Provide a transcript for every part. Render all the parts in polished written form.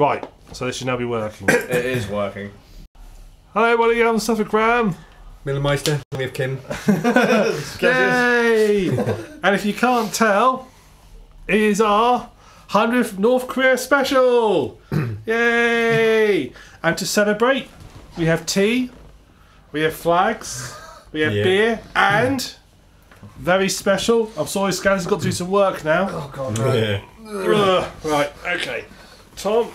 Right, so this should now be working. It is working. Hello, everybody, I'm TheSuffolkRam. Middlemeister, we have Kim. Yay! And if you can't tell, it is our 100th North Korea special! Yay! And to celebrate, we have tea, we have flags, we have beer, and very special. I'm sorry, Skazz has got to do some work now. Oh god, right. Right, okay. Tom,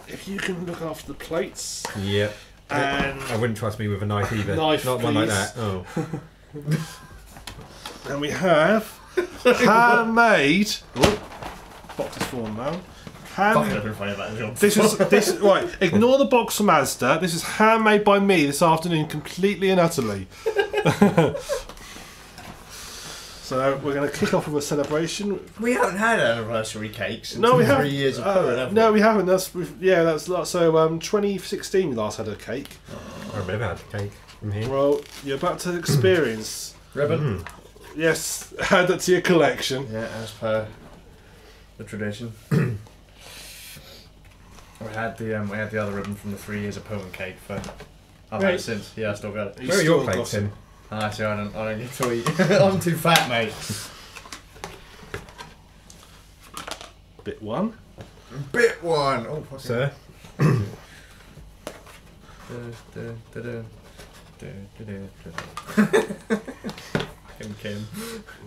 if you can look after the plates. Yeah. And I wouldn't trust me with a knife either. Knife, Not one like that. Oh. And we have handmade. Oh, box is fallen now. This is right. Ignore the box from Asda. This is handmade by me this afternoon, completely and utterly. So we're going to kick off with a celebration. We haven't had anniversary cakes in No, we haven't. 3 years of Poland, have we? No, we haven't. That's 2016. We last had a cake. I've never had a cake from here. Well, you're about to experience. Ribbon. Yes, add that to your collection. Yeah, as per the tradition. we had the other ribbon from the 3 years of Poland cake for. I've had it since. Yeah, I still got it. Where are your plates, Tim? See, I don't get to eat. I'm too fat, mate. Bit one. Bit one. Oh, what's Sir? Kim.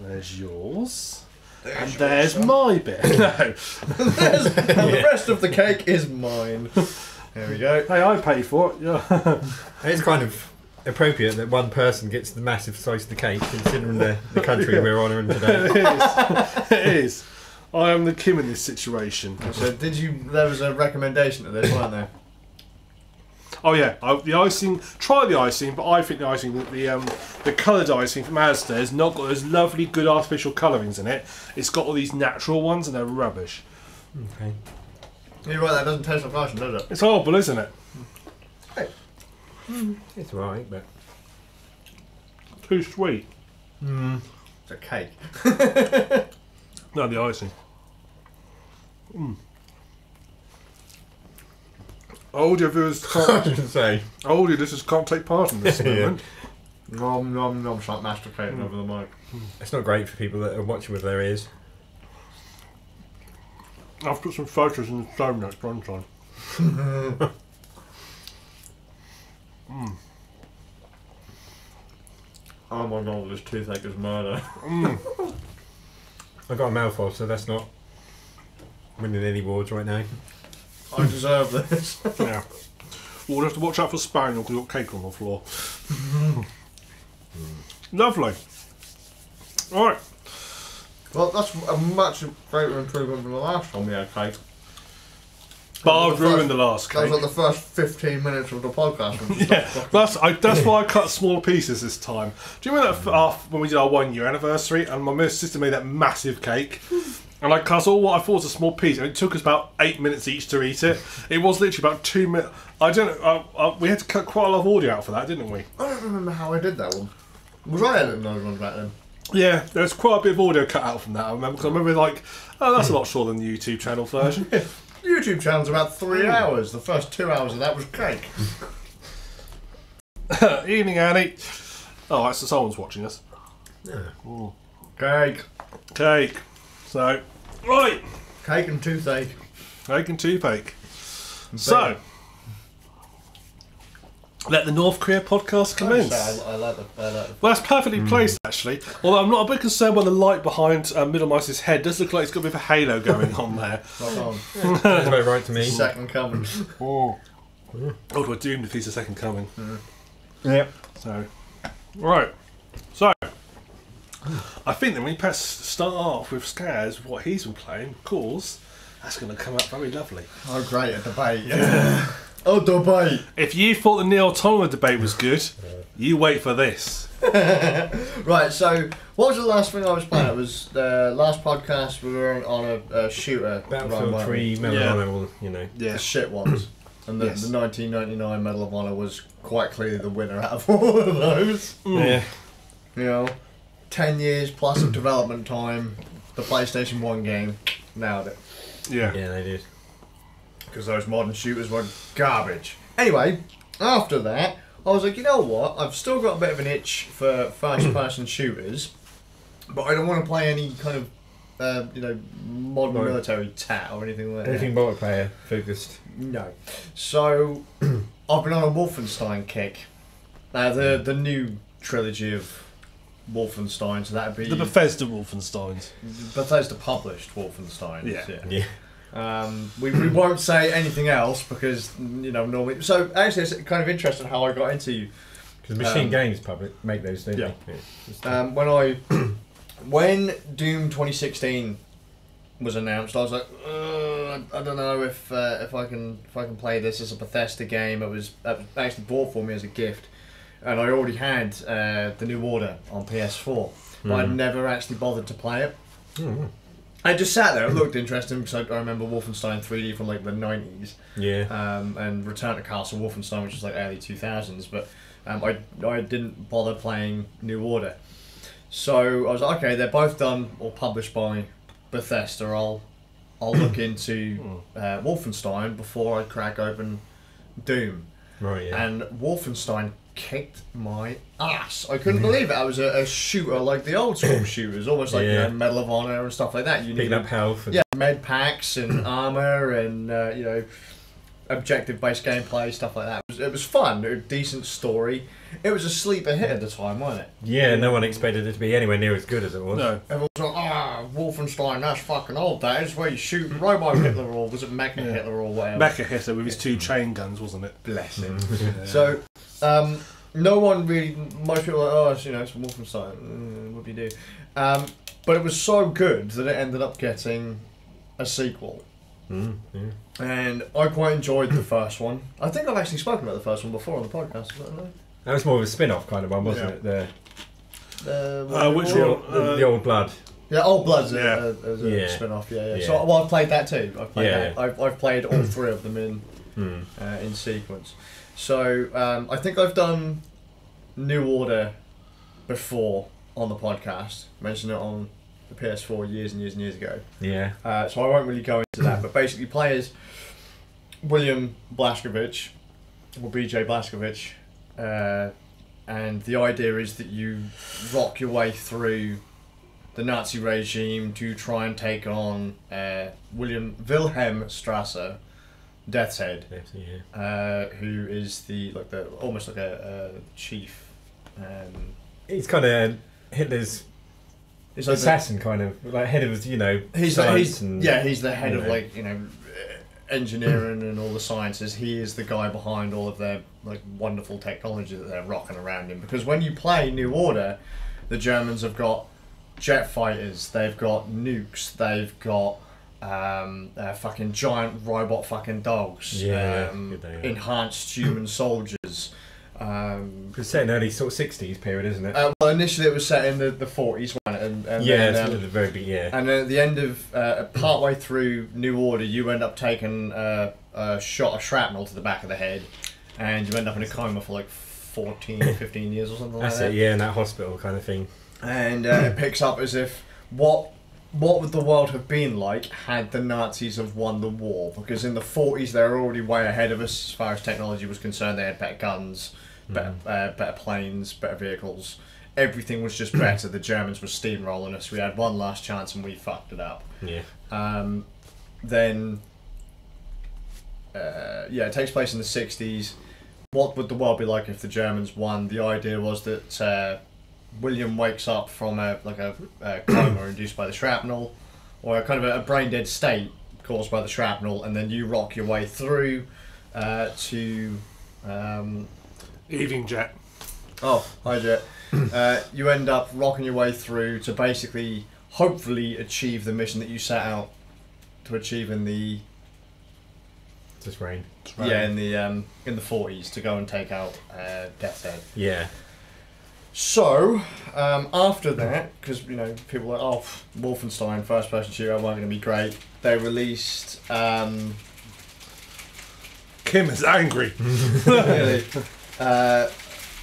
There's yours. And there's my bit. No. And the rest of the cake is mine. There we go. Hey, I pay for it. Yeah. It's kind of appropriate that one person gets the massive slice of the cake, considering the country we're honouring today. It is. It is. I am the Kim in this situation. So there was a recommendation to this, weren't there? Oh yeah, the icing. Try the icing, but I think the icing, the coloured icing from Asda has not got those lovely, good artificial colourings in it. It's got all these natural ones, and they're rubbish. Okay. You're right. That doesn't taste like icing, does it? It's horrible, isn't it? Hey. It's alright, but... Too sweet. It's a cake. No, the icing. Audio viewers can't. say. Audio listeners can't take part in this moment. Nom nom nom. It's like masturbating over the mic. It's not great for people that are watching with their ears. I've put some photos in the show notes, lunchtime. Oh my god, this toothache is murder. I've got a mouthful, so that's not winning any awards right now. I deserve this. Yeah. We'll have to watch out for spaniel because we've got cake on the floor. Lovely. Alright. Well, that's a much greater improvement from the last time we had cake. But I've ruined the last That cake. was like the first 15 minutes of the podcast. Yeah, that's why I cut smaller pieces this time. Do you remember that when we did our 1 year anniversary and my sister made that massive cake? And I cut all what I thought was a small piece, and it took us about 8 minutes each to eat it. It was literally about 2 minutes. I don't know. We had to cut quite a lot of audio out for that, didn't we? I don't remember how I did that one. Was I editing those ones back then? Yeah, there's quite a bit of audio cut out from that. I remember because I remember like, oh, that's a lot shorter than the YouTube channel version. YouTube channel's about 3 hours. The first 2 hours of that was cake. Evening, Annie. Oh, right, so someone's watching us. Yeah. Cake. Cake. So, right. Cake and toothache. Cake and toothache. So, let the North Korea podcast commence. I like the. Well, that's perfectly placed, actually. Although I'm not a bit concerned by the light behind Middlemeister's head. It does look like it's got a bit of a halo going on there. That's about right to me. Second coming. Oh, we're doomed if he's the second coming. Yep. So, right. So, I think that when we press start off with Skazz, what he's been playing, of course, that's going to come up very lovely. Oh, great, a debate. Yeah. Oh, debate. If you thought the Neil Autonomy debate was good, you wait for this. Right, so what was the last thing I was playing? It was the last podcast we were on a shooter. Battlefield 3, Medal of Honor, you know. Yeah. The shit ones. And the, Yes. the 1999 Medal of Honor was quite clearly the winner out of all of those. Yeah. You know, 10 years plus of development time, the PlayStation 1 game nailed it. Yeah. Yeah, they did. because those modern shooters were garbage. Anyway, after that, I was like, you know what? I've still got a bit of an itch for first-person shooters, but I don't want to play any kind of modern military tat or anything like that. Anything multiplayer focused? No. So I've been on a Wolfenstein kick. The new trilogy of Wolfenstein, so that'd be The Bethesda Wolfensteins. Bethesda published Wolfenstein. Yeah. We won't say anything else because normally. So actually, it's kind of interesting how I got into. Because Machine Games make those, don't yeah. they? When Doom 2016 was announced, I was like, I don't know if I can play this as a Bethesda game. It was actually bought for me as a gift, and I already had the New Order on PS4, but I'd never actually bothered to play it. I just sat there. It looked interesting because I remember Wolfenstein 3D from like the 90s. Yeah. And Return to Castle Wolfenstein, which was like early 2000s, but I didn't bother playing New Order. So I was like, okay, they're both done or published by Bethesda. I'll look into Wolfenstein before I crack open Doom. Right. Yeah. And Wolfenstein kicked my ass. I couldn't believe it. I was a shooter like the old school shooters, almost like Medal of Honor and stuff like that. You picking up health. Yeah, med packs and armor and objective-based gameplay, stuff like that. It was fun. A decent story. It was a sleeper hit at the time, wasn't it? Yeah, no one expected it to be anywhere near as good as it was. No. Everyone was like, Wolfenstein, that's fucking old. That is where you shoot Robo Hitler or was it Mecha Hitler or whatever? Mecha Hitler with his 2 chain guns, wasn't it? Bless him. So, no one really. Most people are like, it's Wolfenstein. What do you do? But it was so good that it ended up getting a sequel. And I quite enjoyed the first one. I think I've actually spoken about the first one before on the podcast. That was more of a spin-off kind of one, wasn't it? Which one? The Old Blood. Yeah, Old Blood's a spin-off. Yeah. So I've played that too. I've played that. I've played all 3 of them in sequence. So I think I've done New Order before on the podcast. Mentioned it on the PS4 years and years and years ago. Yeah. So I won't really go into that. But basically, players William Blazkowicz or BJ Blazkowicz, and the idea is that you rock your way through the Nazi regime to try and take on Wilhelm Strasser, Death's Head, who is almost like a chief. He's kind of Hitler's assassin, kind of like head of He's science he's the head of engineering and all the sciences. He is the guy behind all of their wonderful technology that they're rocking around in. Because when you play New Order, the Germans have got jet fighters, they've got nukes, they've got fucking giant robot fucking dogs, enhanced human soldiers. It's set in early sort of 60s period, isn't it? Well, initially it was set in the 40s, wasn't it? And it's at the very big, And then at the end of partway through New Order, you end up taking a shot of shrapnel to the back of the head, and you end up in a coma for 14, 15 years or something like that. That's it, in that hospital kind of thing. And it picks up as if what would the world have been like had the Nazis have won the war? Because in the 40s they were already way ahead of us as far as technology was concerned. They had better guns, better planes, better vehicles. Everything was just better. The Germans were steamrolling us. We had one last chance and we fucked it up. Yeah. Then it takes place in the 60s. What would the world be like if the Germans won? The idea was that William wakes up from a coma induced by the shrapnel, or a kind of a brain dead state caused by the shrapnel, and then you rock your way through to Evening Jet. Oh, hi Jet. You end up rocking your way through to basically, hopefully, achieve the mission that you set out to achieve in the. Just rain. Yeah, in the 40s to go and take out Death's Head. Yeah. So, after that, because people are like, Wolfenstein first person shooter weren't going to be great. They released. Kim is angry. Really,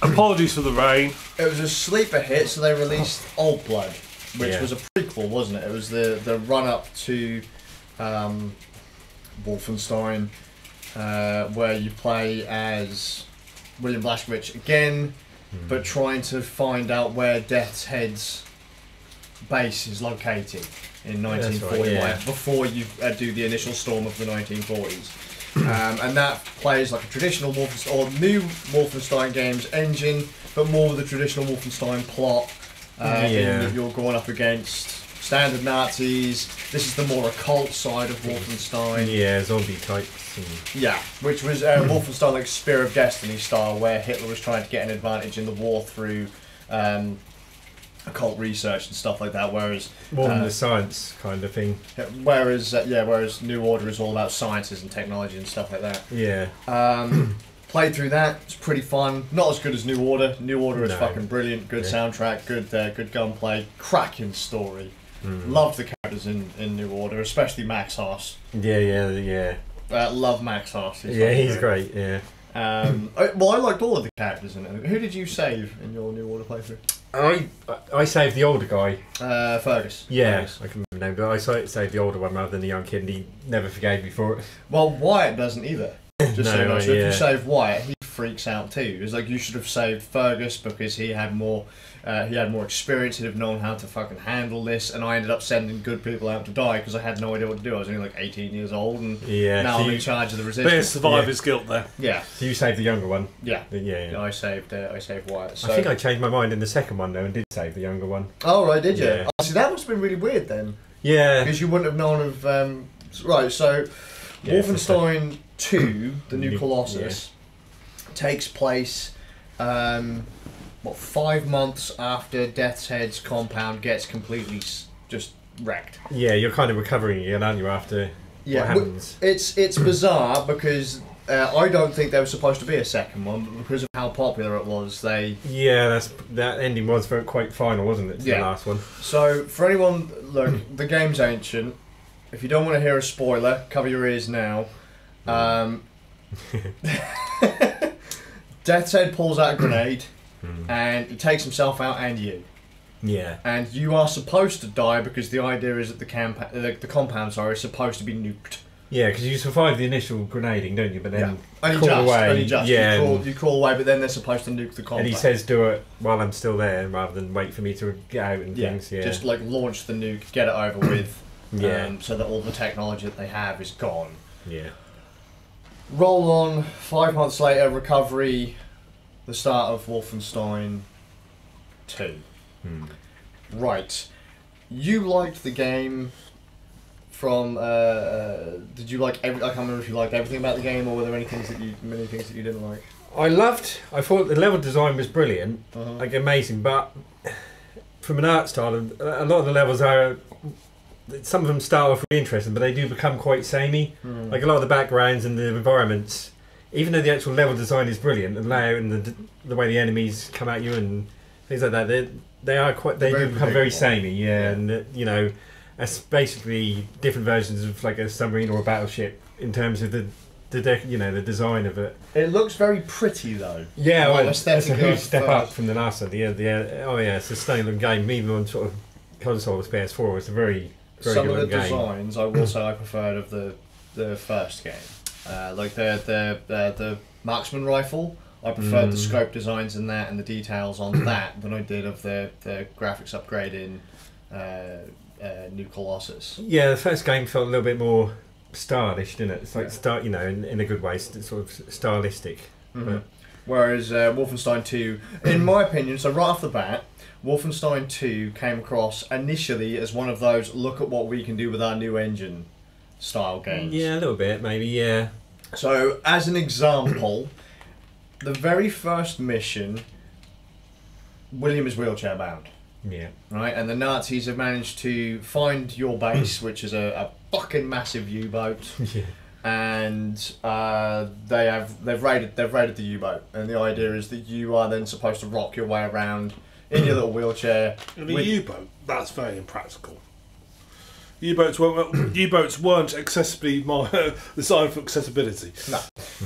Apologies for the rain. it was a sleeper hit, so they released Old Blood, which was a prequel, wasn't it? It was the run up to Wolfenstein. where you play as William Blazkowicz again, but trying to find out where Death's Head's base is located in 1941 before you do the initial storm of the 1940s. And that plays like a traditional Wolfenstein, or new Wolfenstein games engine, but more with the traditional Wolfenstein plot. In that you're going up against standard Nazis. This is the more occult side of Wolfenstein. Yeah, zombie types. Yeah, which was Wolfenstein like Spear of Destiny style, where Hitler was trying to get an advantage in the war through occult research and stuff like that, whereas more than the science kind of thing. Whereas New Order is all about sciences and technology and stuff like that. Yeah. Played through that. It's pretty fun. Not as good as New Order. New Order is fucking brilliant. Good soundtrack. Good gunplay. Cracking story. Loved the characters in New Order, especially Max Haas. Yeah. Love Max Haas. He's great. Yeah. I liked all of the characters in it. Who did you save in your New Order playthrough? I saved the older guy. Fergus. Yeah, Fergus. I can remember the name, but I saved the older one rather than the young kid, and he never forgave me for it. Well, Wyatt doesn't either. Just so you know. So if yeah. you save Wyatt, he freaks out too. It's like you should have saved Fergus because he had more experience. He'd have known how to fucking handle this, and I ended up sending good people out to die because I had no idea what to do. I was only like 18 years old, and now I'm in charge of the resistance. Bit of survivor's guilt there. Yeah. So you saved the younger one. Yeah. Yeah. I saved Wyatt. So. I think I changed my mind in the second one though, and did save the younger one. Oh right, did you? Yeah. Oh, see, that must have been really weird then. Yeah. Because you wouldn't have known of. Right. So, Wolfenstein 2, the new Colossus, takes place. 5 months after Death's Head's compound gets completely just wrecked. Yeah, you're kind of recovering again, aren't you, after what happens? It's bizarre because I don't think there was supposed to be a second one, but because of how popular it was, they... Yeah, that ending was quite final, wasn't it, the last one? So, for anyone... Look, the game's ancient. If you don't want to hear a spoiler, cover your ears now. Death's Head pulls out a grenade, and he takes himself out and you. Yeah. And you are supposed to die because the idea is that the compound is supposed to be nuked. Yeah, because you survive the initial grenading, don't you? But then you crawl away, but then they're supposed to nuke the compound. And he says, "Do it while I'm still there, rather than wait for me to get out and things." Yeah, just like launch the nuke, get it over with. Yeah. So that all the technology that they have is gone. Yeah. Roll on. 5 months later, recovery. The start of Wolfenstein 2. Right. You liked the game from... did you like I can't remember if you liked everything about the game, or were there many things that you didn't like? I thought the level design was brilliant, like amazing, but from an art style, a lot of the levels are... Some of them start off really interesting, but they do become quite samey. Like a lot of the backgrounds and the environments, even though the actual level design is brilliant, the layout and the way the enemies come at you and things like that, they do become very samey. And you know, it's basically different versions of like a submarine or a battleship in terms of the design of it. It looks very pretty though. Yeah, well, it's a huge step up from the last one. It's a stunning looking game. Even on sort of consoles, PS4, it's a very some of the game. designs I will say I preferred of the first game. Like the marksman rifle, I preferred the scope designs in that and the details on that than I did of the graphics upgrade in New Colossus. Yeah, the first game felt a little bit more stylish, didn't it? It's like in a good way, sort of stylistic. Whereas Wolfenstein 2, in my opinion, so right off the bat, Wolfenstein 2 came across initially as one of those look at what we can do with our new engine style games. Yeah, a little bit, maybe, yeah. So, as an example, the very first mission, William is wheelchair bound. Yeah. Right, and the Nazis have managed to find your base, which is a fucking massive U-boat. Yeah. And they've raided the U-boat, and the idea is that you are then supposed to rock your way around in your little wheelchair. In a U-boat, that's very impractical. U-boats weren't accessibly designed for accessibility. No.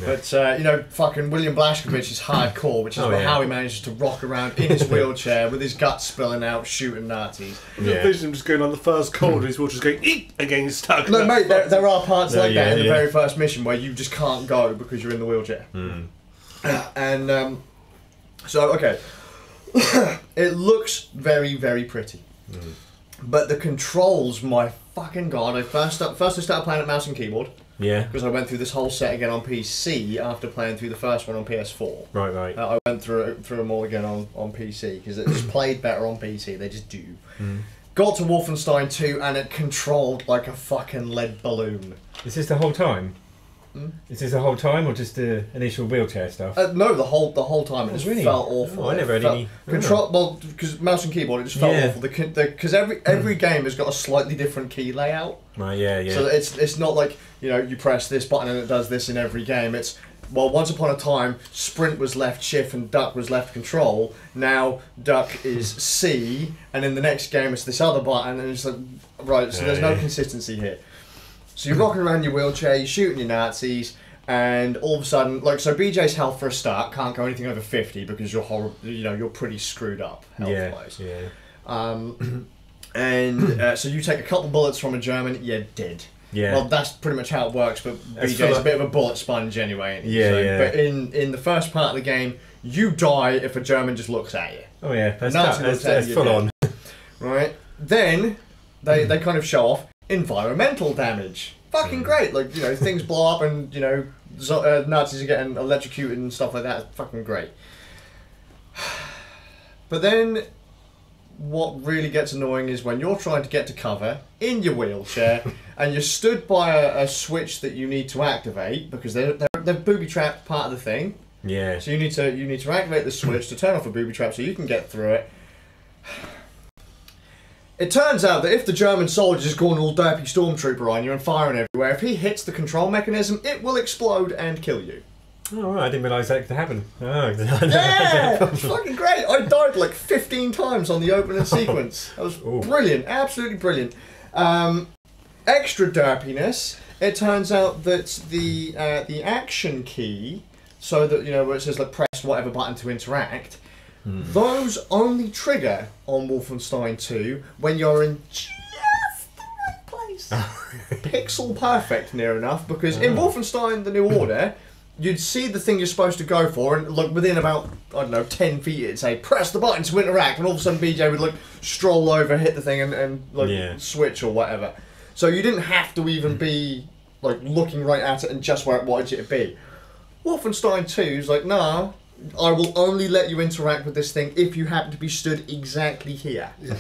But, you know, fucking William Blazkowicz is hardcore, which is how he manages to rock around in his wheelchair with his guts spilling out, shooting Nazis. You envision him just going on the first corner, his wheelchair's going, eek, and getting stuck. No, mate, there are parts like that in the very first mission where you just can't go because you're in the wheelchair. And, so, okay. It looks very, very pretty. But the controls, my fucking god! I first I started playing at mouse and keyboard. Yeah. Because I went through this whole set again on PC after playing through the first one on PS4. Right. I went through them all again on PC because it just played better on PC. They just do. Got to Wolfenstein 2 and it controlled like a fucking lead balloon. Is this the whole time? Is this the whole time, or just the initial wheelchair stuff? No, the whole time. It just felt awful. Oh, I never had any control. Well, because mouse and keyboard, it just felt awful. Because every game has got a slightly different key layout. Right, yeah. So it's not like, you know, you press this button and it does this in every game. It's, well, once upon a time, sprint was left shift and duck was left control. Now duck is C, and in the next game it's this other button, and it's like, right. So there's no consistency here. So you're rocking around your wheelchair, you're shooting your Nazis, and all of a sudden, like, so BJ's health for a start can't go anything over 50 because you're horrible. You know, you're pretty screwed up health-wise. So you take a couple bullets from a German, you're dead. Yeah. Well, that's pretty much how it works. But BJ's a bit of a bullet sponge anyway. But in the first part of the game, you die if a German just looks at you. Oh yeah, that's full on. Right. Then they kind of show off environmental damage. Fucking great. Like, you know, things blow up and, you know, Nazis are getting electrocuted and stuff like that. It's fucking great. But then what really gets annoying is when you're trying to get to cover in your wheelchair and you're stood by a switch that you need to activate because they're booby trapped part of the thing. Yeah. So you need to activate the switch to turn off a booby trap so you can get through it. It turns out that if the German soldier is going all derpy stormtrooper on you and firing everywhere, if he hits the control mechanism, it will explode and kill you. Oh, right. I didn't realise that could happen. Oh. Yeah! It's fucking great! I died like 15 times on the opening sequence. That was brilliant. Absolutely brilliant. Extra derpiness. It turns out that the action key, so that, you know, where it says like press whatever button to interact, those only trigger on Wolfenstein 2 when you're in just the right place. Pixel perfect, near enough, because in Wolfenstein The New Order, you'd see the thing you're supposed to go for, and like within about, I don't know, 10 feet, it'd say, press the button to interact, and all of a sudden BJ would like stroll over, hit the thing, and switch or whatever. So you didn't have to even be like looking right at it and just where it wanted you to be. Wolfenstein 2 is like, nah, I will only let you interact with this thing if you happen to be stood exactly here. Yeah.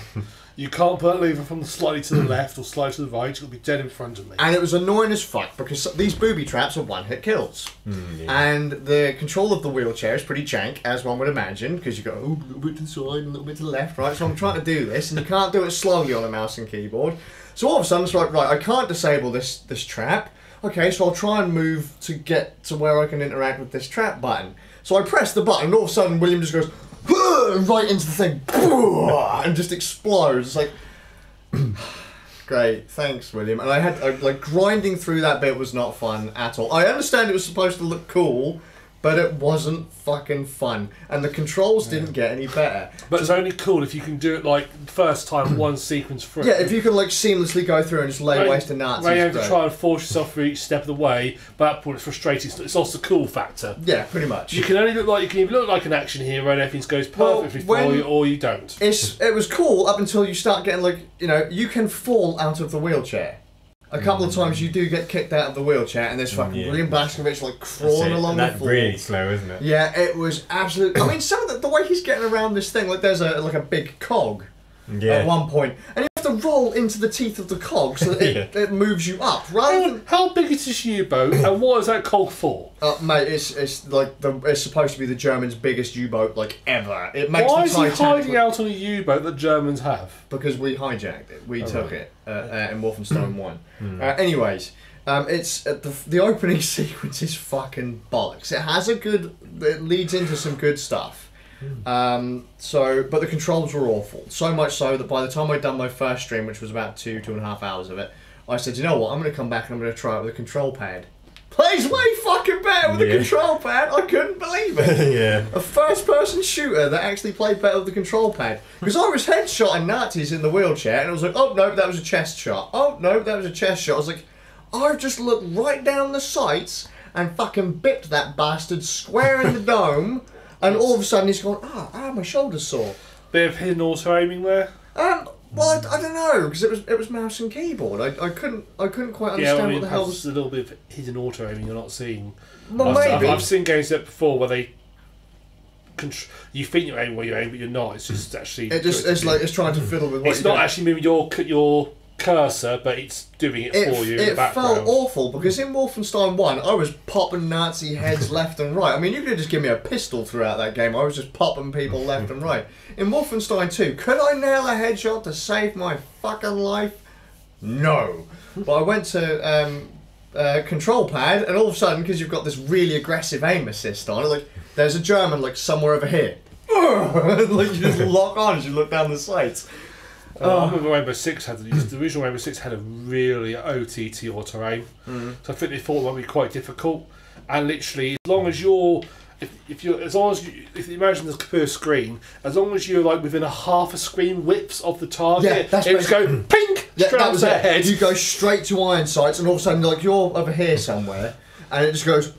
You can't put a lever from slightly to the left or slightly to the right, it'll be dead in front of me. And it was annoying as fuck because these booby traps are one-hit kills. And the control of the wheelchair is pretty jank, as one would imagine, because you go, oh, a little bit to the side, a little bit to the left, right? So I'm trying to do this, and you can't do it slowly on a mouse and keyboard. So all of a sudden it's like, right, I can't disable this trap. Okay, so I'll try and move to get to where I can interact with this trap button. So I press the button, and all of a sudden William just goes, right into the thing, and just explodes. It's like, great, thanks, William. And I had, like, grinding through that bit was not fun at all. I understand it was supposed to look cool, but it wasn't fucking fun. And the controls didn't get any better. But it's only cool if you can do it, like, first time, one sequence through. Yeah, if you can, like, seamlessly go through and just lay waste to Nazis. Where you have to try and force yourself through each step of the way, but at that point it's frustrating. It's also the cool factor. Yeah, pretty much. You can only look like, you can either look like an action hero and everything goes perfectly for you, or you don't. It was cool up until you start getting, like, you know, you can fall out of the wheelchair. A couple of times you do get kicked out of the wheelchair, and there's fucking William Blazkowicz like crawling along the floor. That's really slow, isn't it? Yeah, it was absolutely. I mean, some of the way he's getting around this thing, like there's a big cog at one point, and you have to roll into the teeth of the cog so that it moves you up. Rather than, how big is this U-boat, and what is that cog for? Mate, it's like it's supposed to be the Germans' biggest U-boat like ever. It makes Why is he hiding out on a U-boat that Germans have? Because we hijacked it. We took it in Wolfenstein 1. Anyways, it's the opening sequence is fucking bollocks. It has it leads into some good stuff. But the controls were awful. So much so that by the time I'd done my first stream, which was about 2.5 hours of it, I said, you know what, I'm going to come back and I'm going to try it with a control pad. Plays way fucking better with a control pad. I couldn't believe it. Yeah. A first-person shooter that actually played better with the control pad. Because I was headshotting Nazis in the wheelchair, and I was like, oh no, that was a chest shot. Oh no, that was a chest shot. I was like, I've just looked right down the sights and fucking bipped that bastard square in the dome, and all of a sudden he's gone, my shoulder's sore. Bit of hidden auto-aiming there? Well, I don't know, because it was mouse and keyboard. I couldn't quite understand what the hell was. A little bit of hidden auto-aiming you're not seeing. Well, maybe. I've seen games like before where they you think you're aiming where you're aiming, but you're not. It's just actually. It's trying to fiddle with. It's not actually moving your cursor, but it's doing it for you in the background. It felt awful because in Wolfenstein 1 I was popping Nazi heads left and right. I mean, you could have just given me a pistol throughout that game. I was just popping people left and right. In Wolfenstein 2, could I nail a headshot to save my fucking life? No. But I went to control pad, and all of a sudden, because you've got this really aggressive aim assist on it, like there's a German like somewhere over here. Like you just lock on as you look down the sights. I remember Rainbow Six had the original Rainbow Six had a really OTT auto aim, so I think they thought it might be quite difficult. And literally, as long as you imagine the first screen, as long as you're like within a half a screen width of the target, it just go pink straight up their head. You go straight to iron sights, and all of a sudden, like you're over here somewhere, and it just goes.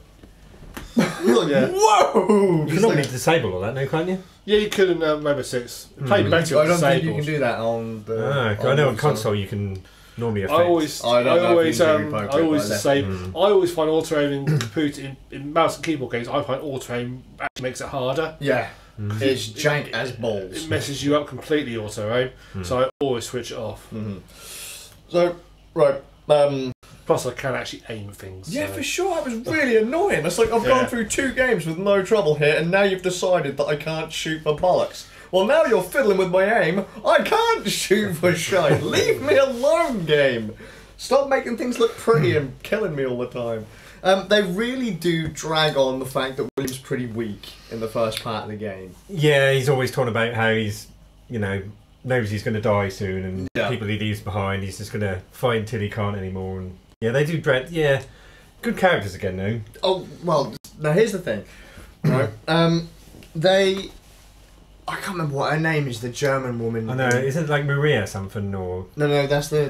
You're like, whoa! You can normally disable all that, no, can't you? Yeah, you could in Rainbow Six. Play better. I don't think you can do that on the. I know on console you can normally affect. I always disable. I always find auto aim in mouse and keyboard games. I find auto aim actually makes it harder. Yeah, it's jank as balls. It messes you up completely. Auto aim, so I always switch it off. So right. Plus, I can actually aim at things. Yeah, for sure. That was really annoying. It's like I've gone through 2 games with no trouble here, and now you've decided that I can't shoot for bollocks. Well, now you're fiddling with my aim. I can't shoot for shite. Leave me alone, game. Stop making things look pretty and killing me all the time. They really do drag on the fact that William's pretty weak in the first part of the game. Yeah, he's always talking about how he's, knows he's going to die soon, and people he leaves behind, he's just going to fight until he can't anymore. And yeah, they do dread. Yeah, good characters again, though. Oh well, now here's the thing, right? I can't remember what her name is. The German woman. I know. Isn't it like Maria something or? No. That's are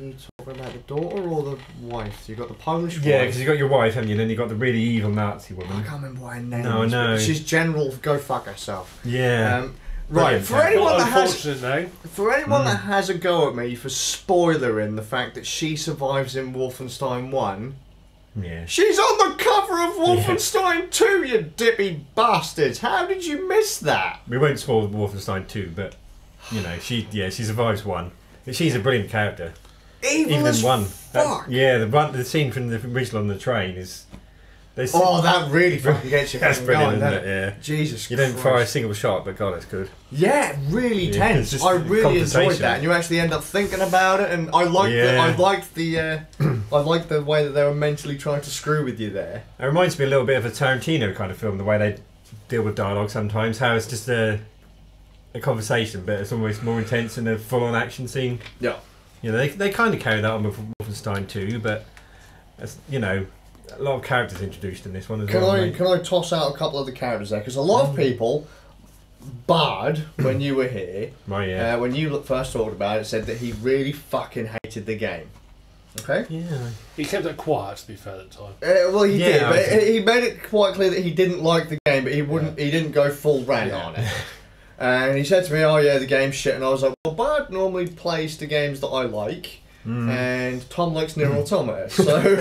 you talking about the daughter or the wife? You got the Polish. Yeah, because you got your wife, haven't you? And then you got the really evil Nazi woman. I can't remember what her name is. No, I know. She's General. Go fuck herself. Yeah. Right, for anyone that has has a go at me for spoiling the fact that she survives in Wolfenstein 1, she's on the cover of Wolfenstein 2, you dippy bastards! How did you miss that? We won't spoil Wolfenstein 2, but she survives 1. She's a brilliant character. Even in 1. Fuck. The scene from the original on the train is. That really fucking gets you. That's brilliant, going, isn't it? Yeah. Jesus You don't fire a single shot, but God, it's good. Yeah, really tense. I really enjoyed that, and you actually end up thinking about it. And I liked the way that they were mentally trying to screw with you there. It reminds me a little bit of a Tarantino kind of film, the way they deal with dialogue sometimes. How it's just a conversation, but it's almost more intense than a full-on action scene. Yeah. They kind of carry that on with Wolfenstein 2, but a lot of characters introduced in this one as well. Can I toss out a couple of the characters there? Because a lot of people barred when you were here. When you first talked about it, said that he really fucking hated the game. Okay. Yeah. He kept it quiet, to be fair, at the time. Well, he did, but he made it quite clear that he didn't like the game, but he wouldn't. He didn't go full rant on it. And he said to me, "Oh yeah, the game's shit," and I was like, "Well, Bard normally plays the games that I like." And Tom likes Nier Automata, so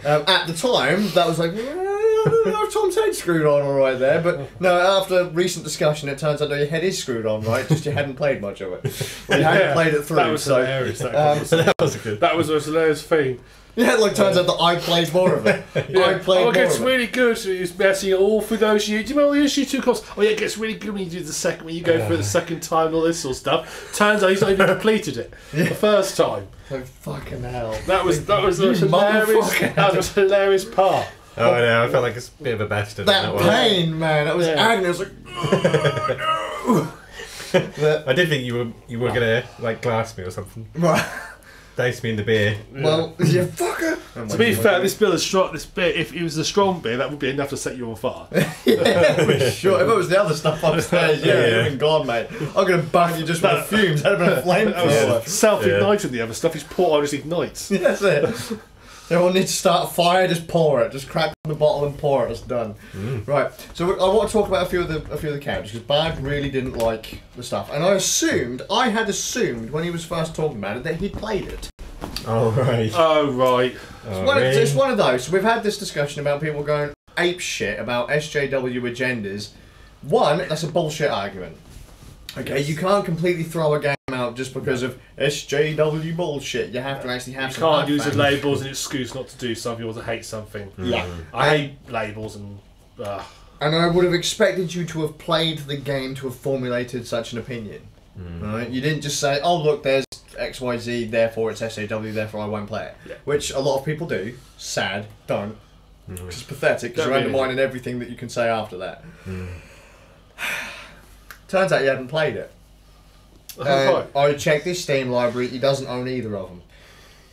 at the time that was like, I don't know if Tom's head screwed on all right there, but no. After recent discussion, it turns out that your head is screwed on right, just you hadn't played much of it. Well, you hadn't played it through. That was hilarious. That was a hilarious thing. Yeah, turns out that I played more of it. I played more of it. It gets really good. So he's messing it all through those years. Do you remember the issue 2 costs? Oh yeah, it gets really good when you do the second, when you go through the second time and all this sort of stuff. Turns out he's not even completed it the first time. Oh fucking hell! That was the hilarious. That was a hilarious part. Oh no, I felt like a bit of a bastard. That pain, man, that was agony. I was like, oh, no. I did think you were gonna like glass me or something. Right. Dice me in the beer. Well, you fucker. To be fair, this beer is strong. This beer, if it was a strong beer, that would be enough to set you on fire. Yeah, for sure. If it was the other stuff upstairs, yeah, you'd have been gone, mate. I'm gonna bang you just with the fumes. That'd have been a flamethrower. Self-igniting the other stuff. His pour just ignites. Yeah, that's it. Everyone needs to start a fire. Just pour it. Just crack the bottle and pour it. It's done. Right. So I want to talk about a few of the characters because Bard really didn't like the stuff, and I had assumed when he was first talking about it that he'd played it. Oh right. Oh right. It's one of those. We've had this discussion about people going ape shit about SJW agendas. One, that's a bullshit argument. Okay, you can't completely throw a game out just because of SJW bullshit. You have to actually have You some. can't use the labels and excuse not to do something or to hate something. Yeah. I hate labels and. And I would have expected you to have played the game to have formulated such an opinion. Right? You didn't just say, "Oh look, there's XYZ, therefore it's SJW, therefore I won't play it." Yeah. Which a lot of people do. Sad. Don't. Which is pathetic because Don't you're really. undermining everything that you can say after that. Turns out you hadn't played it. I checked his Steam library. He doesn't own either of them.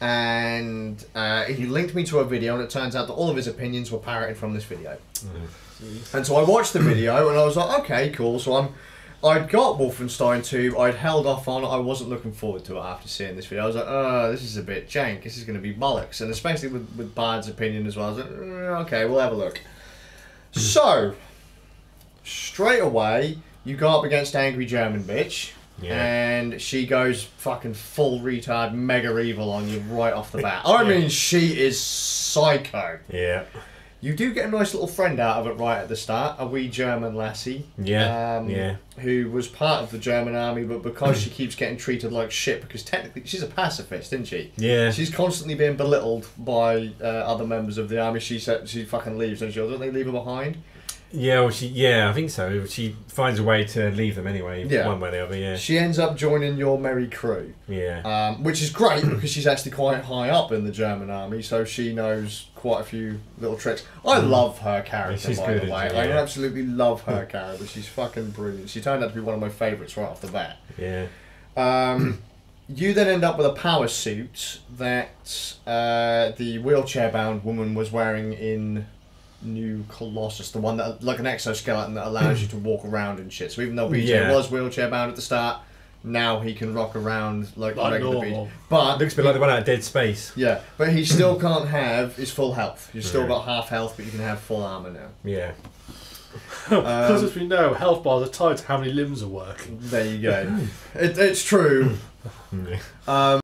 And he linked me to a video, and it turns out that all of his opinions were parroted from this video. And so I watched the video, and I was like, okay, cool. So I'd got Wolfenstein 2. I'd held off on it. I wasn't looking forward to it after seeing this video. I was like, oh, this is a bit jank. This is going to be bollocks. And especially with Bard's opinion as well. I was like, okay, we'll have a look. So, straight away, you go up against Angry German Bitch. Yeah. And she goes fucking full retard, mega evil on you right off the bat. I mean, she is psycho. Yeah. You do get a nice little friend out of it right at the start, a wee German lassie. Yeah. Who was part of the German army, but because she keeps getting treated like shit, because technically she's a pacifist, isn't she? Yeah. She's constantly being belittled by other members of the army. She fucking leaves, doesn't she? Or don't they leave her behind? Yeah, well, I think so. She finds a way to leave them anyway, one way or the other, yeah. She ends up joining your merry crew. Yeah. Which is great, because she's actually quite high up in the German army, so she knows quite a few little tricks. I love her character, by the way. I absolutely love her character. She's fucking brilliant. She turned out to be one of my favourites right off the bat. Yeah. You then end up with a power suit that the wheelchair-bound woman was wearing in New Colossus, the one that like an exoskeleton that allows you to walk around and shit. So even though BJ was wheelchair bound at the start, now he can rock around like regular BJ. But looks a bit like the one out of Dead Space. Yeah, but he still can't have his full health. You've still got half health, but you can have full armor now. Yeah. Because as we know, health bars are tied to how many limbs are working. There you go. It's true.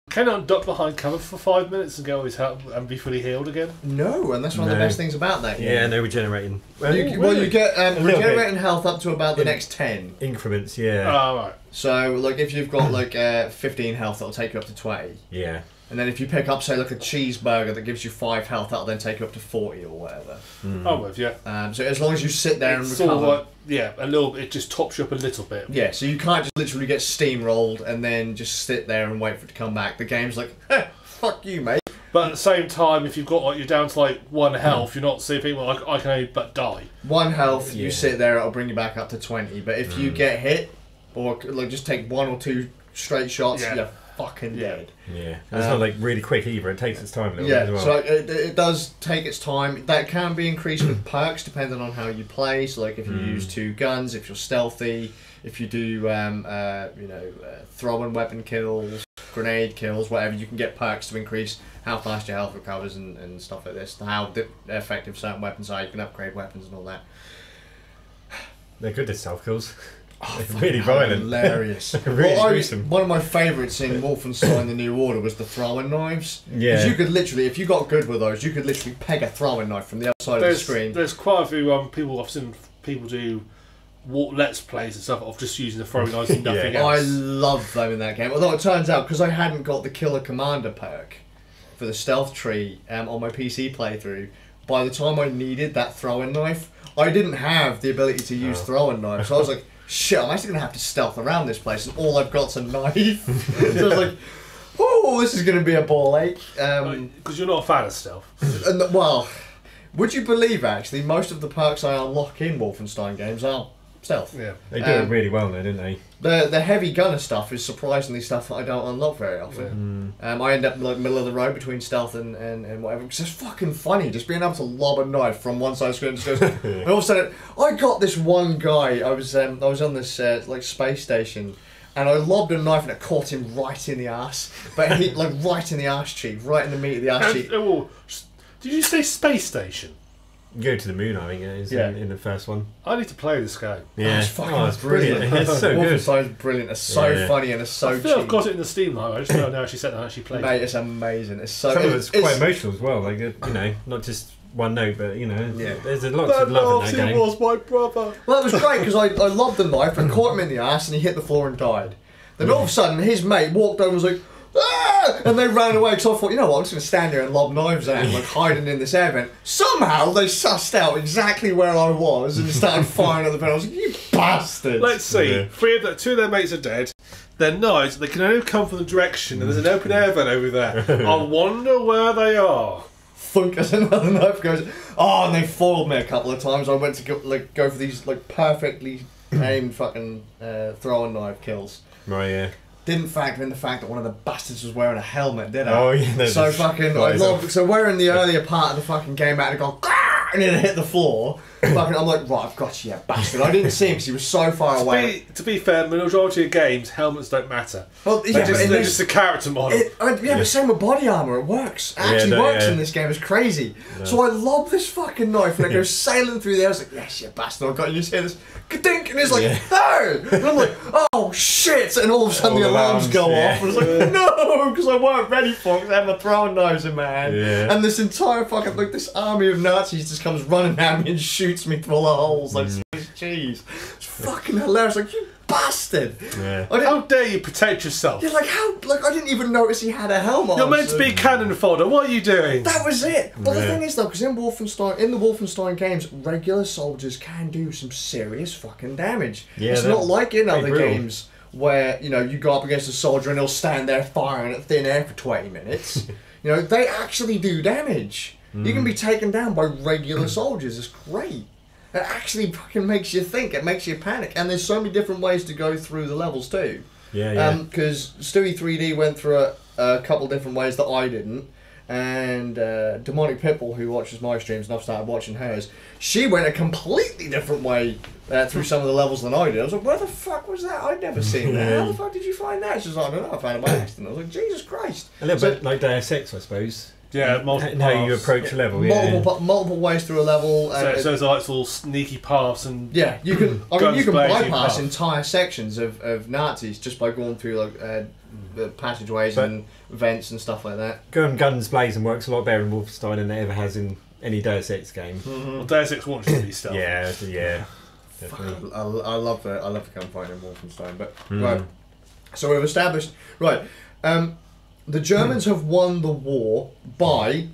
Cannot duck behind cover for 5 minutes and go his health and be fully healed again. No, and that's one of the best things about that game. Yeah, no regenerating. You get regenerating health up to about the next 10 increments. Yeah. Oh, right. So like if you've got like 15 health, that'll take you up to 20. Yeah. And then if you pick up, say, like a cheeseburger that gives you 5 health, that'll then take you up to 40 or whatever. I'm with you. So as long as you sit there and recover. Sort of like, a little. It just tops you up a little bit. Yeah, so you can't just literally get steamrolled and then just sit there and wait for it to come back. The game's like, fuck you, mate. But at the same time, if you've got like you're down to like 1 health, you're not seeing people like I can only but die. 1 health, you sit there, it'll bring you back up to 20. But if you get hit, or like just take 1 or 2 straight shots, you're fucking dead. Yeah, and it's not like really quick either. It takes its time a little bit as well. So it does take its time. That can be increased with perks depending on how you play. So like if you use 2 guns, if you're stealthy, if you do throwing weapon kills, grenade kills, whatever, you can get perks to increase how fast your health recovers and stuff like this. How effective certain weapons are. You can upgrade weapons and all that. They're good at stealth kills. They're really violent. Hilarious. Really gruesome. One of my favourites in Wolfenstein: The New Order was the throwing knives. Yeah. Because you could literally, if you got good with those, you could literally peg a throwing knife from the other side of the screen. There's quite a few people I've seen people do let's plays and stuff of just using the throwing knives and nothing else. I love them in that game. Although it turns out, because I hadn't got the Killer Commander perk for the stealth tree on my PC playthrough, by the time I needed that throwing knife, I didn't have the ability to use throwing knives. So I was like, shit, I'm actually going to have to stealth around this place, and all I've got's a knife. So I was like, oh, this is going to be a ball ache. Because you're not a fan of stealth. Would you believe, actually, most of the perks I unlock in Wolfenstein games are stealth. Yeah. They do it really well, though, don't they? The heavy gunner stuff is surprisingly stuff that I don't unlock very often. I end up like middle of the road between stealth and whatever. It's just fucking funny, just being able to lob a knife from one side of the screen. And all of a sudden, I got this one guy. I was on this like space station, and I lobbed a knife and it caught him right in the ass. But he like right in the ass cheek, right in the meat of the ass cheek. Did you say space station? Go to the moon, I think it is in the first one. I need to play this game. Yeah, it's brilliant. It's so good. Wolfenstein's brilliant. It's so funny and it's so I feel cheap. I've got it in the Steam library. I just don't know how she said that. Actually played. Mate, it's amazing. It's so. Some of it's quite emotional as well. Like not just one note, but there's a lot of love in that game. Was my brother. Well, that was great because I lobbed the knife and caught him in the ass and he hit the floor and died. Then all of a sudden, his mate walked over and was like, "Ah!" And they ran away because I thought, you know what, I'm just going to stand here and lob knives at him, like hiding in this air vent. Somehow they sussed out exactly where I was and started firing at the vent. I was like, you bastards. Let's see. Yeah. Two of their mates are dead. They're knives. They can only come from the direction, and there's an open air vent over there. I wonder where they are. Thunk as another knife goes. Oh, and they foiled me a couple of times. I went to go for these like perfectly aimed fucking throwing knife kills. Right, yeah. Didn't factor in the fact that one of the bastards was wearing a helmet, did I? Oh, yeah. So fucking, so we're in the earlier part of the fucking game out and gone, and it hit the floor. Fucking, I'm like, right, I've got you, bastard. I didn't see him because he was so far away. To be fair, the majority of games, helmets don't matter. Well, they're just a character model. But same with body armour, it works. It actually works in this game, it's crazy. No. So I lob this fucking knife and it goes sailing through the air. I was like, yes, you bastard, I've got you. You just hear this ka-dink, and it's like, no! And I'm like, oh shit! And all of a sudden the alarms go off. And I was like, no! Because I weren't ready for it, because I had my throwing knives in my hand. Yeah. And this entire fucking, like, this army of Nazis just comes running at me and shoots me full of holes like Swiss cheese. It's fucking hilarious. Like, you bastard! Yeah. How dare you protect yourself? Yeah, like, how? Like, I didn't even notice he had a helmet on. You're meant to be cannon fodder. What are you doing? That was it. But the thing is, though, because in the Wolfenstein games, regular soldiers can do some serious fucking damage. Yeah, it's not like in other games where you go up against a soldier and he'll stand there firing at thin air for 20 minutes. They actually do damage. You can be taken down by regular soldiers. It's great. It actually fucking makes you think. It makes you panic. And there's so many different ways to go through the levels too. Yeah. Because Stewie 3D went through a couple different ways that I didn't. And Demonic Pitbull, who watches my streams, and I've started watching hers, she went a completely different way through some of the levels than I did. I was like, where the fuck was that? I'd never seen that. How the fuck did you find that? She was like, I don't know, I found it by accident. I was like, Jesus Christ. A little bit like Deus Ex, I suppose. Yeah, multiple how you approach a level. Multiple ways through a level. So it's like little sneaky paths and you can. I mean, you can bypass entire sections of Nazis just by going through like passageways and vents and stuff like that. Guns blazing works a lot better in Wolfenstein than it ever has in any Deus Ex game. Well, Deus Ex wants to be stuff. Yeah. Definitely. I love the gunfight in Wolfenstein, but right. So we've established the Germans have won the war by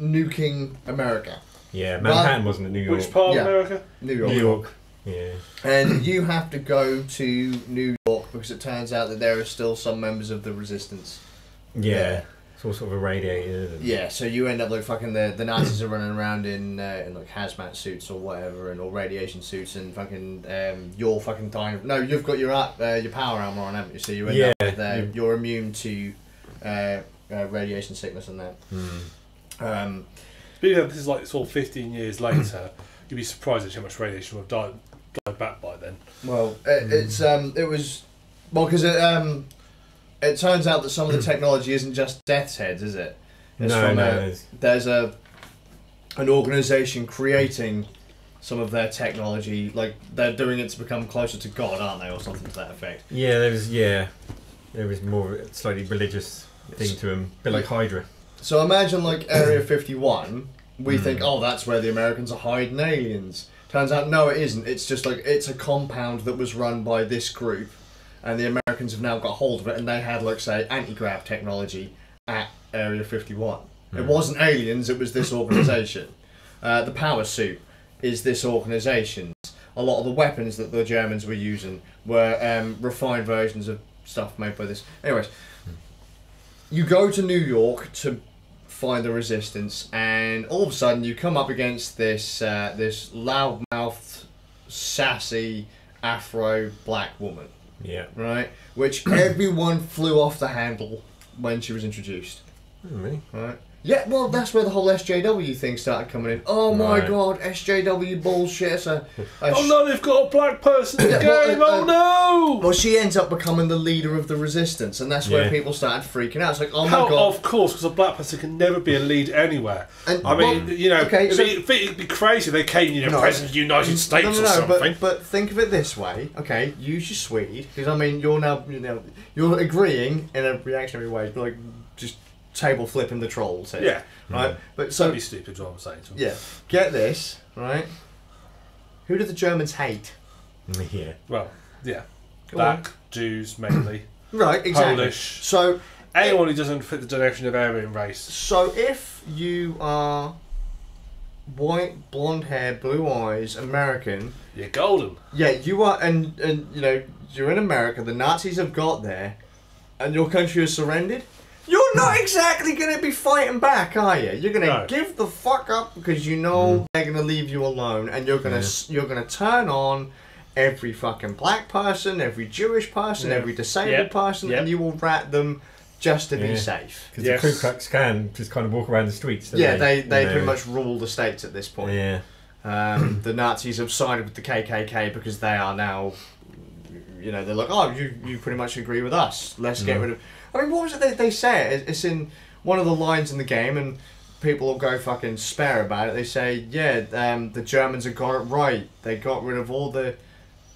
nuking America. Yeah, Manhattan wasn't it New York? Which part of America? New York. New York. Yeah. And you have to go to New York because it turns out that there are still some members of the resistance. Yeah. It's all sort of irradiated. Yeah, so you end up like fucking the Nazis are running around in like hazmat suits or whatever, or radiation suits, and fucking you're fucking dying. No, you've got your power armor on, haven't you? So you end up with you're immune to radiation sickness and that. Speaking of, this is like sort of 15 years later. You'd be surprised at how much radiation would have died back by then. Well, it was because it turns out that some of the technology isn't just death's heads, is it? It's there's an organisation creating some of their technology, like they're doing it to become closer to God, aren't they, or something to that effect? Yeah, there was more slightly religious thing to them, a bit like Hydra. So imagine like Area 51. We think, oh, that's where the Americans are hiding aliens. Turns out, no, it isn't. It's just like it's a compound that was run by this group. And the Americans have now got hold of it, and they had, like, say, anti-grav technology at Area 51. It wasn't aliens, it was this organisation. The power suit is this organisation. A lot of the weapons that the Germans were using were refined versions of stuff made by this. Anyways, you go to New York to find the resistance, and all of a sudden you come up against this this loudmouthed, sassy, Afro black woman. Yeah. Right? Which everyone flew off the handle when she was introduced. Oh, really? Right? Yeah, well, that's where the whole SJW thing started coming in. Oh my god, SJW bullshit. Oh no, they've got a black person in the game. Oh no! Well, she ends up becoming the leader of the resistance, and that's where people started freaking out. It's like, oh my god. Of course, because a black person can never be a lead anywhere. And, I mean, you know, okay, it'd be crazy if they came, you know, President of the United States or something. But think of it this way, okay? Use your Swede, because I mean, you're now, you're agreeing in a reactionary way, like just table flipping the trolls here. Yeah. Right? But so don't be stupid, is what I'm saying to them. Yeah. Get this, right? Who do the Germans hate? Yeah. Well, yeah. Black, Jews mainly. Right, exactly. Polish. So anyone who doesn't fit the definition of Aryan race. So if you are white, blonde hair, blue eyes, American, you're golden. Yeah, you are, and you know, you're in America, the Nazis have got there, and your country has surrendered. You're not exactly going to be fighting back, are you? You're going to give the fuck up because you know they're going to leave you alone, and you're going to turn on every fucking black person, every Jewish person, every disabled person, and you will rat them just to be safe. Because the Ku Klux Klan just kind of walk around the streets. They pretty much rule the states at this point. Yeah. The Nazis have sided with the KKK because they are now, you know, they're like, oh, you pretty much agree with us. Let's get rid of. I mean, what was it they say? It's in one of the lines in the game, and people will go fucking spare about it. They say, yeah, the Germans have got it right. They got rid of all the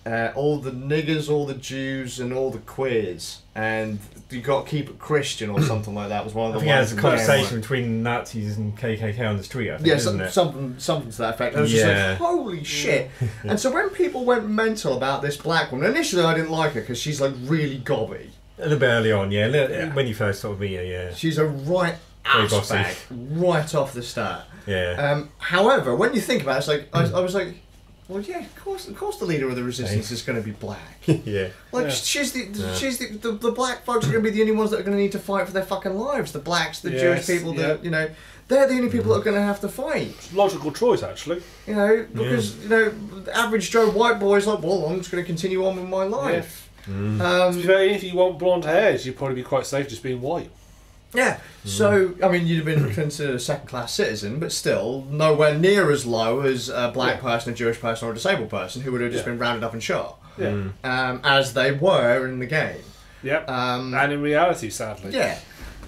niggers, all the Jews, and all the queers, and you got to keep it Christian or something like that. Was one of the lines. There's a conversation between Nazis and KKK on the street. I think, isn't it? something to that effect. And I was just like, holy shit! And so when people went mental about this black woman, initially I didn't like her because she's like really gobby. A little bit early on, when you first saw me, yeah. She's a right ass bag, right off the start. Yeah. However, when you think about it, it's like I was like, well, yeah, of course, the leader of the resistance is going to be black. Yeah. Like she's the black folks are going to be the only ones that are going to need to fight for their fucking lives. The blacks, the Jewish people, you know, they're the only people that are going to have to fight. Logical choice, actually. You know, because you know, the average Joe white boy is like, well, I'm just going to continue on with my life. If you want blonde hair, you'd probably be quite safe just being white. Yeah, so, I mean, you'd have been considered a second-class citizen, but still nowhere near as low as a black person, a Jewish person, or a disabled person who would have just been rounded up and shot. Yeah. As they were in the game. Yep. And in reality, sadly. Yeah.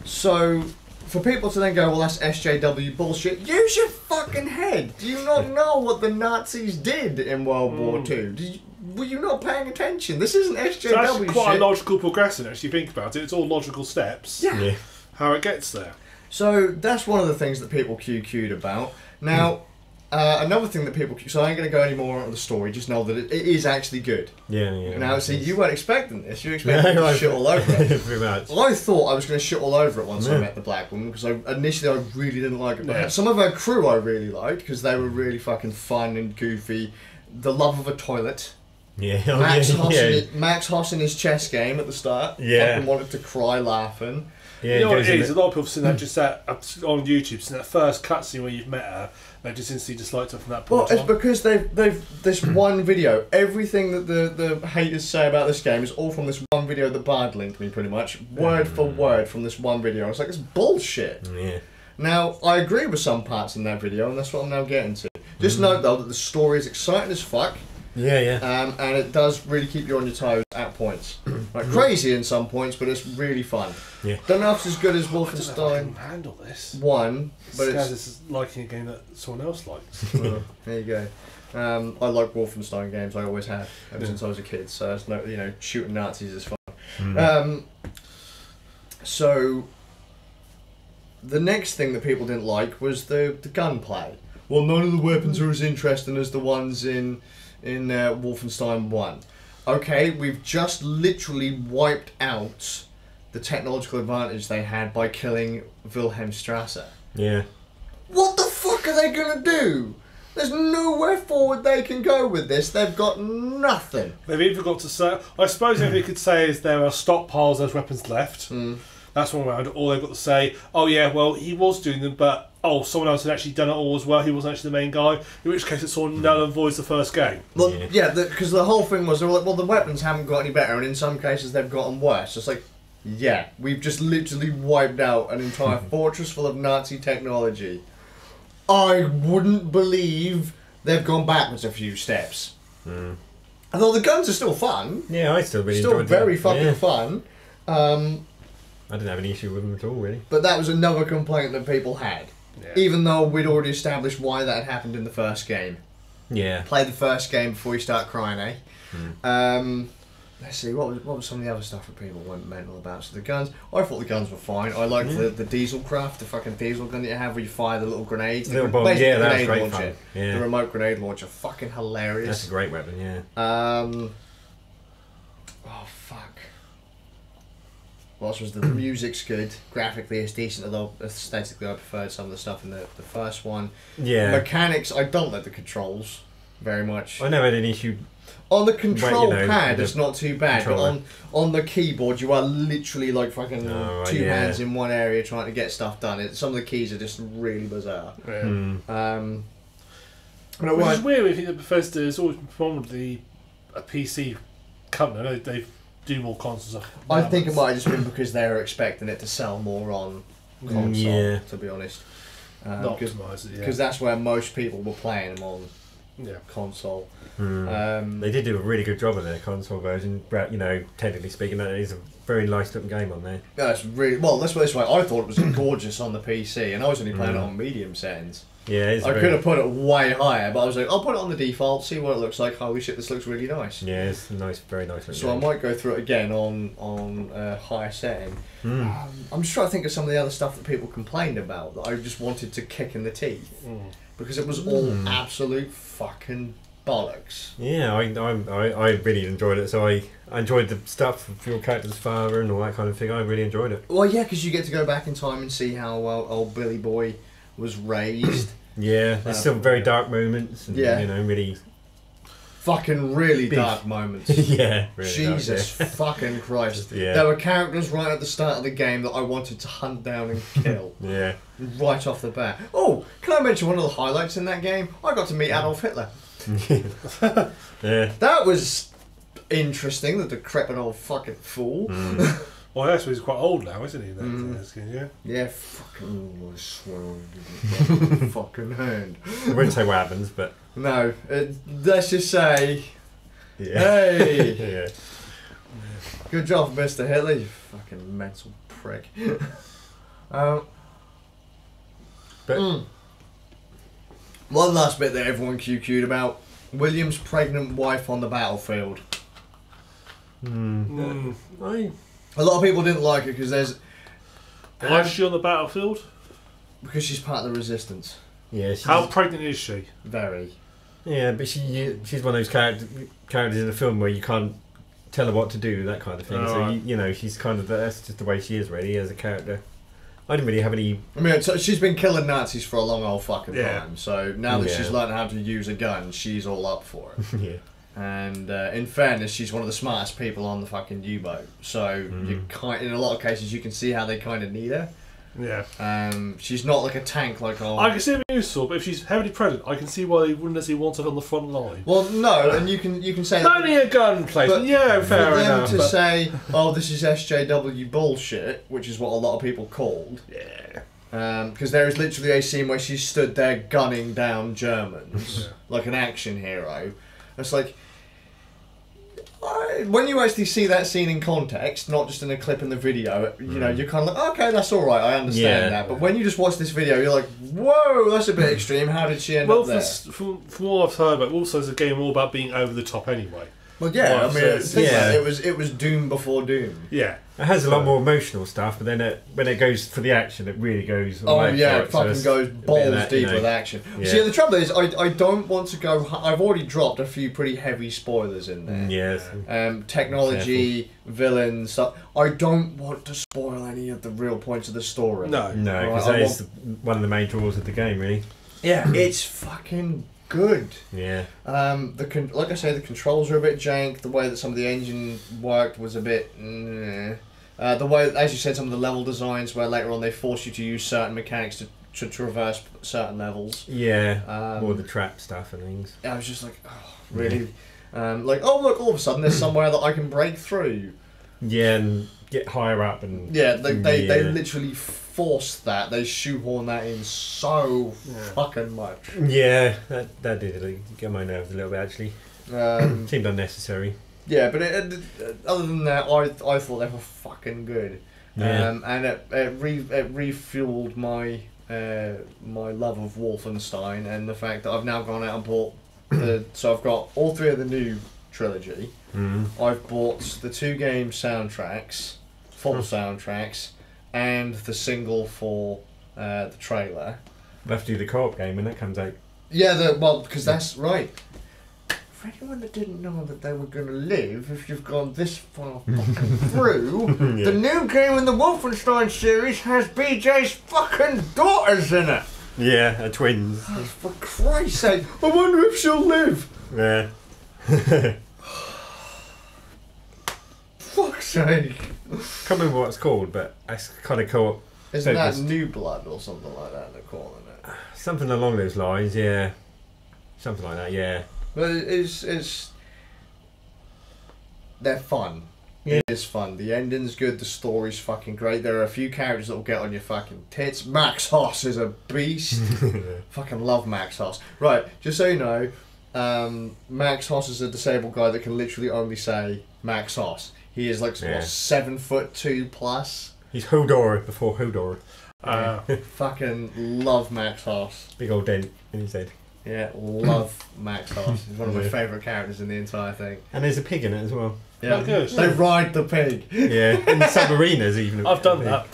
So, for people to then go, well, that's SJW bullshit, use your fucking head. Do you not know what the Nazis did in World War II? Were you not paying attention? This isn't SJW so that's quite shit. a logical progression, actually, think about it. It's all logical steps. Yeah. How it gets there. So that's one of the things that people QQ'd about. Now, another thing that people... So I ain't going to go any more on the story, just know that it is actually good. Yeah. Now, see, you weren't expecting this. You were expecting to shit all over it. Pretty much. I thought I was going to shit all over it once I met the black woman, because initially I really didn't like it. But some of her crew I really liked, because they were really fucking fun and goofy. The love of a toilet. Yeah. Max Hoss in his chess game at the start. Yeah. Fucking wanted to cry laughing. Yeah, you know what it is? A lot of people have seen that just on YouTube, seen that first cutscene where you've met her, they just instantly disliked her from that point on. Well, it's because they've this one video. Everything that the haters say about this game is all from this one video that Bard linked me, pretty much, word for word from this one video. I was like, it's bullshit. Yeah. Now, I agree with some parts in that video, and that's what I'm now getting to. Just note, though, that the story is exciting as fuck. Yeah. And it does really keep you on your toes at points. Like crazy in some points, but it's really fun. Yeah. Don't know if it's as good as I don't know if I Wolfenstein can handle this. 1, but Skazz is liking a game that someone else likes. Well, there you go. I like Wolfenstein games. I always have ever since I was a kid. So it's no, you know, shooting Nazis is fun. So the next thing that people didn't like was the gunplay. Well, none of the weapons are as interesting as the ones in Wolfenstein 1. Okay, we've just literally wiped out the technological advantage they had by killing Wilhelmstrasse. Yeah. What the fuck are they gonna do? There's nowhere forward they can go with this. They've got nothing. They've even got to say... I suppose if you could say is there are stockpiles of weapons left. That's one where all they've got to say, oh yeah, well he was doing them, but someone else had actually done it all as well. He wasn't actually the main guy. In which case, it sort of null and voids the first game. Well, yeah, because the whole thing was, they were like, well, the weapons haven't got any better, and in some cases they've gotten worse. It's like, yeah, we've just literally wiped out an entire fortress full of Nazi technology. I wouldn't believe they've gone backwards a few steps. Although the guns are still fun. Yeah, I still really still enjoyed very them. fucking fun. I didn't have any issue with them at all, really. But that was another complaint that people had. Yeah. Even though we'd already established why that had happened in the first game. Yeah. Play the first game before you start crying, eh? Let's see, what was some of the other stuff that people went mental about? So the guns, I thought the guns were fine. I liked the diesel craft, the fucking diesel gun that you have where you fire the little grenades. Little bomb, yeah, that was great launcher. fun. Yeah. The remote grenade launcher, fucking hilarious. That's a great weapon, yeah. Oh fuck. What else was the music's good. Graphically it's decent, although aesthetically I preferred some of the stuff in the first one. Yeah. Mechanics, I don't like the controls very much. I never had an issue. On the control Well, pad, it's not too bad, but on the keyboard, you are literally like fucking two hands in one area trying to get stuff done. Some of the keys are just really bizarre. Yeah. Which is weird. I think that Bethesda is always probably a PC company. They do more console stuff. I think it might have just been because they're expecting it to sell more on console, to be honest. Because that's where most people were playing them on console. They did do a really good job of their console version. You know, technically speaking, that is a very nice looking game on there. Yeah, it's really well. Let's put it this way. I thought it was gorgeous on the PC, and I was only playing it on medium settings. Yeah, I could have put it way higher, but I was like, I'll put it on the default, see what it looks like. Holy shit, this looks really nice. Yeah, it's a nice, very nice looking So game. I might go through it again on higher setting. I'm just trying to think of some of the other stuff that people complained about that I just wanted to kick in the teeth. Because it was all absolute fucking bollocks. Yeah, I really enjoyed it. So I enjoyed the stuff of your character's father and all that kind of thing. I really enjoyed it. Well, yeah, because you get to go back in time and see how old Billy Boy was raised. Yeah, there's some very dark moments. And, you know, really... Fucking really dark moments. Yeah, really Jesus dark, fucking Christ. Yeah. There were characters right at the start of the game that I wanted to hunt down and kill. Yeah. Right off the bat. Oh, can I mention one of the highlights in that game? I got to meet Adolf Hitler. Yeah. That was interesting, the decrepit old fucking fool. Well, that's he's quite old now, isn't he? Yeah. Yeah, fucking I swear fucking hand. I won't say what happens, but... No, let's just say... Yeah. Hey! Yeah. Good job, Mr. Hitler, you fucking mental prick. But... One last bit that everyone QQ'd about. William's pregnant wife on the battlefield. A lot of people didn't like it because there's... Why is she on the battlefield? Because she's part of the resistance. Yeah. How pregnant is she? Very. Yeah, but she's one of those characters in the film where you can't tell her what to do, that kind of thing. So, you know, she's kind of... That's just the way she is, really, as a character. I didn't really have any... I mean, so she's been killing Nazis for a long old fucking time, so now that she's learned how to use a gun, she's all up for it. Yeah. And in fairness, she's one of the smartest people on the fucking U-boat. So you in a lot of cases, you can see how they kind of need her. Yeah. She's not like a tank like old... I can see it being useful, but if she's heavily pregnant, I can see why they wouldn't necessarily want her on the front line. Well, no, and you can say... Only a gun placement, yeah, fair for them enough. to say, oh, this is SJW bullshit, which is what a lot of people called. Yeah. Because there is literally a scene where she stood there gunning down Germans, like an action hero. It's like... When you actually see that scene in context, not just in a clip in the video, you know, you're kind of like, okay, that's alright, I understand that. But when you just watch this video, you're like, whoa, that's a bit extreme, how did she end up there? From what I've heard, but also it's a game all about being over the top anyway. Well, yeah, I mean, think about it, it was Doom before Doom. Yeah. It has a lot more emotional stuff, but then when it goes for the action, it really goes... Oh, yeah, it fucking goes balls deep with action. Yeah. See, the trouble is, I don't want to go... I've already dropped a few pretty heavy spoilers in there. Yes. Technology, villains, stuff. I don't want to spoil any of the real points of the story. No, because that is one of the main draws of the game, really. Yeah, it's fucking good. Yeah. Like I say, the controls are a bit jank. The way that some of the engine worked was a bit... The way, as you said, some of the level designs where later on they force you to use certain mechanics to traverse certain levels. Yeah, more the trap stuff and things. I was just like, oh, really? Like, oh look, all of a sudden there's somewhere that I can break through. Yeah, and get higher up and... Yeah, they literally forced that. They shoehorned that in so fucking much. Yeah, that did get my nerves a little bit, actually. Seemed unnecessary. Yeah, but other than that, I thought they were fucking good. Yeah. And it refueled my my love of Wolfenstein and the fact that I've now gone out and bought so I've got all 3 of the new trilogy. I've bought the 2 game soundtracks, full soundtracks, and the single for the trailer. We'll have to do the co-op game when that comes out. Yeah, because that's right. For anyone that didn't know that they were going to live, if you've gone this far fucking through, the new game in the Wolfenstein series has BJ's fucking daughters in it. Yeah, twins. Oh, for Christ's sake, I wonder if she'll live. Yeah. Fuck's sake. Can't remember what it's called, but it's kind of co-op. Isn't that New Blood or something like that they're calling it? Something along those lines, yeah. Something like that, yeah. But it's they're fun. Yeah. It is fun. The ending's good. The story's fucking great. There are a few characters that will get on your fucking tits. Max Hoss is a beast. Fucking love Max Hoss. Right, just so you know, Max Hoss is a disabled guy that can literally only say Max Hoss. He is like what, 7'2" plus. He's Hodor before Hodor. Fucking love Max Hoss. Big old dent in his head. Yeah, love Max Hoss. He's one of my favourite characters in the entire thing. And there's a pig in it as well. Yeah, Oh, good. they ride the pig. Yeah, in the submarinas even. I've done that.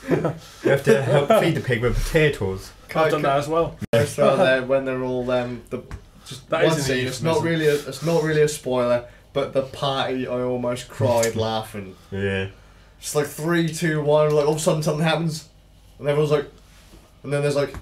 You have to help feed the pig with potatoes. I've done that as well. Just right there when they're all just That one is an scene. It's not really a spoiler, but the party I almost cried laughing. Yeah. Just like 3, 2, 1. Like all of a sudden something happens, and everyone's like, and then there's like,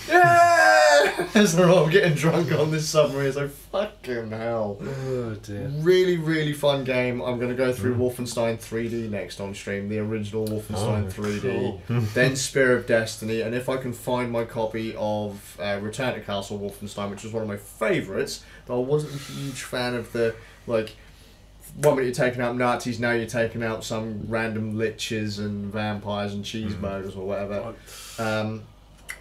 yeah! As they're all getting drunk on this submarine. It's like, fucking hell. Oh dear. Really, really fun game. I'm going to go through Wolfenstein 3D next on stream. The original Wolfenstein 3D. Cool. Then Spear of Destiny. And if I can find my copy of Return to Castle Wolfenstein, which was one of my favourites, though I wasn't a huge fan of the, like, one minute you're taking out Nazis, now you're taking out some random liches and vampires and cheeseburgers or whatever.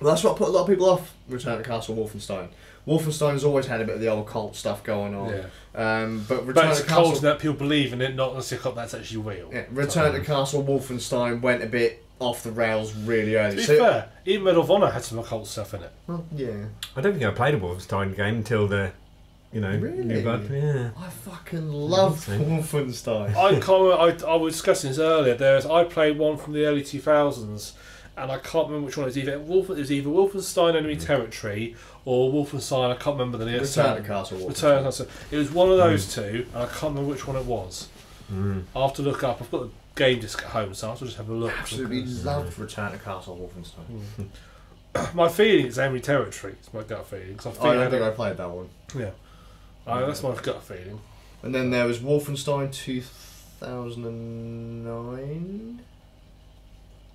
Well, that's what put a lot of people off Return to Castle Wolfenstein. Wolfenstein has always had a bit of the old cult stuff going on. Yeah. But But it's cult that people believe in it, not necessarily that's actually real. Yeah, Return to Castle Wolfenstein went a bit off the rails really early. To be fair, even Medal of Honor had some occult stuff in it. Well, yeah. I don't think I played a Wolfenstein game until the, Really? New Blood. Yeah. I fucking loved Wolfenstein. I was discussing this earlier. I played one from the early 2000s, and I can't remember which one it was. It was either Wolfenstein Enemy Territory or Wolfenstein. I can't remember the name. Return to Castle Wolfenstein. Return to Castle. It was one of those two, and I can't remember which one it was. I'll have to look up. I've got the game disc at home, so I'll have to just have a look. Absolutely loved Return to Castle Wolfenstein. My feeling is Enemy Territory. It's my gut feeling. I don't think I played that one. Yeah. That's my gut feeling. And then there was Wolfenstein 2009.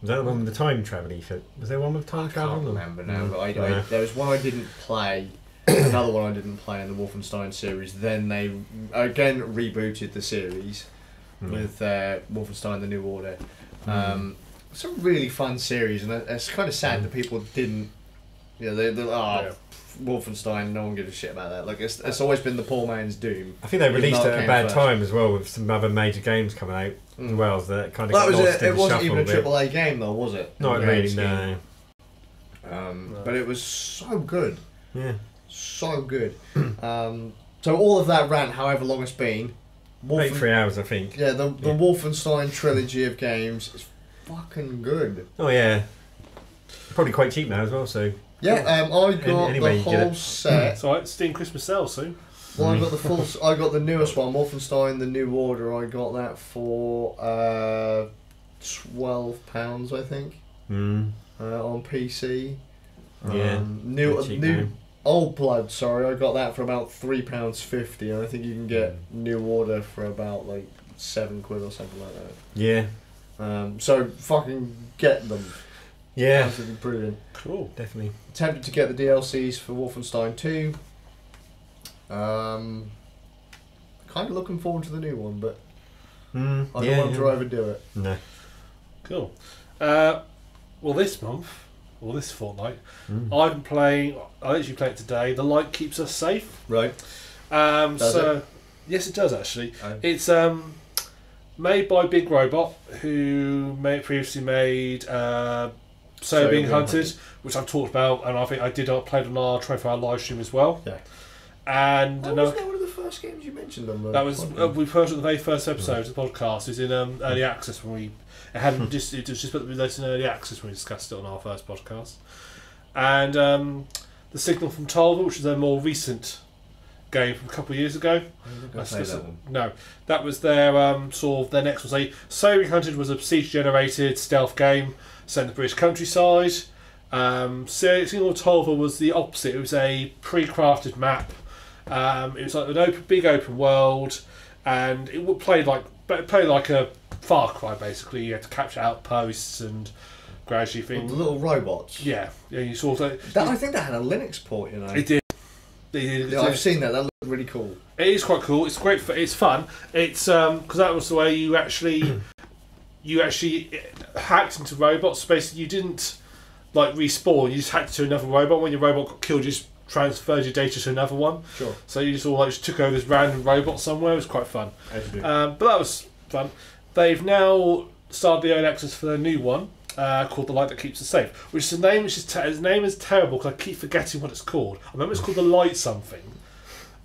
Was that the one with the time travel? Was there one with time travel? I can't remember now, but there was one I didn't play, another one I didn't play in the Wolfenstein series. Then they again rebooted the series with Wolfenstein: The New Order. It's a really fun series, and it's kind of sad that people didn't. Wolfenstein, no one gives a shit about that. Like it's always been the poor man's Doom. I think they released it at a bad time as well, with some other major games coming out as well. So that kind of got lost in it the wasn't shuffle even a a bit. AAA game though, was it? Not really, no. But it was so good. Yeah. So good. So all of that rant, however long it's been, 3 hours, I think. Yeah, the Wolfenstein trilogy of games is fucking good. Oh yeah. Probably quite cheap now as well, so. Yeah, I got anyway, the whole set. It's alright, Steam Christmas sale soon. Well, I got the full. I got the newest one, Wolfenstein: The New Order. I got that for £12, I think, on PC. Yeah. New Old Blood. Sorry, I got that for about £3.50, and I think you can get New Order for about like £7 or something like that. Yeah. So fucking get them. Yeah, Absolutely brilliant. Cool. definitely. Tempted to get the DLCs for Wolfenstein 2. Kind of looking forward to the new one, but I don't want to overdo it. No. Cool. Well, this month, or this fortnight, I'm playing. I actually played it today. The Light Keeps Us Safe. Right. Does it? Yes, it does actually. Oh. It's made by Big Robot, who previously made So Being Hunted, which I've talked about, and I think I played on our 24-hour live stream as well. Yeah. And Wasn't that one of the first games you mentioned on the that was podcast? we put it on the very first episode of the podcast. It was in early access when we it was just put the in early access when we discussed it on our first podcast. And The Signal from Tolva, which is a more recent game from a couple of years ago. No, that was their sort of their next one. So Being Hunted was a siege-generated stealth game set in the British countryside. Signal Tolva was the opposite. It was a pre-crafted map. It was like an big open world, and it would play like a Far Cry basically. You had to capture outposts and gradually things. The little robots. Yeah, you sort of. I think that had a Linux port, you know. It did. Yeah, I've seen that. That looked really cool. It is quite cool. It's great. It's fun. It's because that was the way you actually hacked into robots. Basically, you didn't like respawn. You just hacked to another robot. When your robot got killed, you just transferred your data to another one. Sure. So you just all just took over this random robot somewhere. It was quite fun. But that was fun. They've now started the early access for their new one called The Light That Keeps Us Safe, which is a name his name is terrible because I keep forgetting what it's called. I remember it's called The Light something,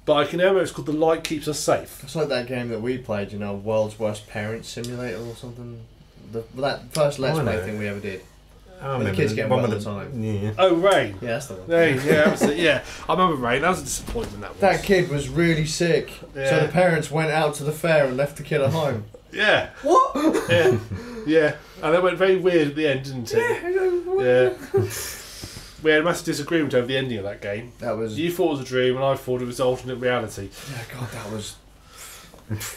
but I can remember it's called The Light Keeps Us Safe. It's like that game that we played, you know, World's Worst Parent Simulator or something. That first Let's Play thing we ever did. The kids get one all the time. Yeah. Oh, Rain. Yeah, that's the one. Yeah, that was it. Yeah, I remember Rain. That was a disappointment. That was. That kid was really sick, Yeah. so the parents went out to the fair and left the kid at home. Yeah. What? Yeah. Yeah. And it went very weird at the end, didn't it? Yeah. We had a massive disagreement over the ending of that game. That was. You thought it was a dream, and I thought it was alternate reality. Yeah, God, that was.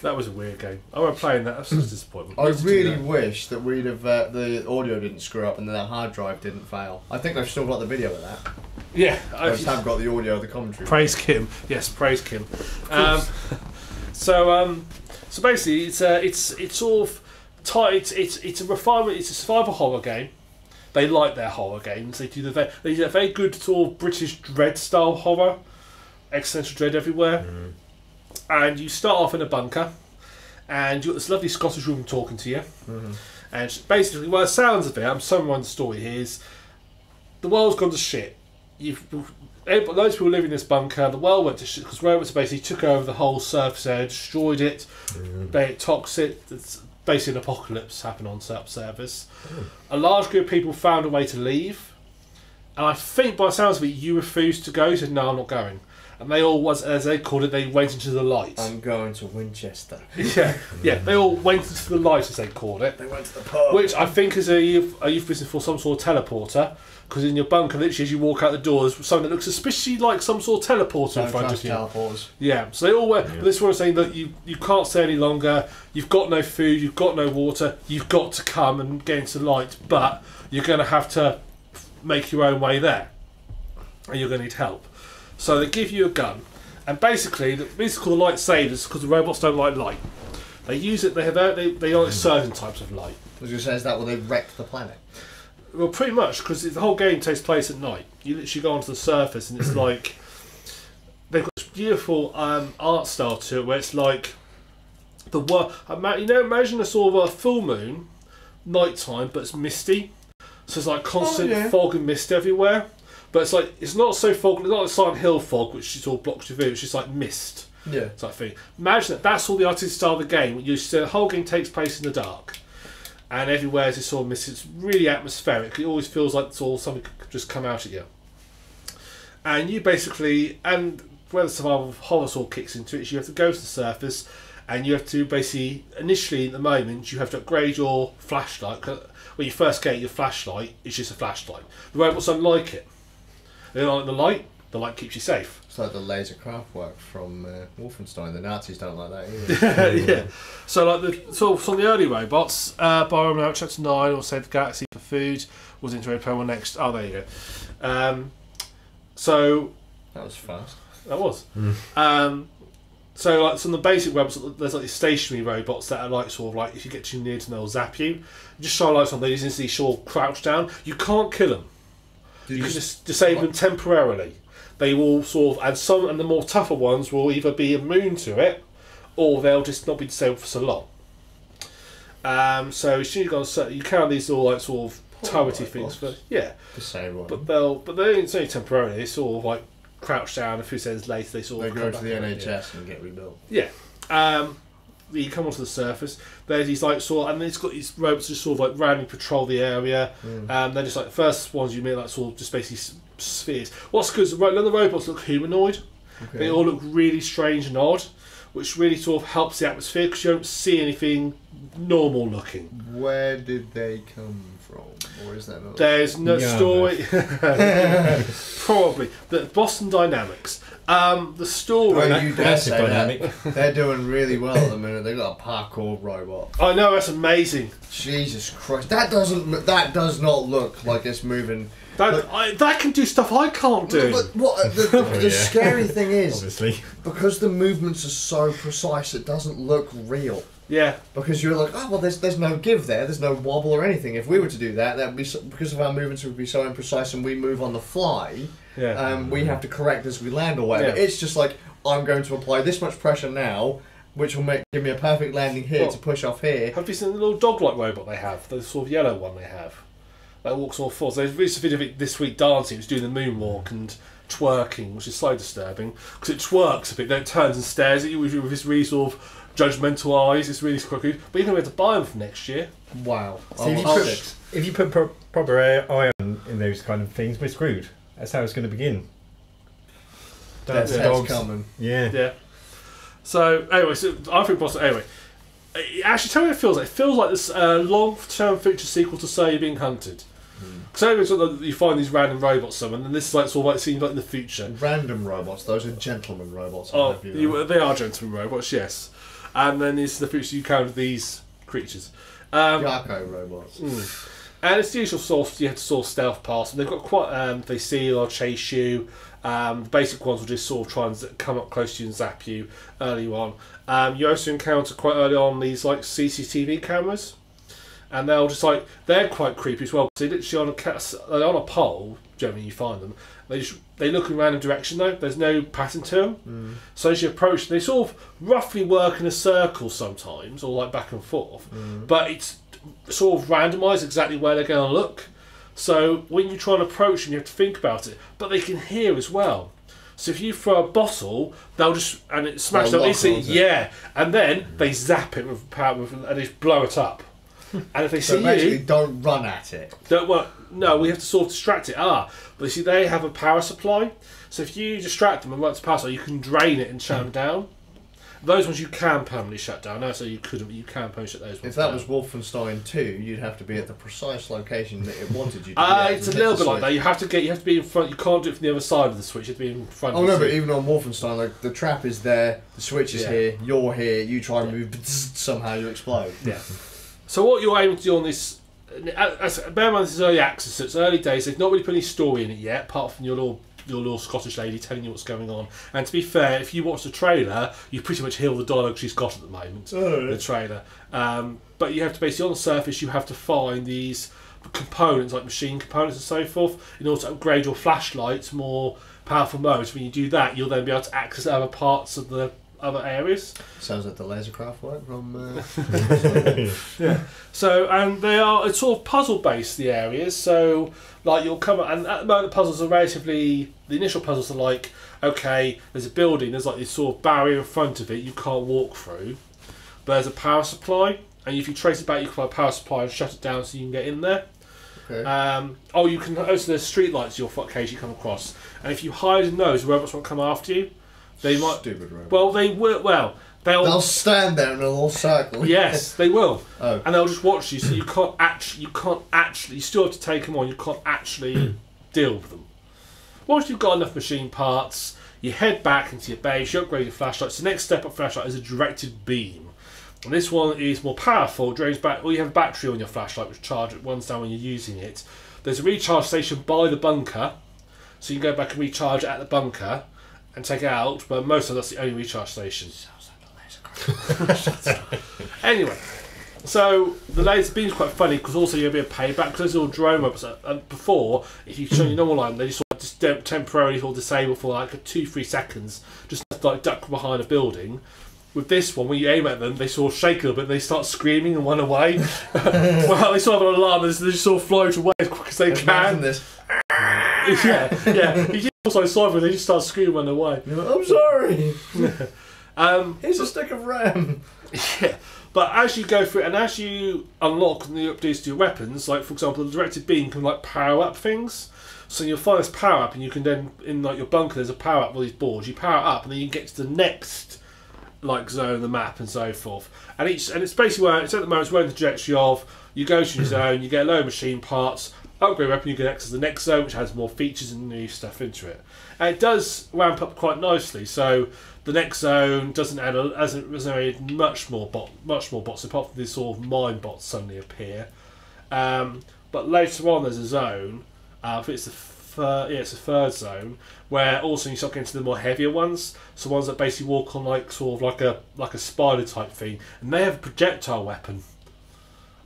That was a weird game. I went playing that. That was such a disappointment. I really wish that we'd have the audio didn't screw up and the hard drive didn't fail. I think I've still got the video of that. Yeah, I just haven't got the audio of the commentary. Praise Kim. Yes, praise Kim. So basically, it's sort of tight. It's a refinement. It's a survival horror game. They like their horror games. They do a very good sort of British Dread style horror, existential dread everywhere. Mm. And you start off in a bunker, and you've got this lovely Scottish woman talking to you. Mm-hmm. And basically, well, the sounds of it, I'm summarising the story here, is the world's gone to shit. Loads of people live in this bunker. The world went to shit because robots basically took over the whole surface area, destroyed it, made it toxic. It's basically an apocalypse happened on subsurface. A large group of people found a way to leave, and I think by the sounds of it, you refused to go. You said, "No, I'm not going." And they all, as they called it, they went into the light. I'm going to Winchester. Yeah, they all went into the light, as they called it. They went to the pub. Which I think is a euphemism for some sort of teleporter, because in your bunker, literally, as you walk out the doors, something that looks suspiciously like some sort of teleporter in front of you. Teleporters. Yeah, so they all went. Yeah. But this one is saying that you can't stay any longer. You've got no food. You've got no water. You've got to come and get into the light, but you're going to have to make your own way there, and you're going to need help. So they give you a gun, and basically, the reason called the light savers because the robots don't like light. They use it. They like certain types of light. I was going to say, is that where they wrecked the planet? Well, pretty much, because the whole game takes place at night. You literally go onto the surface, and it's like they've got this beautiful art style to it, where it's like the world. Imagine a sort of a full moon, nighttime, but it's misty. So it's like constant fog and mist everywhere. But it's like it's not so fog. It's not like Silent Hill fog, which is all blocks your view. It's just like mist. Yeah. Type thing. Imagine that. That's all the artistic style of the game. The whole game takes place in the dark, and everywhere is this sort of mist. It's really atmospheric. It always feels like it's all something could just come out at you. And you basically, and where the survival horror sort of kicks into it, is you have to go to the surface, and you have to basically initially at the moment you have to upgrade your flashlight. When you first get your flashlight, it's just a flashlight. The robots don't like it. They don't like the light keeps you safe. It's like the laser craft work from Wolfenstein. The Nazis don't like that either. Yeah. So like some of the early robots, Bioremote Chapter 9 or Save the Galaxy for Food was into Promo next. Oh, there you go. So That was fast. that was. So like some of the basic robots, there's like these stationary robots that are like sort of like if you get too near to them, they'll zap you. You just shine lights on, they just instantly sort of crouch down. You can't kill them. You can just disable them temporarily. They will sort of, and the more tougher ones will either be immune to it, or they'll just not be disabled for so long. So as soon as you can have these all like sort of turrety things, but yeah, Disabled. but it's only temporarily. They sort of like crouch down. A few seconds later, they sort of go come to the back NHS and get rebuilt. Yeah. You come onto the surface. There's these like and it's got these robots just sort of like randomly patrol the area. They're just like the first ones you meet like sort of just basically spheres. What's good is none of the robots look humanoid. Okay. They all look really strange and odd, which really sort of helps the atmosphere because you don't see anything normal looking. Where did they come from, or is that not? There's no story. Probably the Boston Dynamics. The story. Oh, you dare say that. They're doing really well at the minute. They've got a parkour robot. I know, that's amazing. Jesus Christ, that does not look like it's moving. That can do stuff I can't do. But what the scary thing is, obviously, because the movements are so precise, it doesn't look real. Yeah. Because you're like, oh well, there's no give there, there's no wobble or anything. If we were to do that, that'd be because of our movements would be so imprecise, and we move on the fly. Yeah. We have to correct as we land or whatever. Yeah. It's just like I'm going to apply this much pressure now, which will give me a perfect landing here to push off here. Have you seen the little dog-like robot they have? The sort of yellow one they have. That walks all fours. There's a video of it this week dancing. It was doing the moonwalk and twerking, which is so disturbing because it twerks a bit, then it turns and stares at you with this really sort of judgmental eyes. It's really crooked. But you know we have to buy them for next year. Wow. So if you put proper iron in those kind of things, we're screwed. That's how it's going to begin. That's coming. Yeah. So anyway, I think Boston. Anyway, actually, tell me what it feels like. It feels like this long-term feature sequel to Say You're Being Hunted. So you find these random robots, and then this is like sort of like seems like in the future. Random robots. Those are gentleman robots. They are gentleman robots, yes. And then this is the future. You count these creatures. Yarko robots. And it's the usual source. You have to sort of stealth past them. They've got quite. They see you or chase you. The basic ones will just sort of try and come up close to you and zap you early on. You also encounter quite early on these like CCTV cameras, and they'll just like they're quite creepy as well. Because they literally they're on a pole. Generally, you find them. They look in a random direction though. There's no pattern to them. So as you approach, they sort of roughly work in a circle sometimes, or like back and forth. But it's sort of randomised exactly where they're going to look. So when you try and approach them, you have to think about it. But they can hear as well. So if you throw a bottle, they'll just and it smashes up. And then they zap it with power and they just blow it up. And if they see you, don't run at it. No, we have to sort of distract it. But you see, they have a power supply. So if you distract them and run to power supply, you can drain it and shut them down. Those ones you can permanently shut down. No, so you couldn't. You can permanently shut those ones down. If that was Wolfenstein 2, you'd have to be at the precise location that it wanted you to be. It's a little bit like that. You have to be in front. You can't do it from the other side of the switch. You have to be in front. Oh no, but even on Wolfenstein, like the trap is there, the switch is here, you're here. You try and move, somehow you explode. Yeah. So what you're aiming to do on this, bear in mind this is early access, so it's early days. They've not really put any story in it yet, apart from your little Scottish lady telling you what's going on. And to be fair, if you watch the trailer, you pretty much hear all the dialogue she's got at the moment. The trailer. But you have to basically, on the surface, you have to find these components, like machine components and so forth, in order to upgrade your flashlight to more powerful modes. When you do that, you'll then be able to access other parts of the other areas. Sounds like the lasercraft work from. Yeah. So it's sort of puzzle based, the areas. So like you'll come and at the moment the puzzles are the initial puzzles are like, okay, there's a building, there's like this sort of barrier in front of it you can't walk through, but there's a power supply, and if you trace it back you can find a power supply and shut it down so you can get in there. Okay. You can also there's street lights you'll occasionally come across, and if you hide in those, robots won't come after you. They might. Stupid robots. Well, they will. Well, they'll stand there in a little circle. Yes, they will. And they'll just watch you. So you can't actually. You still have to take them on. You can't actually deal with them. Once you've got enough machine parts, You head back into your base, you upgrade your flashlights. The next step up flashlight is a directed beam. And this one is more powerful, drains back, or you have a battery on your flashlight which charge it once down when you're using it. There's a recharge station by the bunker, so you can go back and recharge it at the bunker and take it out, but most of that's the only recharge station. Sounds like a laser. Anyway, so the laser beam's quite funny because also you have a bit of payback because there's all drone weapons. Before, if you turn your normal line, they just temporarily or disable for like 2-3 seconds, just like duck behind a building. With this one, when you aim at them, they sort of shake a little bit, they start screaming and run away. Well, they sort of have an alarm, they just sort of float away as quick as they can. This. yeah. You also cyber, they just start screaming and run away. You're like, I'm sorry. Here's a stick of RAM. Yeah, but as you go through and as you unlock the updates to your weapons, like for example, the directed beam can like power up things. So you'll find this power up, and you can then in like your bunker, there's a power up with these boards. You power it up, and then you get to the next like zone of the map and so forth. And it's basically where it's at the moment. It's where the trajectory of you go to your zone, you get a load of machine parts, upgrade weapon, you can access the next zone, which has more features and new stuff into it. And it does ramp up quite nicely. So the next zone hasn't added much more bots apart from these sort of mine bots suddenly appear. But later on, there's a zone. I think it's the third zone where also you start getting to the more heavier ones. So ones that basically walk on like sort of like a spider type thing, and they have a projectile weapon,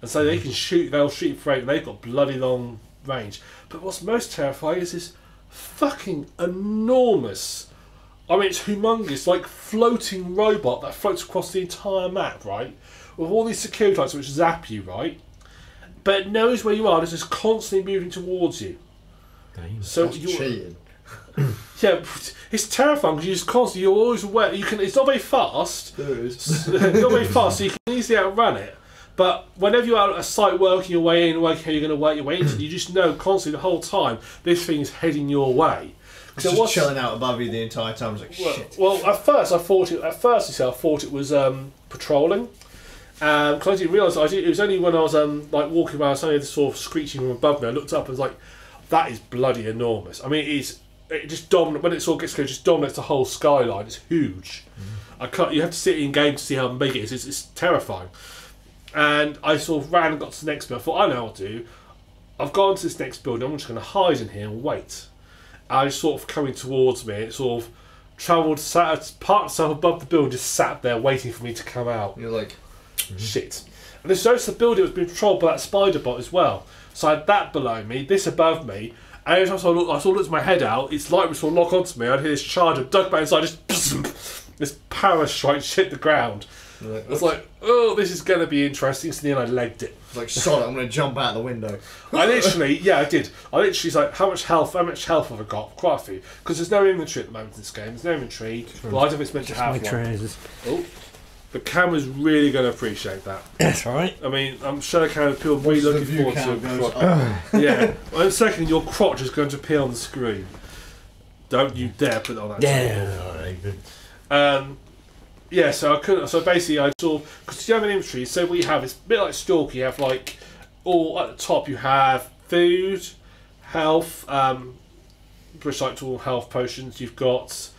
and so they can shoot. They'll shoot for and they've got bloody long range. But what's most terrifying is this fucking enormous. I mean, it's humongous, like floating robot that floats across the entire map, right? With all these security lights which zap you, right? But it knows where you are. It's just constantly moving towards you. Damn. So That's cheating. Yeah, it's terrifying because you just constantly. You're always aware. You can. It's not very fast. It's not very fast, so you can easily outrun it. But whenever you're out at a site working your way in, working how you're going to work your way into, you just know constantly the whole time this thing is heading your way. It's just chilling out above you the entire time. I was like, shit. Well, at first I thought it was patrolling. Because I didn't realise it was only when I was like walking around, suddenly this sort of screeching from above me. I looked up and was like, that is bloody enormous. I mean, it just dominates when it sort of gets close. It just dominates the whole skyline. It's huge. You have to sit in game to see how big it is. It's terrifying. And I sort of ran and got to the next building. I thought, I know what to do. I've gone to this next building. I'm just going to hide in here and wait. And it's sort of coming towards me. It sort of travelled, parked itself above the building, just sat there waiting for me to come out. You're like, shit. And there's also the building that was being controlled by that spider bot as well. So I had that below me, this above me, and every time I sort of looked my head out, its light would sort of lock onto me. I'd hear this charge of dug back inside, just this power strike hit the ground. like, I was like, oh, this is going to be interesting. So then I legged it. like, solid, I'm going to jump out the window. I literally, yeah, I did. I literally was like, how much health have I got? Quite a few. Because there's no inventory at the moment in this game. There's no inventory. Well, I don't think it's meant to have one. Trousers. Oh. The camera's really going to appreciate that. That's right. I mean, I'm sure the camera people are really looking forward to it. Yeah. Well, in a second, your crotch is going to appear on the screen. Don't you dare put it on that screen. Yeah, so I couldn't. So basically, I sort of, because you have an inventory. So what you have is a bit like Stalker. You have like all at the top. You have food, health, recyclable health potions. You've got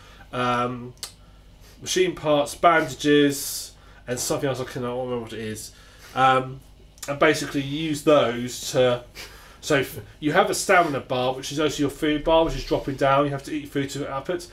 machine parts, bandages, and something else I cannot remember what it is. And basically, you use those to. So you have a stamina bar, which is also your food bar, which is dropping down. You have to eat food to output.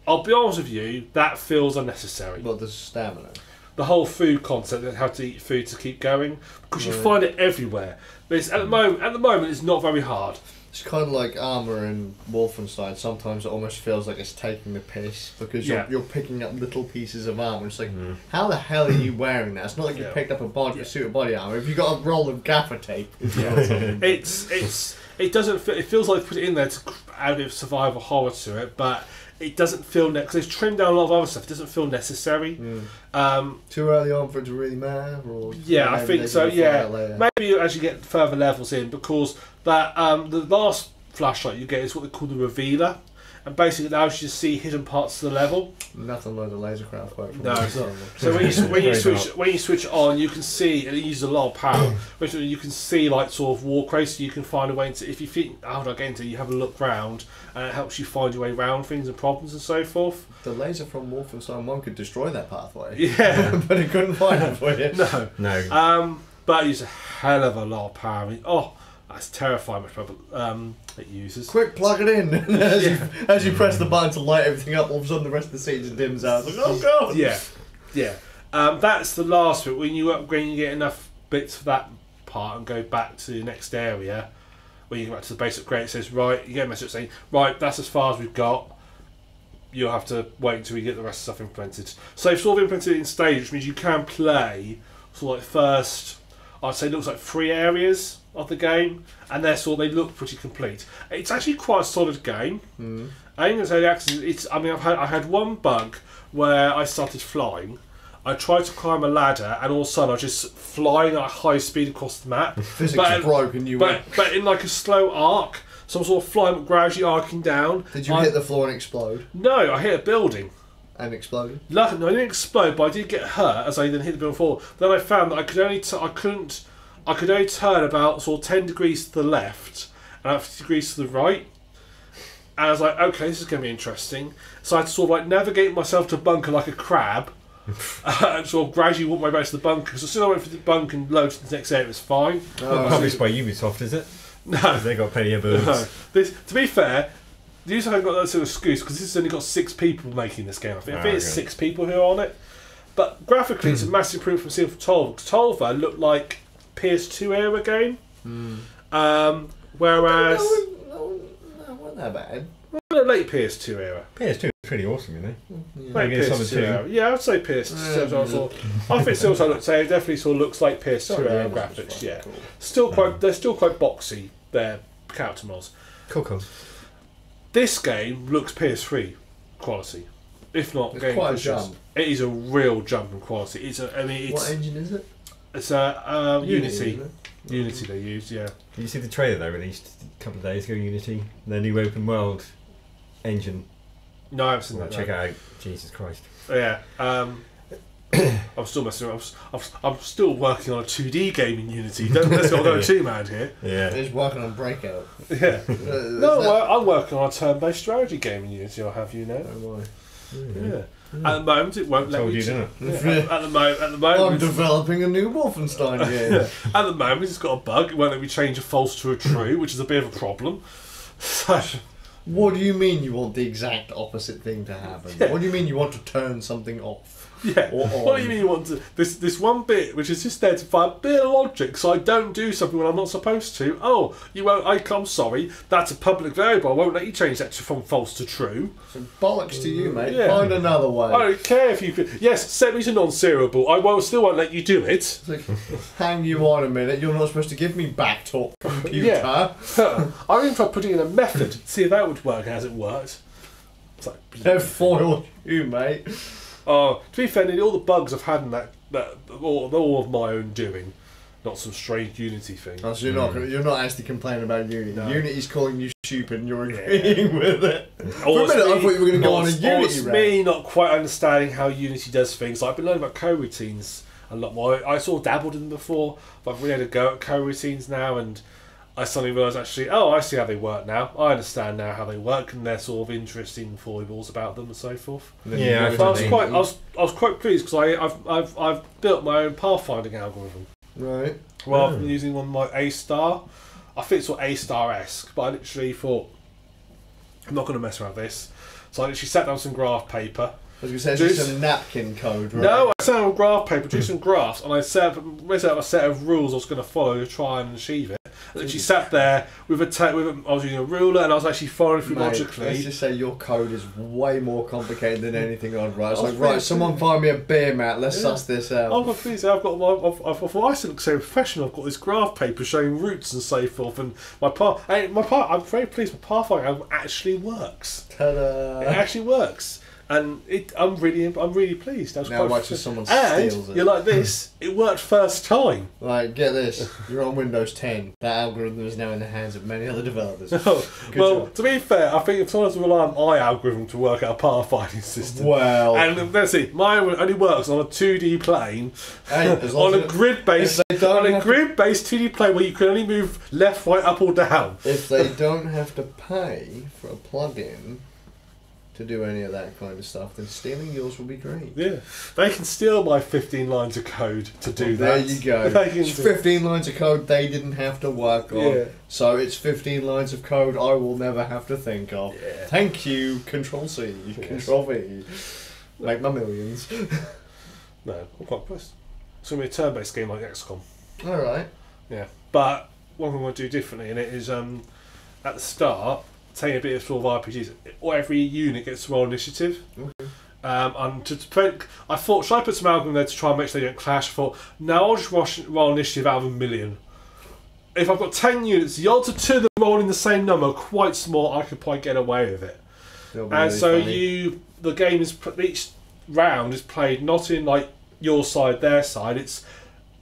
I'll be honest with you, that feels unnecessary. Well, the stamina. The whole food concept and how to eat food to keep going, because you find it everywhere. But it's, at the moment, it's not very hard. It's kind of like armor in Wolfenstein. Sometimes it almost feels like it's taking the piss because you're picking up little pieces of armor. It's like, how the hell are you wearing that? It's not like you picked up a suit of body armor. If you got a roll of gaffer tape, it doesn't. It feels like put it in there to add a bit of survival horror to it, but it doesn't feel because it's trimmed down a lot of other stuff. It doesn't feel necessary. Too early on for it to really matter. Or yeah, I think so. Yeah, maybe as you get further levels in, because that the last flashlight you get is what they call the revealer, and basically allows you to see hidden parts of the level. Nothing like the lasercraft work. No, it's not. So when you switch it on, you can see, and it uses a lot of power. Which you can see like sort of walkways, so you can find a way to. If you think how do I get into, you have a look round, and it helps you find your way around things and problems and so forth. The laser from Wolfenstein 1 could destroy that pathway. Yeah, but it couldn't find it for you. No. But it uses a hell of a lot of power. I mean, that's terrifying much power it uses. Quick, plug it in. as you press the button to light everything up, all of a sudden the rest of the scene just dims out. It's like, oh god. Yeah. That's the last bit. When you get enough bits for that part and go back to the next area, when you go back to the basic grade, it says, right, you get a message saying, right, that's as far as we've got. You'll have to wait until we get the rest of the stuff implemented. So they've sort of implemented it in stage, which means you can play sort of like first, I'd say it looks like 3 areas of the game, and they look pretty complete. It's actually quite a solid game. I ain't gonna say the access. I had one bug where I started flying. I tried to climb a ladder, and all of a sudden I was just flying at high speed across the map. Physics broke, and but in like a slow arc. So I'm sort of flying, gradually arcing down. Did you hit the floor and explode? No, I hit a building. And exploded? No, I didn't explode, but I did get hurt as I then hit the building forward. Then I found that I could only turn about sort of 10 degrees to the left and 50 degrees to the right. And I was like, okay, this is going to be interesting. So I had to sort of like navigate myself to bunker like a crab. And sort of gradually walk my way to the bunker. Because as soon as I went for the bunker and loaded to the next area, it was fine. Published by Ubisoft, is it? No. They got plenty of boobs. No. To be fair, the Ubisoft haven't got that sort of excuse because this has only got 6 people making this game. I think it's 6 people who are on it. But graphically, it's a massive improvement from seeing from 12. Because 12 looked like PS2 era game. Whereas... No, it wasn't that bad. Well, late PS2 era. PS2 is pretty awesome, you know. Late PS2 era. Yeah, I would say PS2. I think still it definitely sort of looks like PS2 era graphics. Yeah, cool. They're still quite boxy. Their character models. Cool. This game looks PS3 quality, if not It's game quite pushes. a jump. It is a real jump in quality. What engine is it? It's a Unity. Isn't it? Unity they used, yeah. Did you see the trailer they released a couple of days ago? Unity, their new open world engine. No, I haven't seen that. Check it out. Jesus Christ. Yeah. I'm still messing around. I'm still working on a 2D game in Unity. Let's not go too mad here. Yeah. He's working on Breakout. Yeah. I'm working on a turn-based strategy game in Unity. I'll have you know. Oh my. Yeah. At the moment, it won't let me. Didn't it? Yeah. At the moment, I'm developing a new Wolfenstein game. At the moment, it's got a bug. It won't let me change a false to a true, which is a bit of a problem. So. What do you mean you want the exact opposite thing to happen? Yeah. What do you mean you want to turn something off? Yeah. What do you mean you want to... This one bit, which is just there to find a bit of logic, so I don't do something when I'm not supposed to. Oh, you won't... I'm sorry. That's a public variable. I won't let you change that from false to true. So bollocks to you, mate. Yeah. Find another way. I don't care if you could... Yes, set me to non-seriable. I still won't let you do it. It's like, hang you on a minute. You're not supposed to give me backtalk, computer. Yeah. I even tried putting in a method to see if that would work, and has it worked? It's like... They've foiled you, mate. To be fair, all the bugs I've had in that all of my own doing, not some strange Unity thing. Oh, so you're not actually complaining about Unity. No. Unity's calling you stupid, and you're agreeing with it. For a Or minute, it's I thought you were going to go on a Or Unity it's rant. me not quite understanding how Unity does things. I've been learning about coroutines a lot more. I sort of dabbled in them before, but I've really had a go at coroutines now, and I suddenly realised actually, I see how they work now. I understand now how they work, and they're sort of interesting foibles about them and so forth. Yeah, So I was quite pleased because I've built my own pathfinding algorithm. Right. Rather than using one like A-star. I think it's sort of A-star-esque, but I literally thought, I'm not going to mess around with this. So I literally sat down some graph paper. As we said, it's just a napkin code, right? No, I sat down on graph paper, drew some graphs, and I set up a set of rules I was going to follow to try and achieve it. And she sat there with I was using a ruler, and I was actually following through logically. Let's just say your code is way more complicated than anything I'd write. It's like, right, someone find me a beer mat, let's suss this out. I'm pleased. I still look so professional. I've got this graph paper showing routes and so forth, and I'm very pleased my pathfinding algorithm actually works. Ta-da! It actually works. And I'm really pleased. I was Now quite watch as someone and steals it. you're like this. It worked first time. Like, get this. You're on Windows 10. That algorithm is now in the hands of many other developers. Oh, well, job. to be fair, I think if someone's rely on my algorithm to work out a pathfinding system. Well, And let's see, mine only works on a 2D plane, hey, as long on as a grid-based, if they don't on a have to- grid-based 2D plane where you can only move left, right, up, or down. if they don't have to pay for a plugin to do any of that kind of stuff, then stealing yours will be great. Yeah, they can steal my 15 lines of code to do There that. you go. They can It's do- 15 lines of code they didn't have to work on. Yeah. So it's 15 lines of code I will never have to think of. Yeah. Thank you, Control C, Yes. Control V. Make my millions. No, I'm quite impressed. It's going to be a turn-based game like XCOM. Alright. Yeah, but one thing I want to do differently in it is at the start, taking a bit of sort of RPGs, every unit gets to roll initiative. Okay. And to prevent, I thought, should I put some algorithm there to try and make sure they don't clash? I thought, no, I'll just roll initiative out of 1 million. If I've got 10 units, the odds of two of them rolling the same number are quite small. I could probably get away with it. It'll be And really so funny. the game is each round is played not in like your side, their side. It's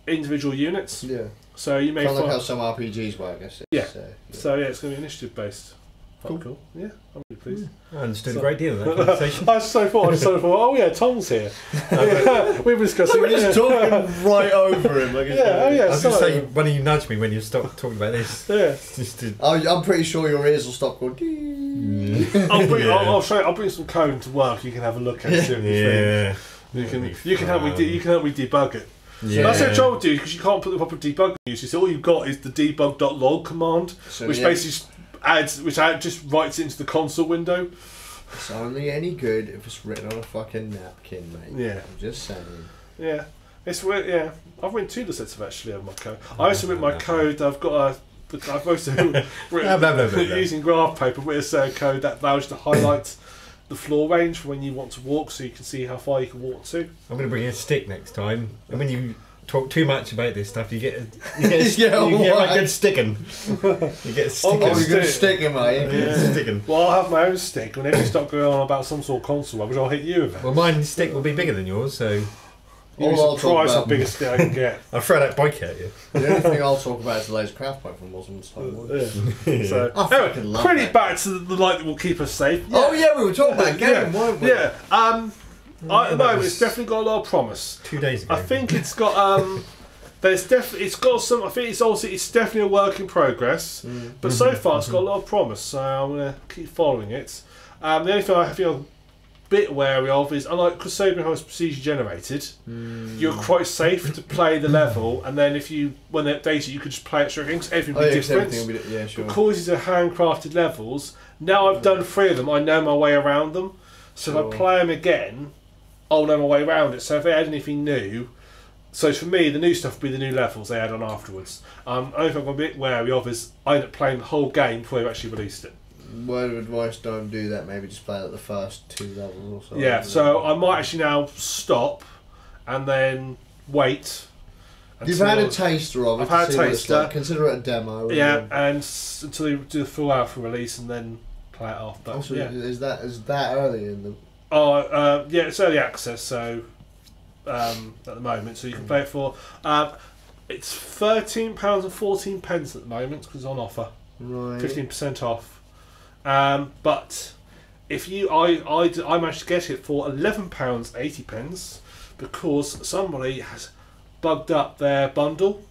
individual units. Yeah. So you may Kind of like find. how some RPGs work, I guess. Yeah. Yeah. So yeah, it's going to be initiative based. Cool. Cool. Yeah, I'm really pleased. I understood a great deal of that conversation. I just thought, oh yeah, Tom's here. Yeah, we were discussing. We're just talking right over him. Like it's Yeah, oh yeah. I was going to so- say, why don't you nudge me when you stop talking about this? Yeah. Just to, I'm pretty sure your ears will stop going. Dee. I'll show you, I'll bring some code to work. You can have a look at it. See what you think. yeah. You can help me. You can help me debug it. Yeah. That's what trouble do because you can't put the proper debug use. So all you've got is the debug.log command, So which basically just writes it into the console window. It's only any good if it's written on a fucking napkin, mate. Yeah. I'm just saying. Yeah, it's weird. Yeah, I've written 2 sets of actually of my code. I also written my code. I've also written Blah, blah, blah, blah. using graph paper with a code that allows you to highlight the floor range for when you want to walk, so you can see how far you can walk to. I'm going to bring you a stick next time, and when you talk too much about this stuff, you get Yeah, you get why? like good sticking. You get a sticking. Oh, you're stick. going to stick him, mate. Yeah. Sticking. Well, I'll have my own stick. Whenever you start going on about some sort of console rubbish, I'll hit you with it. Well, mine's stick will be bigger than yours, so You'll be All I'll talk surprised how about- big a stick I can get. I'll throw that bike at you. The only thing I'll talk about is the latest craft pipe from Wolfenstein. Yeah. So, I fucking anyway, love pretty that. back to the light that will keep us safe. Oh yeah, we were talking about game, Yeah. weren't we? Yeah. At the that moment, was- it's definitely got a lot of promise. 2 days ago. I think it's got it's got some. I think it's definitely a work in progress. But so far, it's got a lot of promise. So I'm gonna keep following it. The only thing I feel a bit wary of is, unlike Crusader, how it's procedure generated, you're quite safe to play the level, and then when they update it, you could just play it straight in because everything Oh will yeah, be 'cause different. everything will be, yeah, sure. Because these are handcrafted levels, now I've done 3 of them, I know my way around them. So if Sure. I play them again, I'll know my way around it. So if they add anything new, so for me, the new stuff will be the new levels they add on afterwards. Only thing I'm a bit wary of is I end up playing the whole game before they've actually released it. Word of advice: don't do that. Maybe just play like the first 2 levels or so. Yeah, so I might actually now stop and then wait. You've until- had a taster of it. I've had a to see what it's taster. like. Consider it a demo. Yeah, and until they do the full alpha release and then play it off. But Also, yeah. is that early in the? Oh, yeah, it's early access, so at the moment, so you can play it for. It's £13.14 at the moment because it's on offer, Right. 15% off. But if I managed to get it for £11.80 because somebody has bugged up their bundle.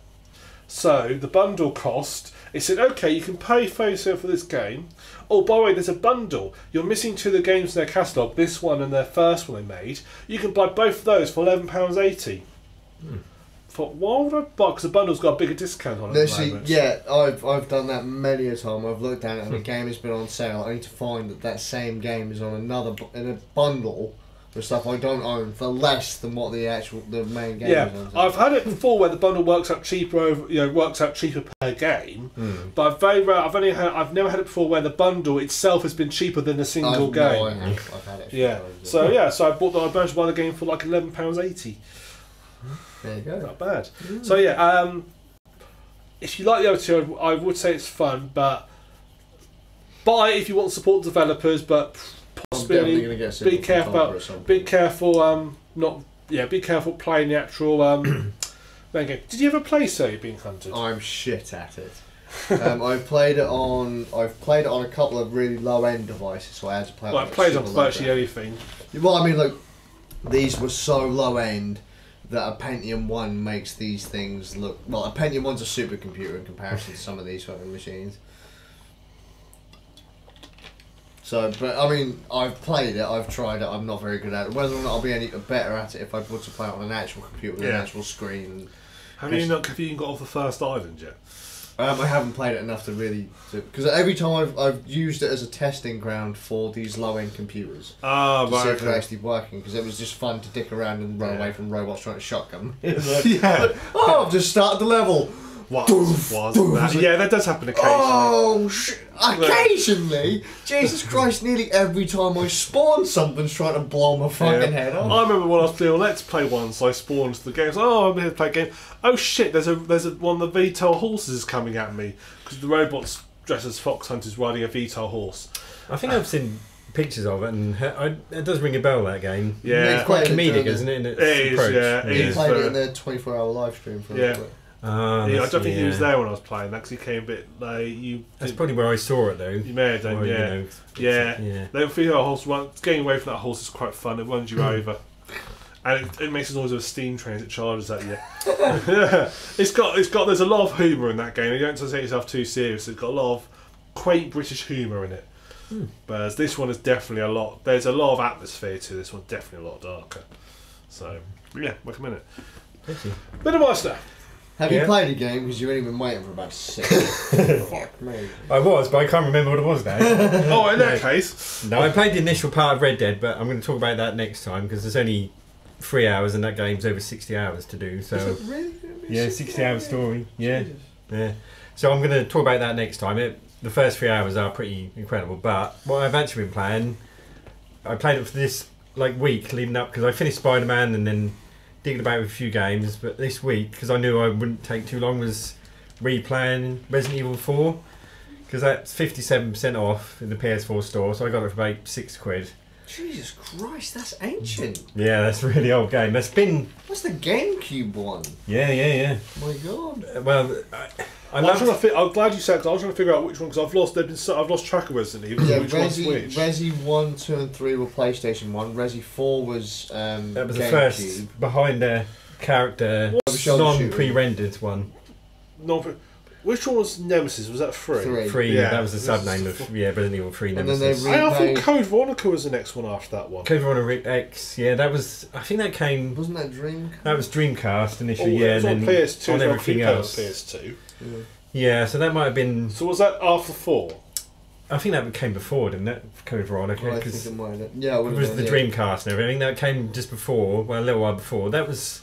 So the bundle cost, it said, okay, you can pay £30 for this game. Oh, by the way, there's a bundle. You're missing 2 of the games in their catalogue, this one and their first one they made. You can buy both of those for £11.80. Thought, why would I buy? Because the bundle's got a bigger discount on it. No, at the see, moment. yeah, I've done that many a time. I've looked at it and the game has been on sale. I need to find that same game is on in a bundle with stuff I don't own for less than what the main game Yeah, is on. I've had it before where the bundle works out cheaper per game. But I've never had it before where the bundle itself has been cheaper than a single game. No, I have. I've had it. a few Yeah. times, So I managed to buy the game for like £11.80. there you go. Not bad. So yeah, if you like the other 2, I would say it's fun, but buy it if you want to support developers, but I'm definitely going to get be careful. Be careful. Be careful playing the actual game. Did you ever play So You're Being Hunted? I'm shit at it. I've played it on a couple of really low end devices, so I had to play. Well, it plays on virtually anything. Well, I mean, look, these were so low end that a Pentium 1 makes these things look... Well, a Pentium 1's a supercomputer in comparison to some of these fucking machines. So, but I mean, I've played it, I've tried it, I'm not very good at it. Whether or not I'll be any better at it if I were to play it on an actual computer with an actual screen. Have you even got off the first island yet? I haven't played it enough to really... Because every time I've used it as a testing ground for these low-end computers. To see if they're actually working, because it was just fun to dick around and run away from robots trying to shotgun. I've just started the level. What was that? Yeah, that does happen occasionally. Oh, occasionally? Jesus Christ, nearly every time I spawn, something's trying to blow my fucking head off. I remember when I was playing Let's Play once, I spawned the game. I'm here to play a game. Oh shit, there's one of the VTOL horses is coming at me. Because the robot's dressed as fox hunters riding a VTOL horse. I think I've seen pictures of it, and it does ring a bell, that game. Yeah. It's quite comedic, isn't it? It is, yeah. He played it in their 24-hour live stream for a little bit. I don't think he was there when I was playing that because he came a bit late. That's probably where I saw it though. You may have done, yeah. They feel a horse getting away from that horse is quite fun. It runs you over, and it makes a noise of a steam train as it charges at you. There's a lot of humour in that game. You don't have to take yourself too serious. It's got a lot of quaint British humour in it. Whereas this one is definitely a lot. There's a lot of atmosphere to this one. Definitely a lot darker. So yeah, recommend it. Thank you. Middlemeister. Have you played a game? Because you've only been waiting for about 6. Fuck me. I was, but I can't remember what it was now. In that case. No, I played the initial part of Red Dead, but I'm going to talk about that next time because there's only 3 hours and that game's over 60 hours to do. So is it really? 60-hour story. Yeah. So I'm going to talk about that next time. The first 3 hours are pretty incredible, but what I've actually been playing, I played it for this week leading up because I finished Spider-Man and then digging about with a few games, but this week, because I knew I wouldn't take too long, was replaying Resident Evil 4, because that's 57% off in the PS4 store, so I got it for about £6. Jesus Christ, that's ancient. Yeah, that's a really old game. That's the GameCube one. Yeah. My God. Well, I'm glad you said, because I was trying to figure out which one, because I've lost track of Resident Evil. Yeah, which one's which? Resi 1, 2 and 3 were PlayStation 1. Resi 4 was that was GameCube. the first behind the character non-pre-rendered one. Which one was Nemesis? Was that 3? 3, yeah. That was the sub-name of Resident Evil 3 Nemesis. I thought Code Veronica was the next one after that one. Code Veronica X, yeah, that was... I think that came... Wasn't that Dreamcast? That was Dreamcast initially, It was and on then PS2, on everything else. PS2. Yeah, so that might have been... So was that after 4? I think that came before, didn't it? Code Veronica. I think it might have. Yeah, it was the Dreamcast and everything. That came just before, well, a little while before. That was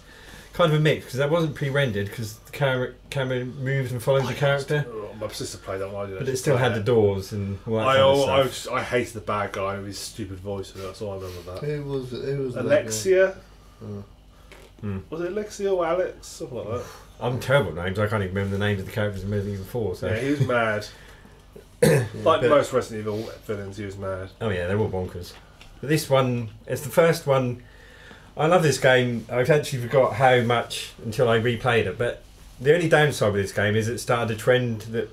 kind of a mix, because that wasn't pre-rendered, because the camera moves and follows the character. My sister played that one. But it still had the doors and all that kind of stuff. I hated the bad guy with his stupid voice, that's all I remember that. Who was Alexia? Was it Alexia or Alex? Something like that. I'm terrible at names. I can't even remember the names of the characters in Resident Evil 4. So. Yeah, he was mad. Most Resident Evil villains, he was mad. Oh yeah, they're all bonkers. But this one, it's the first one. I love this game. I've actually forgot how much until I replayed it. But the only downside with this game is it started a trend that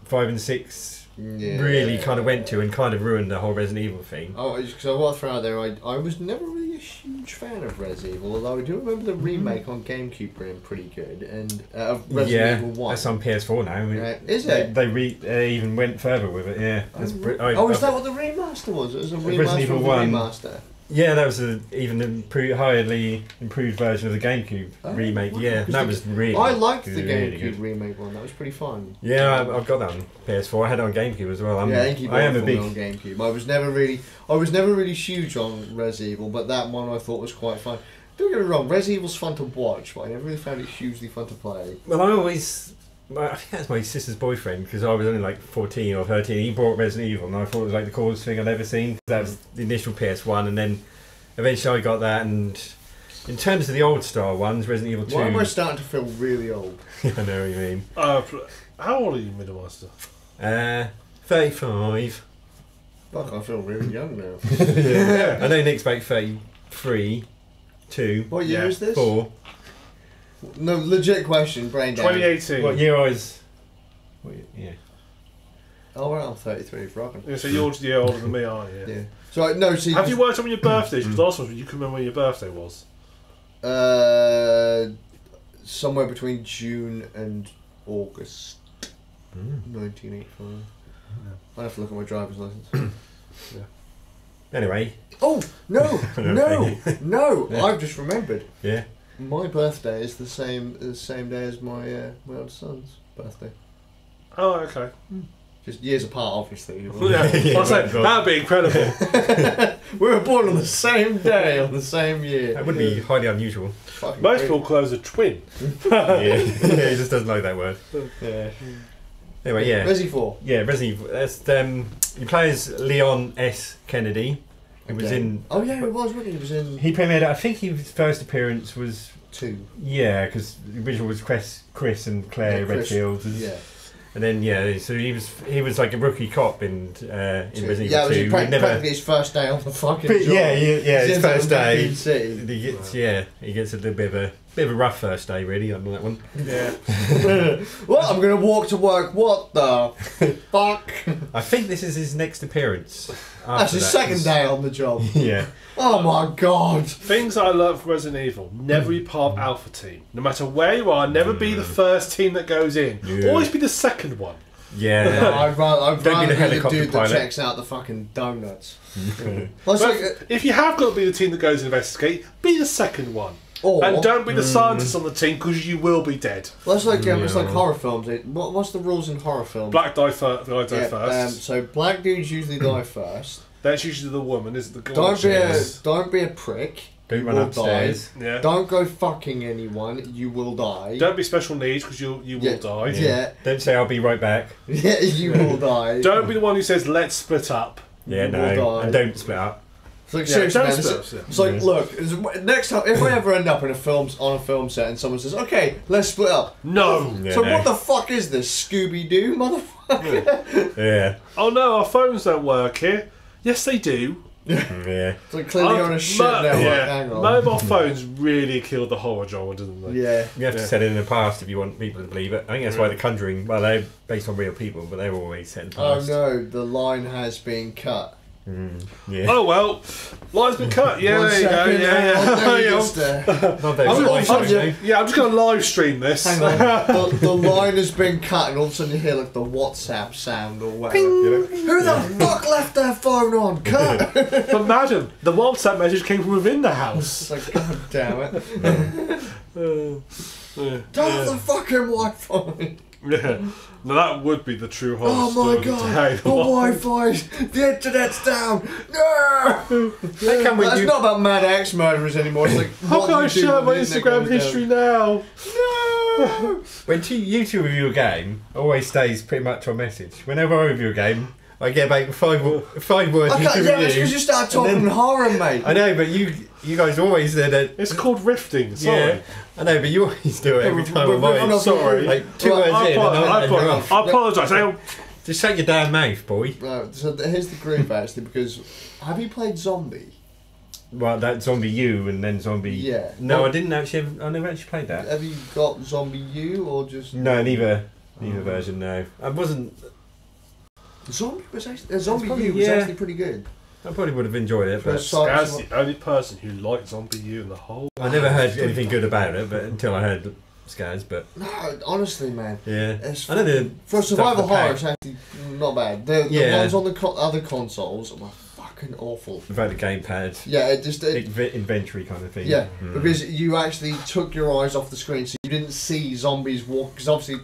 5 and 6 really kind of went to and kind of ruined the whole Resident Evil thing. Oh, because I want to throw out there, I was never really a huge fan of Resident Evil, although I do remember the remake on GameCube being pretty good, and Resident Evil 1. That's on PS4 now. Is it? They even went further with it, yeah. Is that what the remaster was? It was a Resident Evil 1 remaster. Yeah, that was even highly improved version of the GameCube remake. Wow. Yeah, that was really. I liked the GameCube remake one. That was pretty fun. Yeah, I've got that on PS4. I had it on GameCube as well. I am a big on GameCube. I was never really huge on Resident Evil, but that one I thought was quite fun. Don't get me wrong, Resident Evil's fun to watch, but I never really found it hugely fun to play. Well, I think that's my sister's boyfriend, because I was only 14 or 13. He bought Resident Evil, and I thought it was the coolest thing I'd ever seen. That was the initial PS1, and then eventually I got that. And in terms of the old style ones, Resident Evil 2. Why am I starting to feel really old? I know what you mean. How old are you, Middlemeister? 35. Fuck, I feel really young now. Yeah. I know Nick's about 33, 2. What year is this? 4. No, legit question, brain down. 2018. What year I was? Yeah. Oh, well, I'm 33, rocking. Yeah, so you're a year older than me, aren't you? Yeah. So, no, see... Have you worked on your birthdays? Because last one, you can remember when your birthday was. Somewhere between June and August 1985. I'll have to look at my driver's license. Yeah. Anyway. Oh, no! No! Yeah. I've just remembered. Yeah. My birthday is the same day as my oldest son's birthday. Oh, okay. Just years apart, obviously. Yeah, I was like, that'd be incredible. We were born on the same day, on the same year. That would be highly unusual. Fucking Most great. people call us a twin. Yeah. He just doesn't like that word. Yeah. Anyway, yeah. Resi 4. Yeah, Resident Evil. That's you play as Leon S. Kennedy. He was in. Oh yeah, it was. Really, he was in. He premiered. I think his first appearance was 2. Yeah, because the original was Chris and Claire Chris, Redfield. Yeah. And then so he was like a rookie cop in Resident Evil 2. Yeah, it was practically his first day on the fucking job. Yeah, his first day. City. He gets a little bit of a rough first day really on that one. Yeah. Well, I'm gonna walk to work. What the fuck? I think this is his next appearance. That's his second day on the job. Yeah. Oh my god. Things I learned from Resident Evil: never be part of Alpha Team. No matter where you are, never be the first team that goes in. Yeah. Always be the second one. Yeah. I'd rather Don't be the be the helicopter dude that pilot. checks out the fucking donuts. Well, But it's like, if you have got to be the team that goes and investigate, be the second one. or, And don't be the scientist on the team because you will be dead. well, it's like horror films. What's the rules in horror films? Black die first. First. So black dudes usually die first. That's usually the woman, isn't the guy? Don't be a prick. Don't You run will upstairs. Yeah. Don't go fucking anyone. You will die. Don't be special needs because you will die. Yeah. Don't say I'll be right back. Yeah, you will die. Don't be the one who says let's split up. Yeah, You will no. die. And don't split up. It's like, Yeah, seriously, don't man, split it's, up, it's like, look, next time, if I ever end up in on a film set and someone says, okay, let's split up. No. Yeah, So no. what the fuck is this, Scooby-Doo, motherfucker? Yeah. Oh no, our phones don't work here. Yes, they do. Yeah. It's like clearly on a shit network, hang on. Mobile phones really killed the horror genre, didn't they? Yeah. You have to set it in the past if you want people to believe it. I think that's why The Conjuring, well, they're based on real people, but they're always set in the Oh past. no, the line has been cut. Yeah. Oh well, line's been cut. Yeah, One there you go. second, Yeah, let me yeah. just, Not that it's live show, no. Yeah, I'm just going to live stream this. hang on. The line has been cut, and all of a sudden you hear like the WhatsApp sound or whatever. Who the fuck left their phone on? Cut! But madam, the WhatsApp message came from within the house. It's like, god damn it. Turn off the fucking Wi-Fi! Yeah. Now that would be the true horror Oh story my god! today. The Wi-Fi! The internet's down! No! How come when That's you... not about Mad Axe murderers anymore. It's like, How what can do I you do share when my the internet Instagram goes down? history now? No! When you two review a game, always stays pretty much on message. Whenever I review a game, I get about five words I into can't, yeah, review. because you start talking horror, mate. I know, but you guys always said that. It's called rifting. Sorry. Yeah, I know, but you always do it every time We're on mine. riffing off the Sorry. Like 2 Right, words in, and you're off. I apologise. Just shut your damn mouth, boy. Right, so here's the groove actually, because have you played Zombie? Well, that Zombie U and then Zombie. Yeah. No, I didn't actually. I never actually played that. Have you got Zombie U or just No, neither version. No, I wasn't. Zombie was actually Zombie probably- U was yeah. actually pretty good. I probably would have enjoyed it, but Skazz, the only person who liked Zombie U in the whole. I never heard anything good about it. But until I heard Skazz, but No, honestly, man. yeah, It's I know the for stuff survival in the horror, pack. it's actually not bad. The Yeah. ones on the other consoles were fucking awful. about the gamepad, Yeah, it just inventory kind of thing. yeah, Mm. because you actually took your eyes off the screen, so you didn't see zombies walk. Because obviously,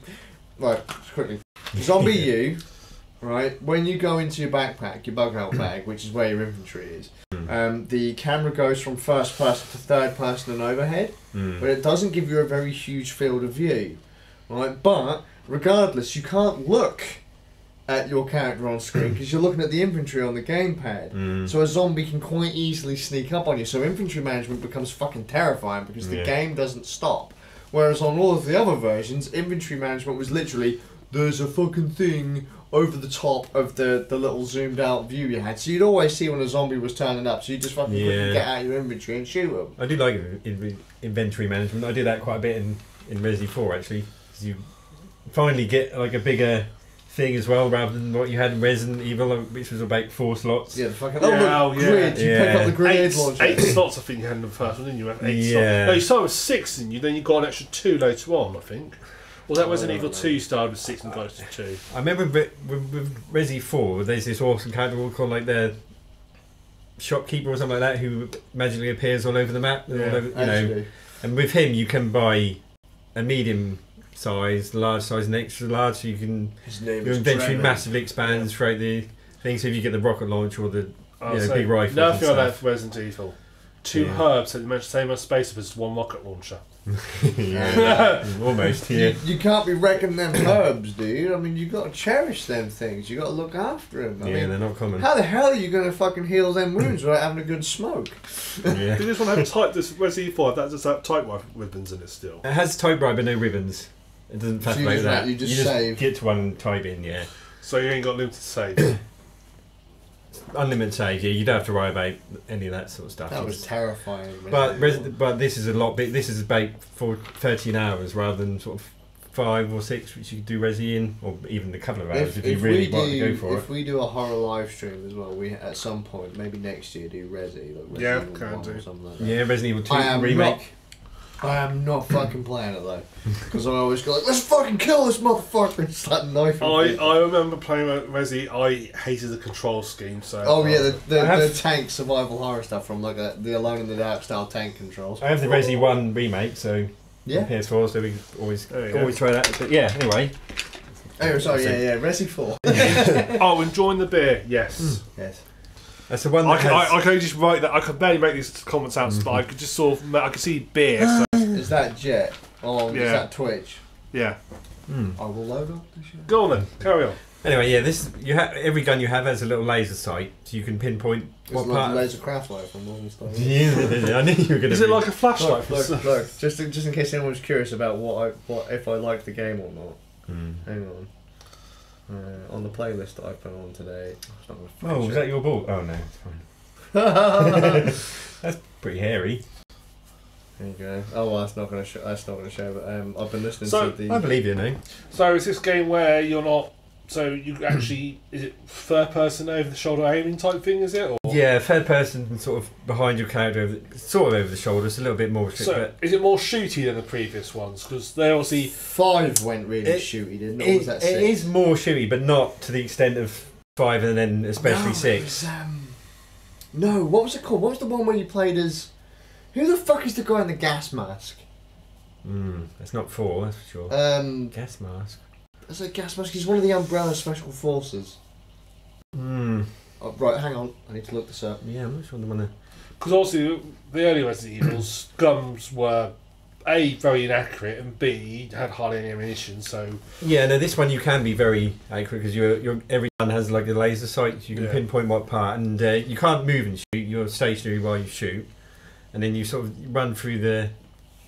right, quickly, Zombie U, right? When you go into your backpack, your bug out bag, which is where your inventory is, the camera goes from first person to third person and overhead, but it doesn't give you a very huge field of view, right? But regardless, you can't look at your character on screen because you're looking at the inventory on the gamepad. So a zombie can quite easily sneak up on you. So inventory management becomes fucking terrifying because the game doesn't stop. Whereas on all of the other versions, inventory management was literally there's a fucking thing over the top of the little zoomed out view you had, so you'd always see when a zombie was turning up, so you just fucking quickly get out your inventory and shoot them. I do like inventory management. I did that quite a bit in Resi 4 actually, because you finally get like a bigger thing as well, rather than what you had in Resident Evil, which was about 4 slots. Yeah, the fucking grid. You pick up the grenade launcher. 8 slots, I think you had in the first one, didn't you? You had 8 slots. Yeah. No, you started with 6, didn't you? Then you got an extra 2 later on, I think. Well, that Resident Evil 2 started with 6 and got to 2. I remember with Resi 4, there's this awesome character called like the shopkeeper or something like that, who magically appears all over the map. All over, you know. And with him, you can buy a medium size, large size, and extra large, so you can your inventory massively expands throughout the thing. So if you get the rocket launch or the big rifle, nothing like that for Resident Evil. 2 herbs at the same amount of space as 1 rocket launcher. Almost. Yeah. You can't be wrecking them herbs, dude. I mean, you got to cherish them things. You got to look after them. I mean, they're not common. How the hell are you going to fucking heal them wounds without having a good smoke? You just want to have type this Resident Evil 5. That does have type ribbons in it still. It has type right, but no ribbons. It doesn't faff about that. You just save. Get to one and type in, yeah. So you ain't got limited save. Unlimited save, yeah. You don't have to worry about any of that sort of stuff. That was terrifying. But this is a lot big. This is about 13 hours rather than sort of 5 or 6, which you could do Resi in, or even a couple of hours if you really want to go for it. If we do a horror live stream as well, we at some point, maybe next year, do Resi. Like Resident Evil 1 do. Or something like that. Yeah, Resident Evil 2 remake. I am not fucking playing it though, because I always go like, let's fucking kill this motherfucker and start knifing. I remember playing Resi. I hated the control scheme. So the tank survival horror stuff from like the Alone in the Dark style tank controls. I have the Resi 1 remake, so PS4, so we can always try that. But yeah, anyway. Oh, sorry, Resi 4. Oh, enjoying the beer, yes. Yes. That's the one that I can just write that. I could barely make these comments out, but I could just sort of, I could see beer. So. Is that Jet? Is that Twitch? Yeah. I will load up the shit. Go on then, carry on. Anyway, yeah, every gun you have has a little laser sight, so you can pinpoint what part. Laser craft light from Wolfenstein. Yeah, I knew you were going to. Is it like a flashlight? Look, just in case anyone was curious about what if I liked the game or not. Hang on. On the playlist that I put on today. Was that your ball? Oh no, it's fine. That's pretty hairy. There you go. Oh well, that's not going to show. But I've been listening to the. I believe you, no. So is this game where you're not? So you actually is it third person over the shoulder aiming type thing? Is it? Or? Yeah, third person sort of behind your character, sort of over the shoulder. It's a little bit more. So is it more shooty than the previous ones? Because they obviously 5 went really shooty, didn't it? Or was that 6? It is more shooty, but not to the extent of 5 and then especially 6. It was, no, what was it called? What was the one where you played as? Who the fuck is the guy in the gas mask? That's not 4, that's for sure. Gas mask. It's a gas mask. He's one of the Umbrella Special Forces. Oh, right, hang on. I need to look this up. Yeah, I'm not sure the one. Because obviously the early Resident Evils guns were A, very inaccurate, and B, had hardly any ammunition. So yeah, no, this one you can be very accurate because your every gun has like a laser sight. So you can pinpoint what part, and you can't move and shoot. You're stationary while you shoot, and then you sort of run through the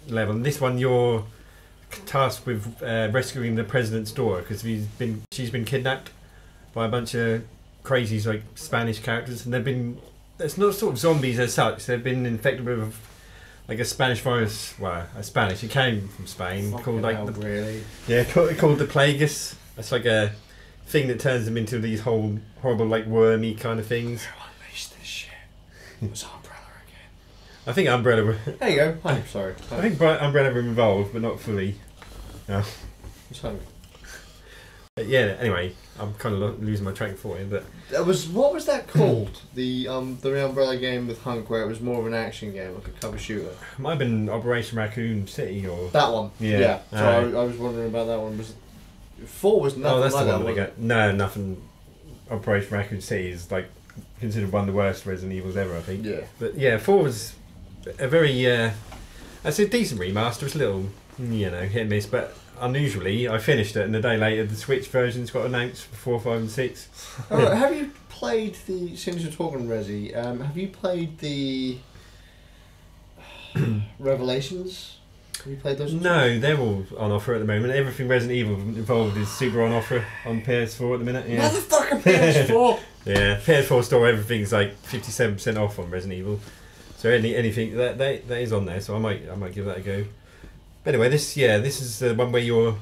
level. And this one, you're tasked with rescuing the president's daughter because she's been kidnapped by a bunch of crazies like Spanish characters, and it's not sort of zombies as such. They've been infected with like a Spanish virus. Well, it came from Spain. Called like called the plagueis. It's like a thing that turns them into these horrible like wormy kind of things. Who unleashed this shit? It was Umbrella again. I think Umbrella were... There you go. I'm sorry. I think Umbrella were involved, but not fully. No. Sorry. But yeah, anyway, I'm kind of losing my track of thought here, but... What was that called? The Umbrella game with Hunk, where it was more of an action game, like a cover shooter? It might have been Operation Raccoon City, or... That one. Yeah. So I was wondering about that one. 4 was nothing that's like the one that, got. No, nothing... Operation Raccoon City is, like, considered one of the worst Resident Evils ever, I think. Yeah. But yeah, 4 was a very... it's a decent remaster. It's a little, hit and miss, but... Unusually, I finished it, and a day later, the Switch versions got announced for 4, 5, and 6. Have you played the? Since you're talking Resi, have you played the Revelations Have you played those? No, they're all on offer at the moment. Everything Resident Evil involved is super on offer on PS4 at the minute. Yeah. Motherfucking PS4! Yeah, PS4 store, everything's like 57% off on Resident Evil. So anything that is on there, so I might give that a go. But anyway, this is the one where you're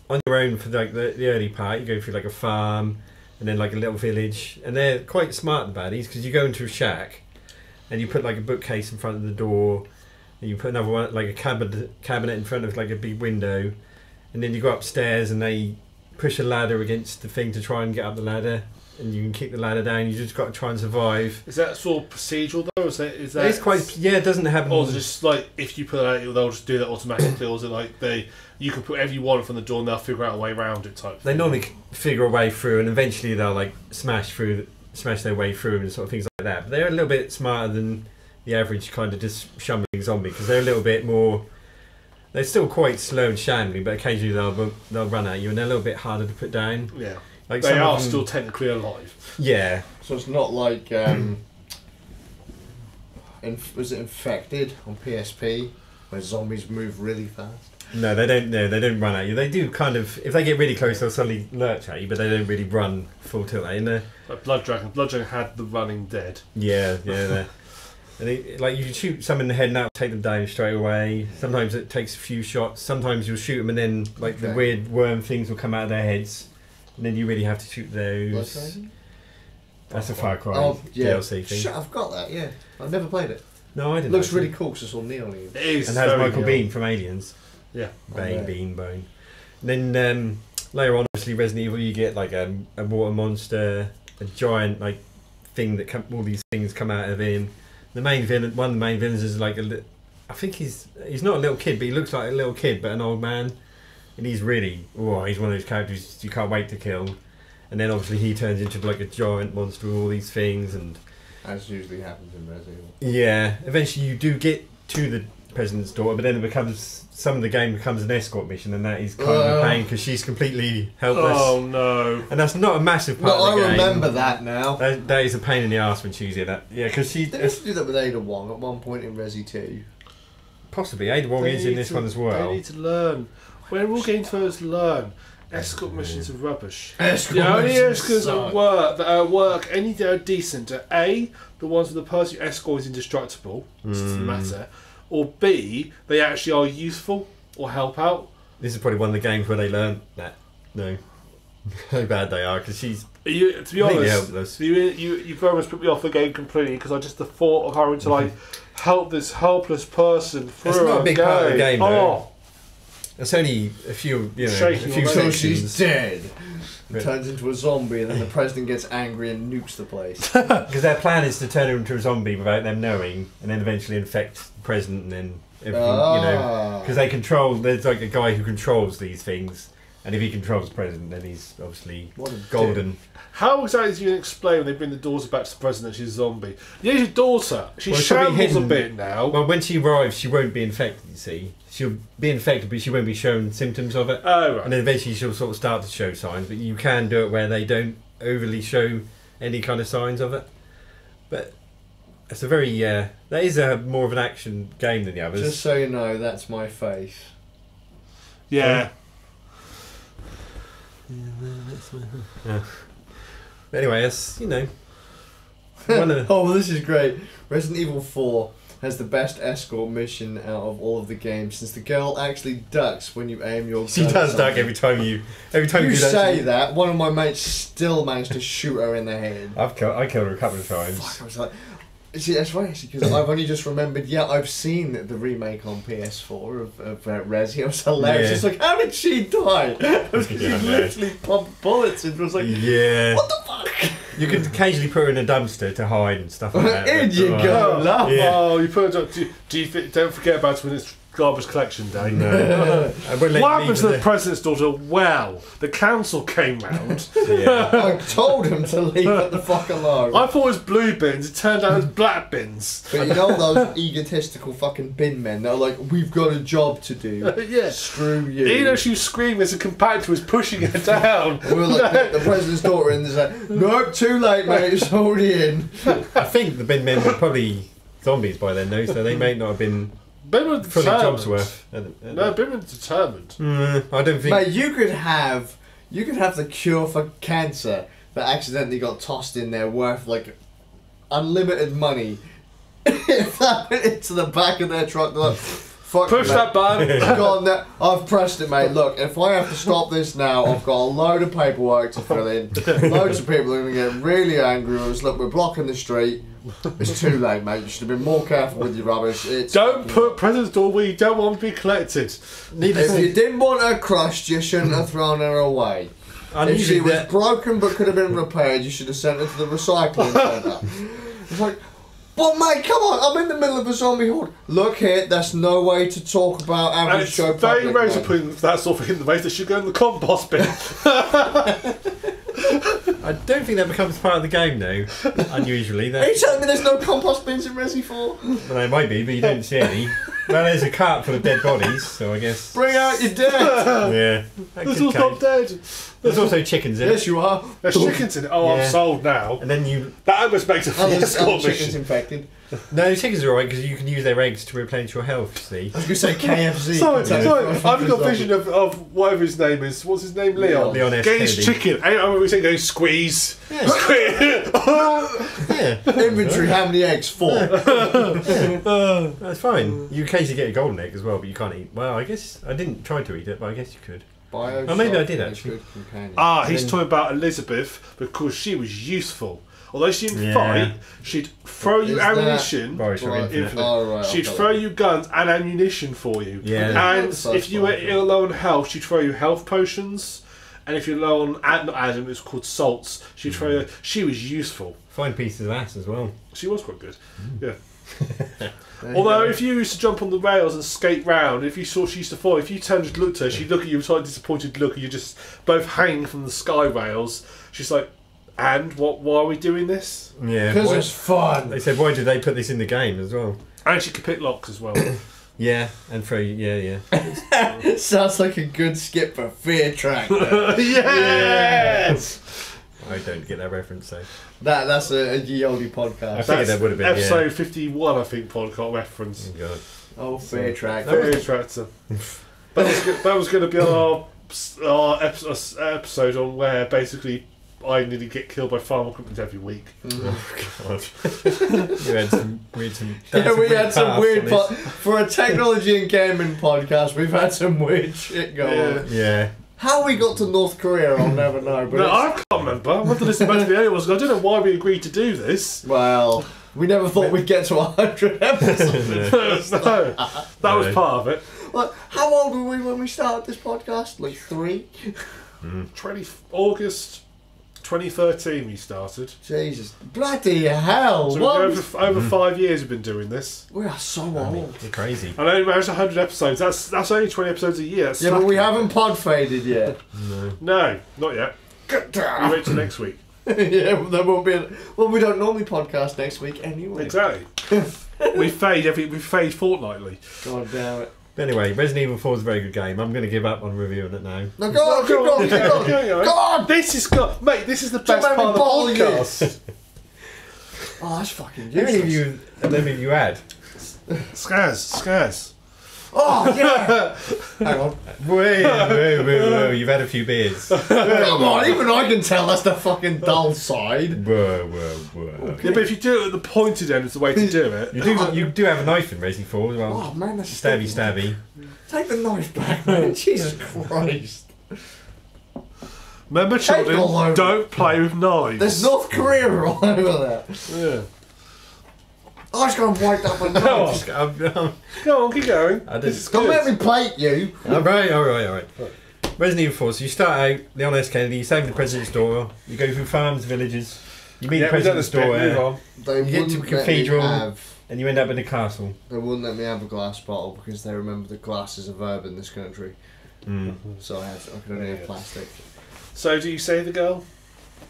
on your own for like the early part. You go through like a farm and then like a little village, and they're quite smart, the baddies, because you go into a shack and you put like a bookcase in front of the door, and you put another one like a cabinet in front of like a big window, and then you go upstairs and they push a ladder against the thing to try and get up the ladder, and you can kick the ladder down. You just got to try and survive. Is that sort of procedural though? Is that? It's quite it doesn't happen. Or is it just like if you put it out, they'll just do that automatically, or is it like you can put whatever you want from the door and they'll figure out a way around it type? They normally figure a way through, and eventually they'll like smash their way through and sort of things like that. But they're a little bit smarter than the average kind of just shumbling zombie, because they're a little bit more. They're still quite slow and shambling, but occasionally they'll run at you, and they're a little bit harder to put down. Yeah. Like they are still technically alive. Yeah. So it's not like was it Infected on PSP where zombies move really fast? No, they don't. No, they don't run at you. They do kind of. If they get really close, they'll suddenly lurch at you, but they don't really run full tilt. Like Blood Dragon. Blood Dragon had the running dead. Yeah. And like you can shoot some in the head and that'll take them down straight away. Sometimes it takes a few shots. Sometimes you'll shoot them and then like the weird worm things will come out of their heads, and then you really have to shoot those. That's a Far Cry DLC thing. Shit, I've got that. Yeah, I've never played it. No, I didn't. Looks really cool because it's all neon. It is. And has Michael Biehn from Aliens. Yeah. Bone. And then later on, obviously Resident Evil, you get like a water monster, a giant like thing that all these things come out of him. The main villain, one of the main villains is like I think he's not a little kid, but he looks like a little kid, but an old man. And he's really, he's one of those characters you can't wait to kill. And then obviously he turns into like a giant monster with all these things, and as usually happens in Resident Evil. Yeah, eventually you do get to the president's daughter, but then it becomes some of the game becomes an escort mission, and that is kind of a pain because she's completely helpless. Oh no! And that's not a massive part of the game. I remember that now. That is a pain in the arse when she's in that. Yeah, because she. They used to do that with Ada Wong at one point in Resi 2. Possibly Ada Wong is in this one as well. They need to learn. When we're all game developers learn. Escort missions are rubbish. The only escorts that work any day are decent are A, the ones where the person you escort is indestructible, which doesn't matter, or B, they actually are useful or help out. This is probably one of the games where they learn that. No. How bad they are, because she's to be honest, helpless. You very much put me off the game completely, because I just the thought of having to like help this helpless person through It's not a big part of the game though. It's only a few, so she's dead. Turns into a zombie, and then the president gets angry and nukes the place. Because their plan is to turn her into a zombie without them knowing, and then eventually infect the president, and then everything, because they control. There's like a guy who controls these things, and if he controls the president, then he's obviously golden. How exactly do you explain when they bring the daughter back to the president? She's a zombie. Yeah, your daughter. She shambles a bit now. Well, when she arrives, she won't be infected. You see, she'll be infected, but she won't be showing symptoms of it. Oh, right. And then eventually she'll sort of start to show signs. But you can do it where they don't overly show any kind of signs of it. But it's a very that is a more of an action game than the others. Just so you know, that's my face. Yeah. Yeah. But anyway, it's Oh, this is great. Resident Evil 4 has the best escort mission out of all of the games, since the girl actually ducks when you aim your gun. She does duck every time you do that. One of my mates still managed to shoot her in the head. I killed her a couple of times. Fuck, I was like, see, that's funny actually, because I've only just remembered. Yeah, I've seen the remake on PS4 of Resi. It was hilarious. Yeah. It's like, how did she die? She literally pumped bullets into. It was like, what the fuck? You can occasionally put her in a dumpster to hide and stuff like that. In you go, love. Yeah. Oh, you put it. Don't forget about it when it's garbage collection day. No. What happened to the president's daughter? Well, the council came round. I told him to leave it the fuck alone. I thought it was blue bins. It turned out it was black bins. But you know those egotistical fucking bin men? They're like, we've got a job to do. Yeah. Screw you. Even though she was screaming as a compactor was pushing her down. We were like, the president's daughter, and there's like, nope, too late, mate. It's already in. I think the bin men were probably zombies by then, though, so they may not have been. Bimmer's fully determined. jobs worth. No, Bimmer's determined. I don't think. Mate, you could have the cure for cancer that accidentally got tossed in there worth like unlimited money. If that went into the back of their truck, they're like, fuck Push mate. that button. Go on there. I've pressed it, mate. Look, if I have to stop this now, I've got a load of paperwork to fill in. Loads of people are going to get really angry with us. Look, we're blocking the street. It's too late, mate. You should have been more careful with your rubbish. Don't put presents door where you don't want to be collected. If you didn't want her crushed, you shouldn't have thrown her away. If she was broken but could have been repaired, you should have sent her to the recycling centre. It's like, well, mate, come on, I'm in the middle of a zombie horde. Look here, that's no way to talk about And average it's Joe very public. rare to mate. put that sort of thing in the waste. They should go in the compost bin. I don't think that becomes part of the game now. Unusually, Are you telling me there's no compost bins in Resi 4? well, there might be, but you don't see any. Well, there's a cart full of dead bodies, so I guess. Bring out your dead! Yeah. that This could one's not count. dead. There's also chickens in Yes, it, you are. There's chickens in it. Oh, Yeah. I'm sold now. and then you. That almost makes a full Other escort chickens mission. infected. No, chickens are alright because you can use their eggs to replenish your health. See. I was going to say KFC. Sorry, I've got a vision of whatever his name is. What's his name? Leon. Leon S. Getting his Kennedy. chicken. I remember we saying going squeeze. Yeah. Squeeze. Yeah, Inventory, how many eggs? 4. that's fine. You occasionally get a golden egg as well, but you can't eat. Well, I guess I didn't try to eat it, but I guess you could. Bioshock, Oh, maybe I did, a actually. good companion. He's then- talking about Elizabeth because she was useful. Although she didn't Yeah. fight, she'd throw you Is that- ammunition. Bioshock Right. Infinite. Oh, right, She'd I've throw got you guns and ammunition for you. Yeah. And That's if you were fine. ill low on health, she'd throw you health potions. And if you're low on not Adam, it's called salts. She'd throw you. She was useful. Fine pieces of ass as well. She was quite good. Yeah. There you Although go. if you used to jump on the rails and skate round, if you saw she used to fall, if you turned and looked at her, she'd look at you with a disappointed look, and you're just both hanging from the sky rails. She's like, "And what? Why are we doing this?" Yeah. Because why- it's fun. They said, why did they put this in the game as well? And she could pick locks as well. Yeah, and throw. Yeah. Sounds like a good skip for Fear Track. Yes. I don't get that reference, so. That's a ye olde podcast. I figured that would have been episode 51, I think. Podcast reference. Oh, God. Oh, Fear Track. Very attractive. That was going to be on our episode on where basically I nearly get killed by farm equipment every week. God. we had some weird. Yeah, we had some weird paths for a technology and gaming podcast. We've had some weird shit going on. on this. Yeah. How we got to North Korea, I'll never know. But No, it's- I can't remember. I went to listen back to the earlier ones. I don't know why we agreed to do this. well, we never thought we'd get to 100 episodes. No, that was part of it. Look, how old were we when we started this podcast? Like 3? 20 August 2013 we started. Jesus, bloody hell! So What? over 5 years we've been doing this. We are so I mean, old. you're crazy. And only managed 100 episodes. That's only 20 episodes a year. That's Yeah, but we slacking. haven't pod faded yet. No, not yet. We wait till next week. Yeah, well, there won't be. Well, we don't normally podcast next week anyway. Exactly. we fade fortnightly. God damn it! But anyway, Resident Evil 4 is a very good game. I'm going to give up on reviewing it now. No, go on, keep going, keep going. Go on. This is mate. This is the Don't best make me part of the bottle you. podcast. Oh, that's fucking How many of useless. you had? Skazz. Oh yeah. Hang on. Whoa, you've had a few beers. Come on, even I can tell that's the fucking dull side. Whoa. Yeah, but if you do it at the pointed end, it's the way to do it. You do have a knife in Resident 4 as well. Oh man, that's Stabby. Take the knife back, man. Jesus Christ. Remember, Take it all children, over. don't play with knives. There's North Korea all over there. Yeah. I was going to wipe up my Go nose. on. Go on, keep going. I This is Don't good. let me plate you. Alright. Resident Evil 4, so you start out, Leon S. Kennedy, you save the President's daughter, you go through farms, villages, you meet the Yeah, we done President's this bit. Move daughter, on. They You get to wouldn't let me cathedral. have. and you end up in a castle. They wouldn't let me have a glass bottle because they remember that glass is a verb in this country. So I could only have plastic. So, do you save the girl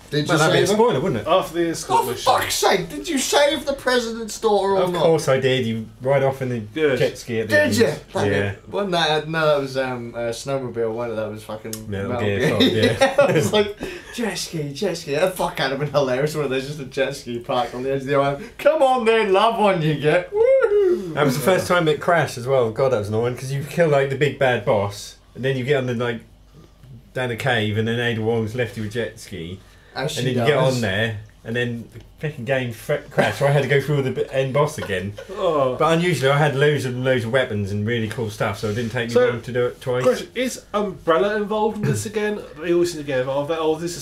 Did you Well, that'd be a save her? spoiler, wouldn't it? after the escort Oh, for mission? fuck's sake! Did you save the president's daughter or Of not? course I did. You ride off in the Good. jet ski at the Did end. you? Yeah. Wasn't that? No, that was snowmobile. Wasn't it? That was fucking Metal Gear Solid, yeah. I was like jet ski. That fuck would have been hilarious when there's just a jet ski parked on the edge of the island. Come on then, love one you get. Woo! That was the first time it crashed as well. God, that was annoying because you kill like the big bad boss, and then you get on the like down a cave, and then Ada Wong's left you a jet ski, and then you get on there, and then the fucking game crashed. So I had to go through the end boss again. Oh. But unusually, I had loads of weapons and really cool stuff, so it didn't take me long to do it twice. Question, is Umbrella involved in this again? They always seem to get involved. Oh, this is a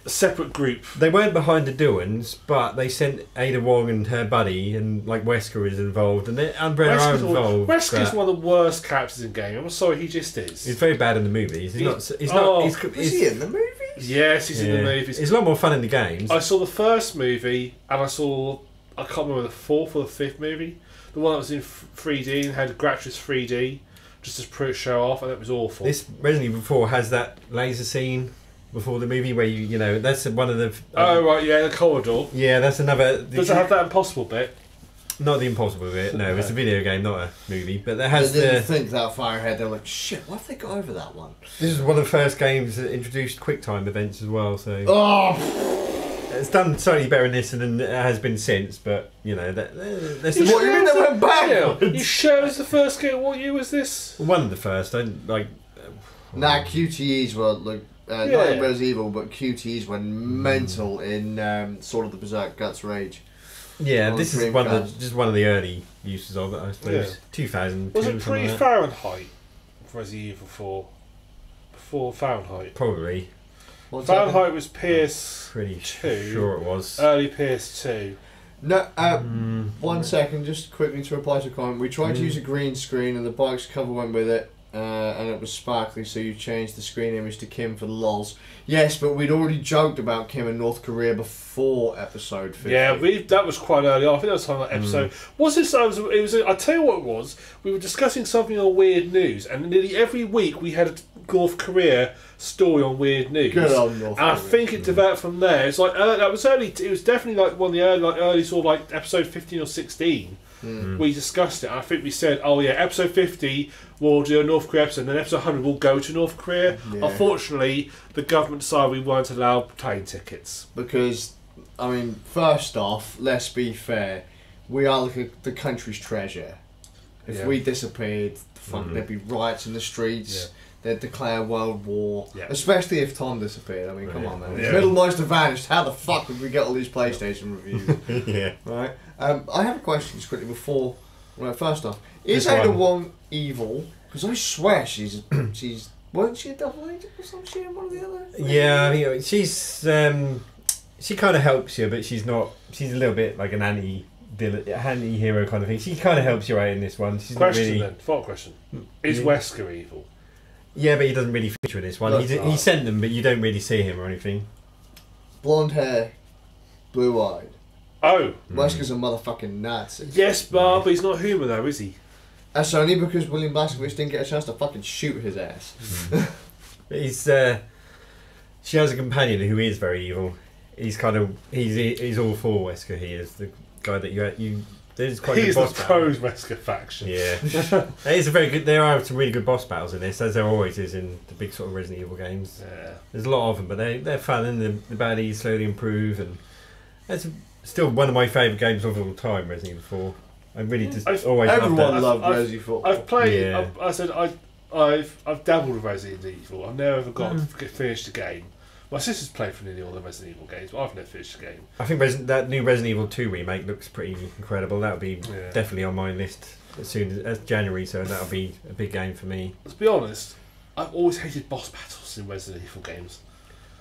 separate group. They weren't behind the doings, but they sent Ada Wong and her buddy, and like Wesker is involved, and Umbrella are involved. Wesker's one of the worst characters in the game. I'm sorry, he just is. He's very bad in the movies. He's not. Is he in the movies? Yes, he's in the movies. It's a lot more fun in the games. I saw the first movie, and I can't remember the fourth or the fifth movie. The one that was in 3D and had gratuitous 3D, just to show off, and it was awful. This Resident Evil 4 has that laser scene before the movie where you know that's one of the. Oh right, yeah, the corridor. Yeah, that's another. Does it have that impossible bit? Not the impossible bit. No, it's a video game, not a movie. But that has They didn't think that far ahead. They're like, shit, what have they got over that one? This is one of the first games that introduced QuickTime events as well. So it's done slightly better in this than it has been since. But you know that's What you mean they went backwards? You sure it was the first game? What year was this? one of the first. I like. Nah, QTEs were like. Not in Resident Evil, but QTEs went mental in Sword of the Berserk Guts Rage. Yeah, this is one of the early uses of it, I suppose. Yeah. 2002. Was it pre-Fahrenheit? Resident Evil 4 before Fahrenheit. Probably. Fahrenheit was PS2. Pretty sure it was. Early PS2. No, 1 second, just quickly to reply to a comment. We tried to use a green screen and the box cover went with it. And it was sparkly, so you changed the screen image to Kim for the lols. Yes, but we'd already joked about Kim in North Korea before episode 50. Yeah, that was quite early on. I think that was time that episode. Was this? It was. I tell you what it was. We were discussing something on Weird News, and nearly every week we had a North Korea story on Weird News. Good on North Korea. I think it developed from there. It's like that was early. It was definitely like one of the early sort of like episode 15 or 16. We discussed it. I think we said, "Oh yeah, episode 50 we'll do a North Korea episode, and then episode 100 we'll go to North Korea." Yeah. Unfortunately, the government decided we weren't allowed plane tickets. Because, I mean, first off, let's be fair, we are like the country's treasure. If we disappeared, there'd be riots in the streets. Yeah. They'd declare world war, especially if Tom disappeared. I mean, come on, man. If Middlemeister vanished, how the fuck would we get all these PlayStation reviews? Yeah. Right? I have a question just quickly before. Right, first off, is Ada Wong evil? Because I swear she's wasn't she a double agent or some shit in one of the other? Yeah, I mean, she's she kind of helps you, but she's not. She's a little bit like an anti-hero kind of thing. She kind of helps you out in this one. She's Question not really. then, follow-up question: is Wesker evil? Yeah, but he doesn't really feature in this one. He sent them, but you don't really see him or anything. Blonde hair, blue eyed. Oh. Wesker's a motherfucking Nazi. Yes, but he's not human though, is he? That's only because William Blazkowicz didn't get a chance to fucking shoot his ass. He's she has a companion who is very evil. He's he's all for Wesker. He is the guy that you there's quite he's good boss the pro-Wesker faction. Yeah, it is a very good. There are some really good boss battles in this, as there always is in the big sort of Resident Evil games. Yeah. There's a lot of them, but they're fun, and the baddies slowly improve, and it's still one of my favourite games of all time. Resident Evil 4. I really just always loved that. Everyone loved Resident Evil 4. I've played. Yeah. I said I've dabbled with Resident Evil. I've never ever got to finish the game. My sister's played for nearly all the Resident Evil games, but I've never finished the game. I think that new Resident Evil 2 remake looks pretty incredible. That'll be definitely on my list as soon as January, so that'll be a big game for me. Let's be honest, I've always hated boss battles in Resident Evil games.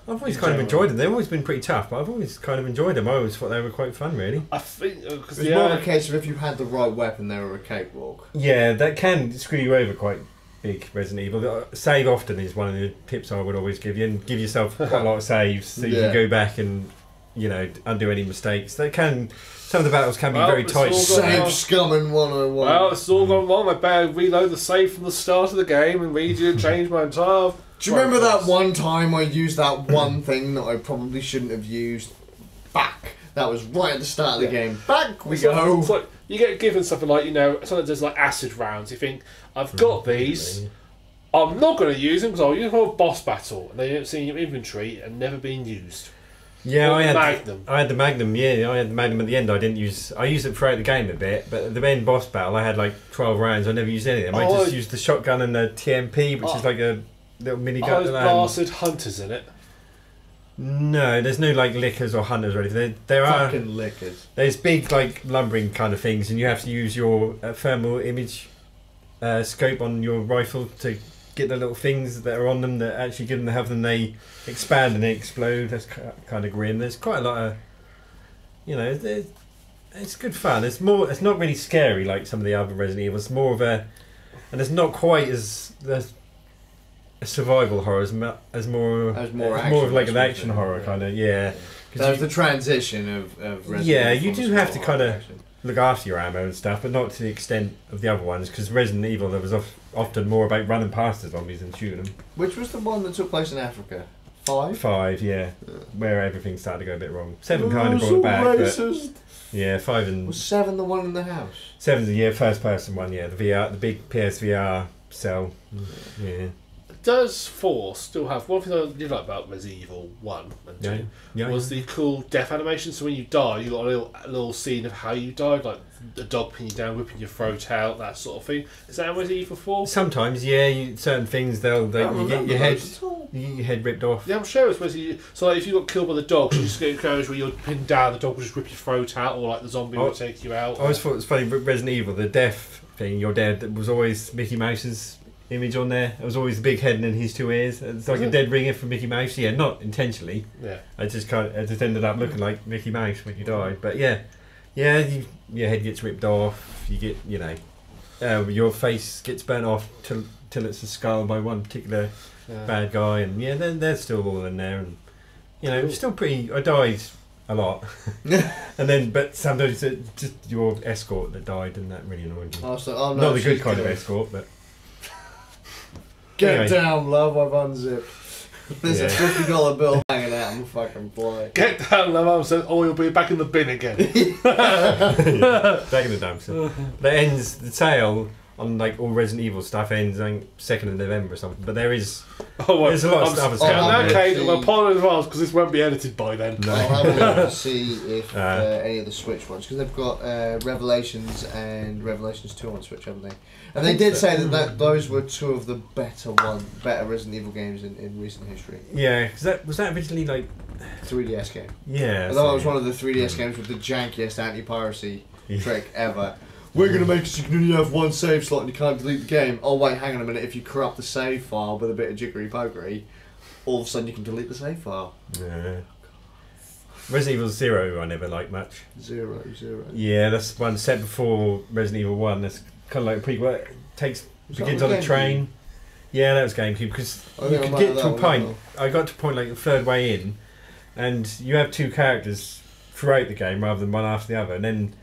I've always kind of enjoyed them. They've always been pretty tough, but I've always kind of enjoyed them. I always thought they were quite fun, really. I think because it's more of a case of if you had the right weapon, they were a cakewalk. Yeah, that can screw you over quite big. Resident Evil. Save often is one of the tips I would always give you, and give yourself quite a lot of saves so you can go back and undo any mistakes. Some of the battles can be very tight. Save scumming 101. Well, it's all gone wrong. I better reload the save from the start of the game and redo and change my entire. Do you remember that one time I used that one thing that I probably shouldn't have used? Back. That was right at the start of the game. Back we go. It's like you get given something like something that does like acid rounds. You think I've got these. I'm not going to use them because I'll use them for a boss battle, and they don't see in your inventory and never being used. Yeah, Or I the had Magnum. I had the Magnum. Yeah, I had the Magnum at the end. I used it throughout the game a bit, but at the main boss battle, I had like 12 rounds. I never used any of them. I just used the shotgun and the TMP, which is like a little minigun. Those blasted hunters in it. No, there's no like lickers or hunters or anything. There are Fucking lickers. there's big like lumbering kind of things, and you have to use your thermal image scope on your rifle to get the little things that are on them that actually give them the health, and they expand and they explode. That's kind of grim. There's quite a lot of, it's good fun. It's not really scary like some of the other Resident Evil. It's more of a, and it's not quite as a survival horror as more of like an action horror kind of, yeah. There's the transition of Resident yeah, Evil you from do have to horror kind of action. look after your ammo and stuff, but not to the extent of the other ones, because Resident Evil, there was often more about running past the zombies and shooting them. Which was the one that took place in Africa? 5? 5, yeah, where everything started to go a bit wrong. 7 kind of brought it back, but yeah, 5 and was 7 the one in the house? 7's the first person one, yeah, the big PSVR cell, yeah. Does 4 still have one thing I did like about Resident Evil 1 and 2 was the cool death animation? So when you die, you got a little scene of how you died, like a dog pinning you down, whipping your throat out, that sort of thing. Is that in Resident Evil 4? Sometimes, yeah, certain things you get your head ripped off. Yeah, I'm sure it's Resident Evil. So like, if you got killed by the dog, you just get goes where you're pinned down, the dog will just rip your throat out, or like the zombie will take you out. I always thought it was funny, Resident Evil, the death thing, you're dead, that was always Mickey Mouse's image on there. It was always the big head and then his 2 ears. It's like a dead ringer for Mickey Mouse. Yeah, not intentionally. Yeah. I just ended up looking like Mickey Mouse when you died. But yeah, your head gets ripped off. You get, your face gets burnt off till it's a skull by one particular bad guy. And yeah, then they're still all in there. And it's still pretty. I died a lot, and then but sometimes it's just your escort that died, and that really annoyed me. Oh, so, not the good kind of escort, but. Get down, love, I've unzipped. There's a $50 bill hanging out on the fucking fly. Get down, love, you'll be back in the bin again. Back in the dumpster. That ends, the sale on like all Resident Evil stuff ends on 2nd of November or something, but there's a lot of stuff. In that case, well, apologize because this won't be edited by then. No. I'll have a look to see if any of the Switch ones, because they've got Revelations and Revelations 2 on Switch, haven't they? And they did say that those were 2 of the better Resident Evil games in recent history. Yeah, because was that originally like 3DS game. Yeah. Although it was one of the 3DS games with the jankiest anti-piracy trick ever. We're going to make it so you can only have one save slot and you can't delete the game. Oh wait, hang on a minute, if you corrupt the save file with a bit of jiggery-pokery, all of a sudden you can delete the save file. Yeah. Resident Evil 0 I never liked much. 0. Yeah, that's one set before Resident Evil 1. That's kind of like a prequel. It begins on a train. Yeah, that was GameCube, because you could get to a point. I got to a point like the 3rd way in, and you have 2 characters throughout the game rather than one after the other. And then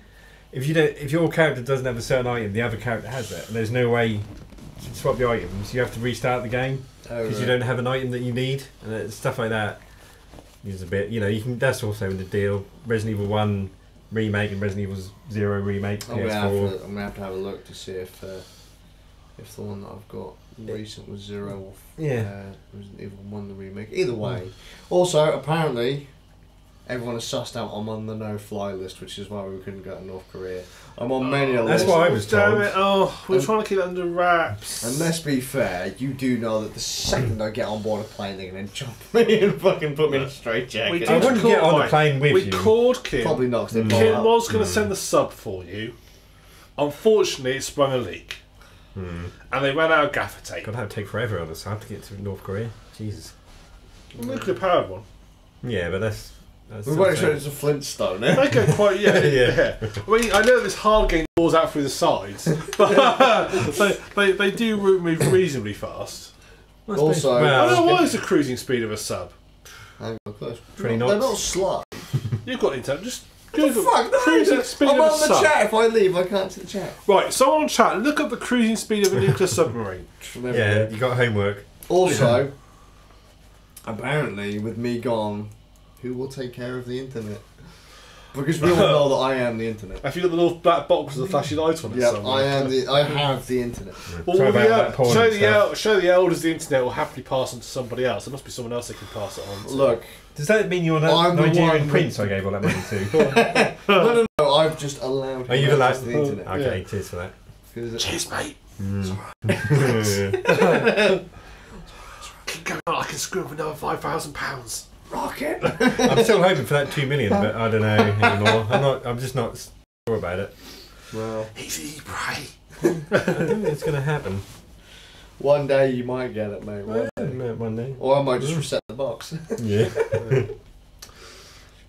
if your character doesn't have a certain item, the other character has it, and there's no way to swap the items. You have to restart the game because you don't have an item that you need, and stuff like that. Is a bit, that's also in the deal. Resident Evil 1 remake and Resident Evil 0 remake. PS4. I'm gonna have to have a look to see if the one that I've got recent was 0 or Resident Evil 1 the remake. Either way. Also, apparently, everyone is sussed out. I'm on the no-fly list, which is why we couldn't go to North Korea. I'm on many a list. That's what I was told. Damn it! We're trying to keep it under wraps. And let's be fair, you do know that the second I get on board a plane, they're going to jump me and fucking put me in a straitjacket. I wouldn't get on the plane with you. We called Kim. Probably not. Kim was going to send the sub for you. Unfortunately, it sprung a leak. And they ran out of gaffer tape. God, that would take forever on the sub to get to North Korea. Jesus. A nuclear powered one. Yeah, but that's we won't show it's a Flintstone, eh? They go quite, yeah. I mean, I know this hard game falls out through the sides, but they do move reasonably fast. Also, I don't know what is the cruising speed of a sub. Hang on, close. 20 knots. They're not slow. You've got internet. Just Google cruising speed I'm of a on the sub. chat. If I leave, I can't see the chat. Right, someone on chat, look up the cruising speed of a nuclear submarine. Yeah, you got homework. Also, apparently, with me gone, who will take care of the internet? Because we all know that I am the internet. Have you got the little black box with the flashy lights on it? Yeah, somewhere? I have the internet. Well, Try about that porn and stuff. show the elders the internet will happily pass on to somebody else. There must be someone else that can pass it on to. Look, Does that mean you're that I'm the Nigerian one- prince I gave all that money to? no, I've just allowed Are you him the access last? to the internet. Okay, Yeah. cheers for that. 'Cause Cheers, mate. Mm. Keep going on. I can screw up another £5,000. Rocket! I'm still hoping for that 2 million, but I don't know anymore. I'm just not sure about it. Well, Easy, pray. I don't think it's going to happen. one day you might get it, mate. One day. Or I might just reset the box. Yeah.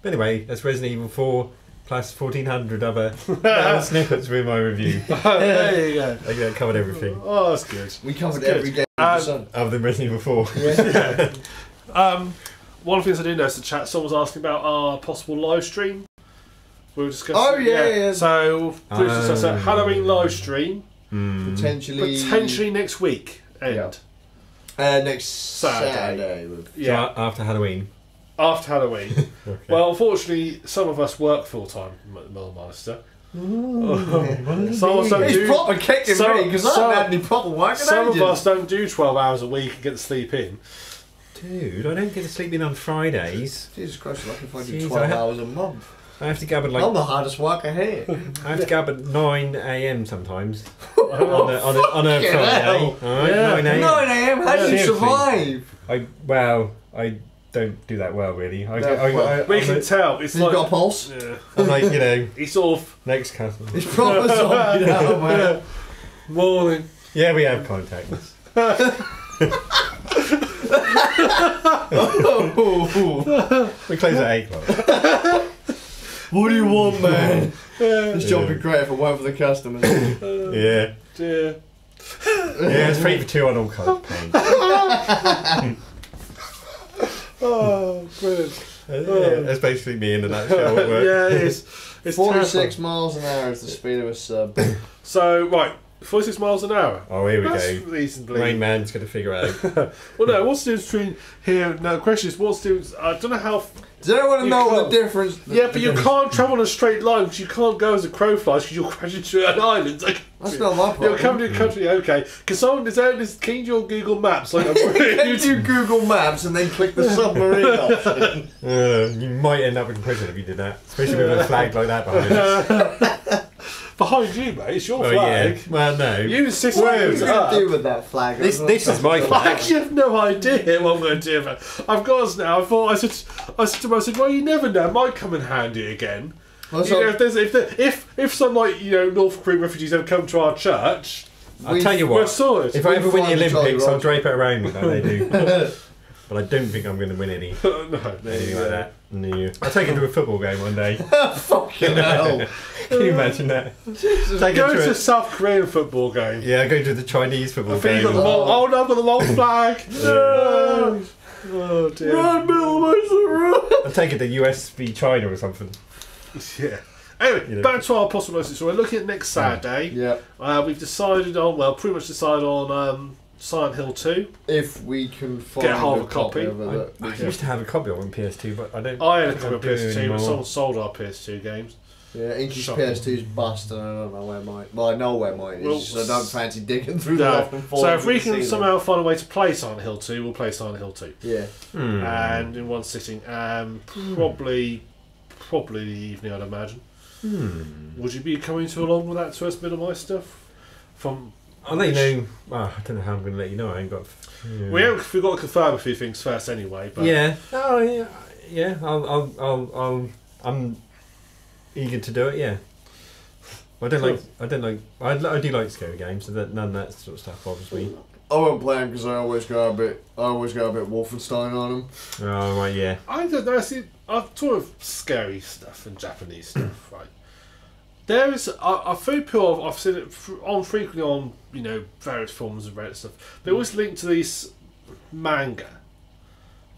But anyway, that's Resident Evil 4 plus 1400 other little snippets with my review. There you go. I think that covered everything. Oh, that's good. We covered That's every good. game under the sun. Other than Resident Evil 4. Yeah. One of the things I did notice in the chat, someone was asking about our possible live stream. We were discussing. Oh, yeah. So, we discussed a Halloween live stream. Potentially Next week. End. next Saturday. Saturday. Yeah. So after Halloween. After Halloween. Okay. Well, unfortunately, some of us work full time, Middlemeister. Some of us don't He's do. proper kicking me because I haven't had any proper work. Some of us don't do 12 hours a week and get to sleep in. Dude, I don't get to sleep in on Fridays. Jesus Christ, I can find you Jeez, 12 hours a month. I have to get up at I'm the hardest worker here. I have to get up at 9 a.m. sometimes on a Fucking Friday. hell. Alright, Yeah. 9 a.m. 9 a.m. How do you Seriously. survive? I don't do that well, really. We can tell. It's You've like. got a pulse? Yeah. I'm like, you know, He's sort of. next customer. It's proper zombie now, man. Morning. Yeah, we have contacts. We close at 8 o'clock. What do you want, man? This job would Yeah. be great if it weren't for the customers. Yeah. Dear. Yeah, it's 3 for 2 on all kinds of paint. Oh, brilliant. Yeah, that's basically me in a nutshell at work. Yeah, it is. It's 46 terrifying. miles an hour is the speed of a sub. So, right, 46 miles an hour. Oh, here we That's go. reasonably. Rain Man's going to figure out. Well, no, what's the difference between here? No, the question is, what's the difference? I don't know how. Does anyone You know can't- the difference? Yeah, but you can't travel on a straight line because you can't go as a crow flies because you'll crash into an island. Like, That's not my you'll come problem. to a country, okay. Because someone is keen to your Google Maps. Like, You do Google Maps and then click the submarine option. You might end up in prison if you did that. Especially with a flag like that behind us. behind you, mate, it's your Oh, flag. yeah. Well, no. You insist What on are you it going up. to do with that flag? This is my I flag. actually have no idea what I'm going to do about it. I've got us now. I said to myself, well, you never know. It might come in handy again. Well, You know, if some North Korean refugees ever come to our church, I'll tell you we're what. sorted. If I ever win the find the Jolly Olympics, I'll Roger. drape it around me like they do. But I don't think I'm going to win anything no, like that. No. I'll take it to a football game one day. Fucking hell. Can you imagine that? Take it Go to to a a, South Korean football game. yeah, go to the Chinese football I think game. you've got the long. Oh no, I've got the long flag. No. Oh dear. Run, Middlemeister, run! I'll take it to US v China or something. Yeah. Anyway, You know. back to our possible notice. So we're looking at next Saturday. Yeah. We've decided on, pretty much decided on Silent Hill 2. If we can find Get hold of a copy. of it. I used to have a copy of it on PS2, but I don't. I had a think copy of I do PS2, but anymore. someone sold our PS2 games. Yeah, Inky's Shocking. PS2's busted and I don't know where mine... Well, I know where mine is, Well, just I don't fancy digging through the No. loft and So if we to see can them. somehow find a way to play Silent Hill 2, we'll play Silent Hill 2. Yeah. And in one sitting. Probably the evening, I'd imagine. Would you be coming along with that to us, Middlemeister? I'll let you know. Well, I don't know how I'm going to let you know. I ain't got. Yeah. We've got to confirm a few things first anyway. But Yeah. Oh yeah. Yeah. I'm eager to do it. Yeah. I don't like. I do like scary games, so that none of that sort of stuff bothers me. I won't play them because I always go a bit Wolfenstein on them. Oh right, yeah. I don't know. See, I've sort of scary stuff and Japanese stuff, right? There is a few people I've seen it frequently on various forms of Reddit stuff. They always link to these manga,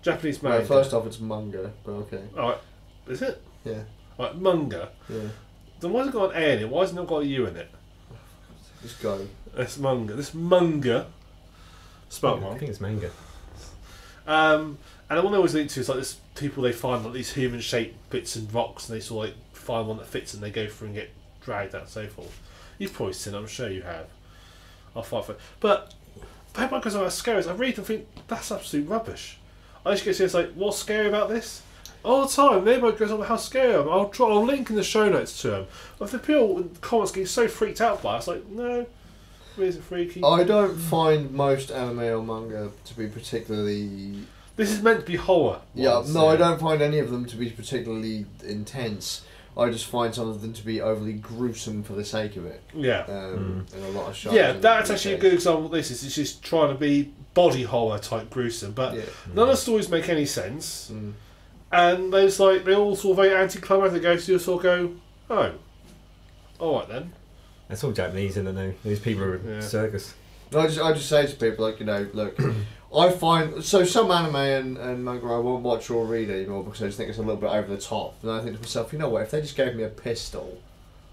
Japanese manga. Right, first off, it's manga, but okay. Alright, is it? Yeah. Alright, manga. Yeah. Then why has it got an A in it? Why has it not got a U in it? Just go. It's manga. This manga. Spelled I wrong. think it's manga. And the one they always link to is like this people they find like these human-shaped bits and rocks, and they sort of like find one that fits, and they go through and get dragged out and so forth. You've probably seen it, I'm sure you have. I'll fight for it. But everyone goes on about Skazz. I read and think that's absolute rubbish. I just get to it's like, what's scary about this? All the time, everybody goes on about how scary I am. I'll link in the show notes to them. But if the people in the comments getting so freaked out by it, it's like, no, really isn't freaky. I don't find most anime or manga to be particularly... This is meant to be horror. Yeah, no, I don't find any of them to be particularly intense. I just find some of them to be overly gruesome for the sake of it. Yeah. And a lot of shots. Yeah, that's actually a good example of this. It's just trying to be body horror type gruesome, but none of the stories make any sense. And there's like they're all sort of very anticlimactic. Go so you sort of go, oh, all right then. It's all Japanese, isn't it? These people are in circus. I just say to people, like, you know, look, I find some anime and manga I won't watch or read anymore because I just think it's a little bit over the top. And I think to myself, you know what? If they just gave me a pistol,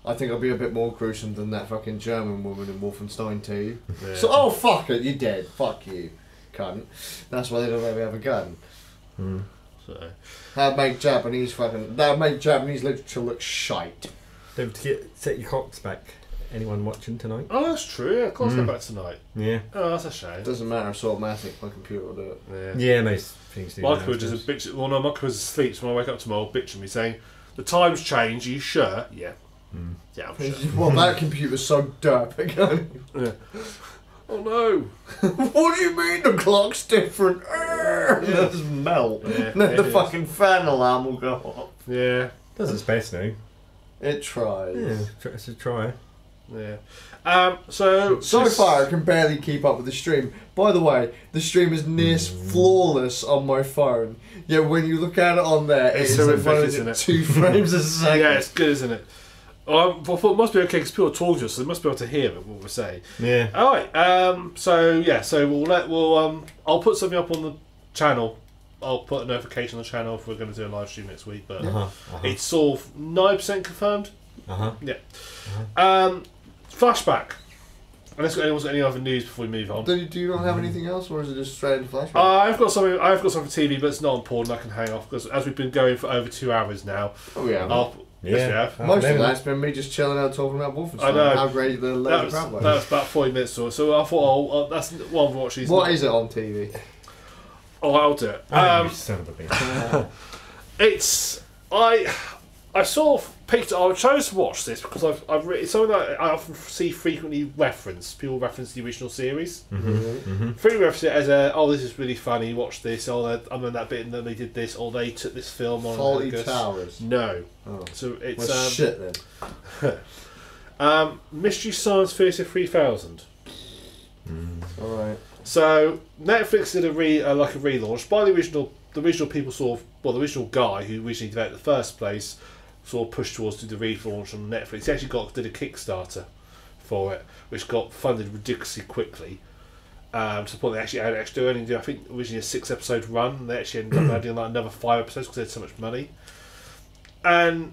I think I'd be a bit more gruesome than that fucking German woman in Wolfenstein 2. Yeah. So, oh fuck it, you're dead. Fuck you, cunt. That's why they don't let me have a gun. So That make Japanese literature look shite. Don't set your clocks back. Anyone watching tonight? Oh, that's true. Yeah, of course they're back tonight. Yeah. Oh, that's a shame. It doesn't matter. It's automatic. My computer will do it. Yeah, most things do. Michael was just a bitch. Well, no, Michael was asleep, so when I wake up tomorrow, bitching me saying, "The time's changed. Are you sure?" Yeah. Yeah, I'm sure. Well, that computer's so derp. Yeah. Oh no! What do you mean the clock's different? It'll just melt. Yeah, Then the fucking fan alarm will go off. Yeah. Does its best now. It tries. Yeah, it's a try. Yeah. So far I can barely keep up with the stream. By the way, the stream is near flawless on my phone. Yet when you look at it on there, it's horrific, isn't it? 2 frames a second. Yeah, it's good, isn't it? I thought it must be okay because people are talking to us, so they must be able to hear it, what we're saying. Yeah. All right. So I'll put something up on the channel. I'll put a notification on the channel if we're going to do a live stream next week. But it's sort of 9% confirmed. Yeah. Flashback. Unless anyone's got any other news before we move on. Do you not have anything else, or is it just straight into flashback? I've got something for TV, but it's not important. I can hang off because as we've been going for over 2 hours now. Oh yeah. Yes, we have. Most of that's been me just chilling out talking about Wolfenstein. I know. How great the laser crab was. That was about 40 minutes or so. I thought, that's one of watching. What is it on TV? Oh, I'll do it. You son of a bitch. I sort of picked. I chose to watch this because it's something that I often see frequently referenced. People reference the original series. Frequently reference it as this is really funny. Watch this. I'm in that bit, and then they did this, or they took this film on. Fawlty Towers. No. Oh. So it's shit then. Mystery Science Theater 3000. All right. So Netflix did a relaunch by the original people the original guy who originally developed it in the first place sort of pushed towards do the relaunch on Netflix. He actually did a Kickstarter for it, which got funded ridiculously quickly. To the point they actually had extra earnings. I think originally a 6-episode run, and they actually ended up adding like another 5 episodes because they had so much money. And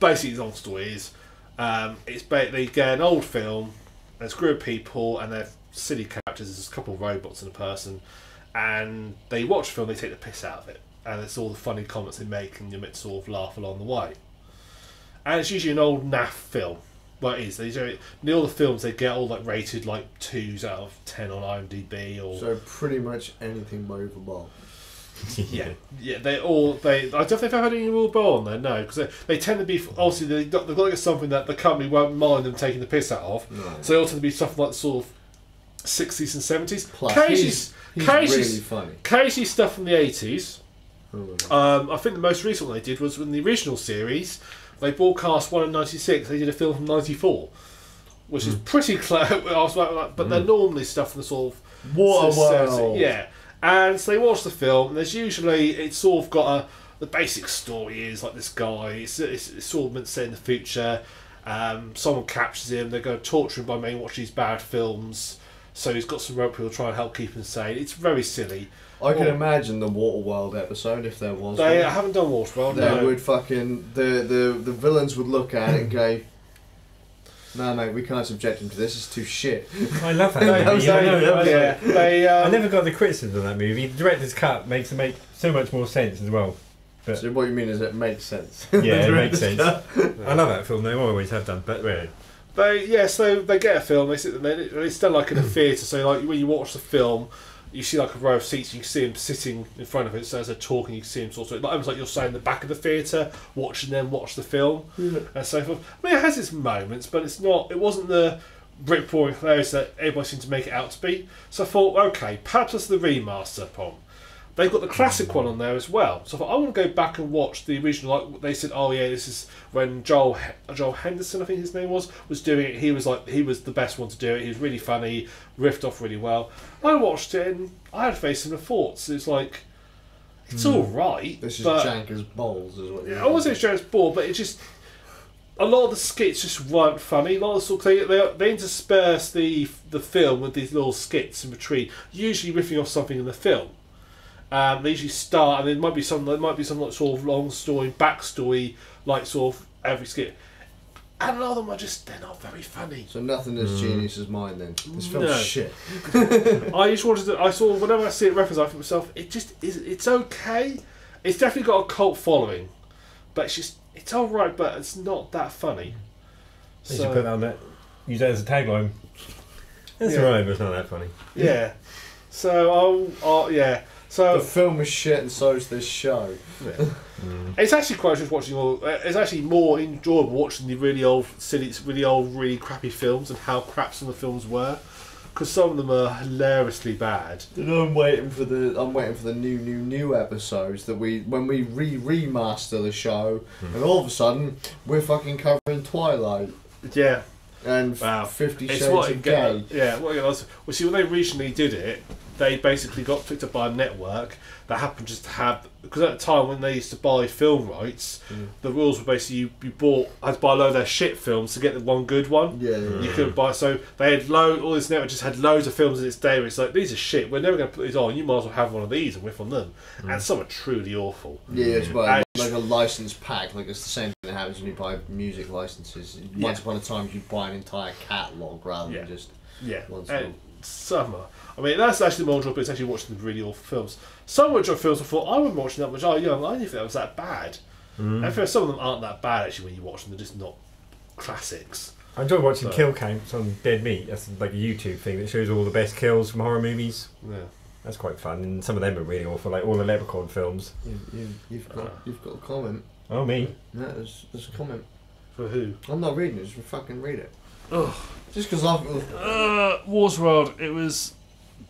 basically the long story is they get an old film, there's a group of people and they're silly characters, there's a couple of robots and a person, and they watch the film, they take the piss out of it, and it's all the funny comments they make and you're meant to sort of laugh along the way. And it's usually an old naff film. Well, it is. In all the films they get all like rated like 2s out of 10 on IMDb, or so pretty much anything movable. Yeah. I don't think they've had any rule bar on there, no, because they tend to be, obviously they've got to get something that the company won't mind them taking the piss out of, so they all tend to be stuff like sort of 60s and 70s. Plus, he's really funny. Casey stuff from the 80s. I think the most recent one they did was in the original series. They broadcast one in 96. They did a film from 94, which is pretty close. But they're normally stuff from the sort of Waterworld. Yeah, and so they watch the film. And there's usually it's sort of got the basic story is like this guy. It's sort of meant to say in the future. Someone captures him. They're going to torture him by making him watch these bad films. So he's got some rope people trying to help keep him sane. It's very silly. I can imagine the Waterworld episode if there was. They haven't done Waterworld. They would fucking the villains would look at it and go, No, mate, we can't subject him to this. It's too shit. I love that movie. I never got the criticism of that movie. The director's cut makes it make so much more sense as well. But so what you mean is it makes sense? Yeah, it makes sense. I love that film. They always have done, but really. So they get a film. It's done like in a theatre. So like when you watch the film, you see like a row of seats. You can see them sitting in front of it. So as they're talking, you can see them sort of almost like you're sat in the back of the theatre watching them watch the film and so forth. I mean, it has its moments, but it's not. It wasn't the rip roaring hilarious that everybody seemed to make it out to be. So I thought, okay, perhaps that's the remaster problem. They've got the classic one on there as well. So I thought, I want to go back and watch the original. Like they said, oh yeah, this is when Joel Henderson, I think his name was doing it. He was the best one to do it. He was really funny, riffed off really well. I watched it and I had very similar thoughts. It's like, it's all right. This is but Janker's balls, is what. I wasn't sure it's ball, but it just a lot of the skits just weren't funny. A lot of the sort of, they intersperse the film with these little skits in between, usually riffing off something in the film. They usually start, and there might be some like sort of long story, backstory, like sort of every skit. And a lot of them they're not very funny. So nothing as genius as mine then. This film's shit. I saw whenever I see it referenced, I think to myself, it's okay. It's definitely got a cult following, but it's alright, but it's not that funny. You should put that on that. Use that as a tagline. It's alright, but it's not that funny. Yeah. So So the film is shit, and so is this show. Yeah. It's actually quite just watching it's actually more enjoyable watching the really old, really crappy films and how crap some of the films were, because some of them are hilariously bad. And I'm waiting for the new episodes that when we remaster the show, and all of a sudden we're fucking covering Twilight. Yeah. And 50 Shades of Grey. Yeah. Well, see, when they recently did it, they basically got picked up by a network that happened just to have, because at the time when they used to buy film rights, the rules were basically you had to buy a load of their shit films to get the one good one. Yeah. You couldn't buy, so they had all this network just had loads of films in its day where it's like, these are shit, we're never going to put these on, you might as well have one of these and riff on them. And some are truly awful. Yeah, it's like a license pack, like it's the same thing that happens when you buy music licenses. Once upon a time you'd buy an entire catalogue rather than just one song. Some are. I mean, that's actually the more enjoyable. It's actually watching the really awful films. Some of which films I thought I wasn't watching that much. I didn't think that was that bad. And for some of them aren't that bad actually when you watch them. They're just not classics. I enjoy watching kill counts on Dead Meat. That's like a YouTube thing that shows all the best kills from horror movies. Yeah, that's quite fun. And some of them are really awful, like all the Leprechaun films. You've got a comment. Oh, me? No, there's a comment. For who? I'm not reading it. Just fucking read it. Ugh. Just because I've... Waterworld, it was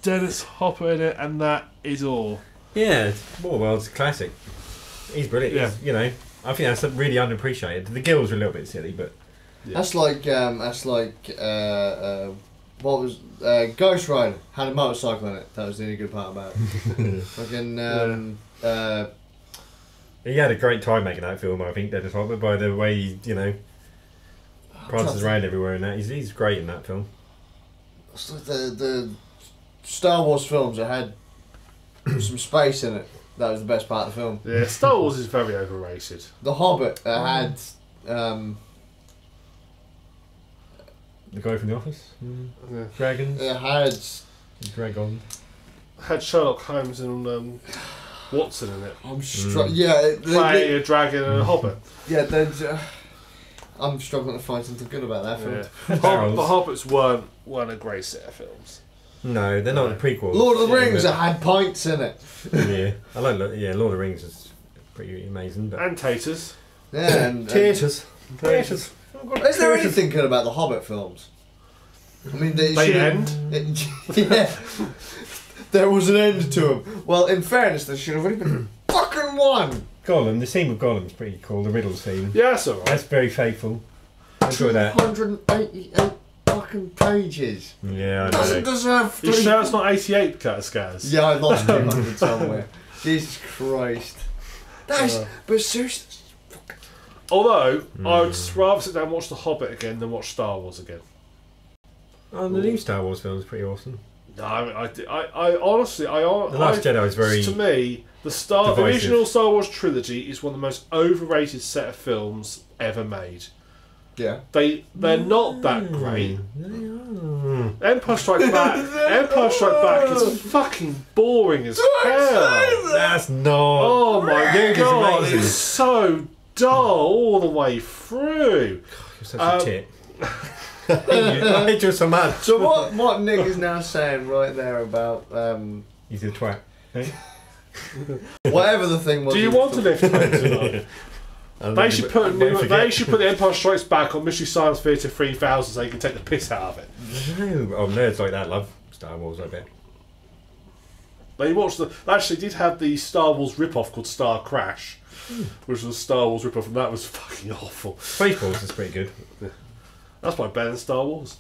Dennis Hopper in it, and that is all. Yeah, Waterworld's a classic. He's brilliant. Yeah. I think that's really underappreciated. The gills are a little bit silly, but... Yeah. That's like what was... Ghost Rider had a motorcycle in it. That was the only good part about it. Fucking... he had a great time making that film, I think, Dennis Hopper, by the way he, prances around everywhere in that. He's great in that film. It's like the Star Wars films that had some space in it. That was the best part of the film. Yeah, Star Wars is very overrated. The Hobbit had... the guy from The Office? Dragons? It had... Dragon. Had Sherlock Holmes and Watson in it. I'm playing a dragon and a hobbit. Yeah, I'm struggling to find something good about that film. Yeah. The Hobbits weren't a great set of films. No, they're not the prequels. Lord of the Rings that had pints in it. Yeah, I like. Yeah, Lord of the Rings is pretty amazing. But... And taters. Yeah, and taters. Taters. Is there anything good about the Hobbit films? I mean, they end. Yeah, there was an end to them. Well, in fairness, there should have only been fucking one. Gollum, the scene with Gollum is pretty cool. The riddle scene. Yeah, that's alright. That's very faithful. I enjoy that. 288 fucking pages. Yeah, I know. Doesn't deserve. You sure it's not 88, Skazz? Yeah, I lost 200 somewhere. Jesus Christ. But seriously. Although I would rather sit down and watch The Hobbit again than watch Star Wars again. Oh, the new Star Wars film is pretty awesome. No, I honestly, The Last Jedi is very. To me, the original Star Wars trilogy is one of the most overrated set of films ever made. Yeah. They're not that great. Empire Strikes Back is fucking boring as hell. That's not. Oh my Yoga's god, amazing. it's so dull all the way through. You're such a tit. I hate you so much. So what Nick is now saying right there about He's a twat. Hey? whatever the thing was. Do you want to lift weights tonight? They should put the Empire Strikes Back on Mystery Science Theater 3000 so you can take the piss out of it. No. Oh, nerds like that love Star Wars, I bet. They actually did have the Star Wars rip-off called Star Crash, which was a Star Wars rip-off, and that was fucking awful. Spaceballs is pretty good. That's probably better than Star Wars.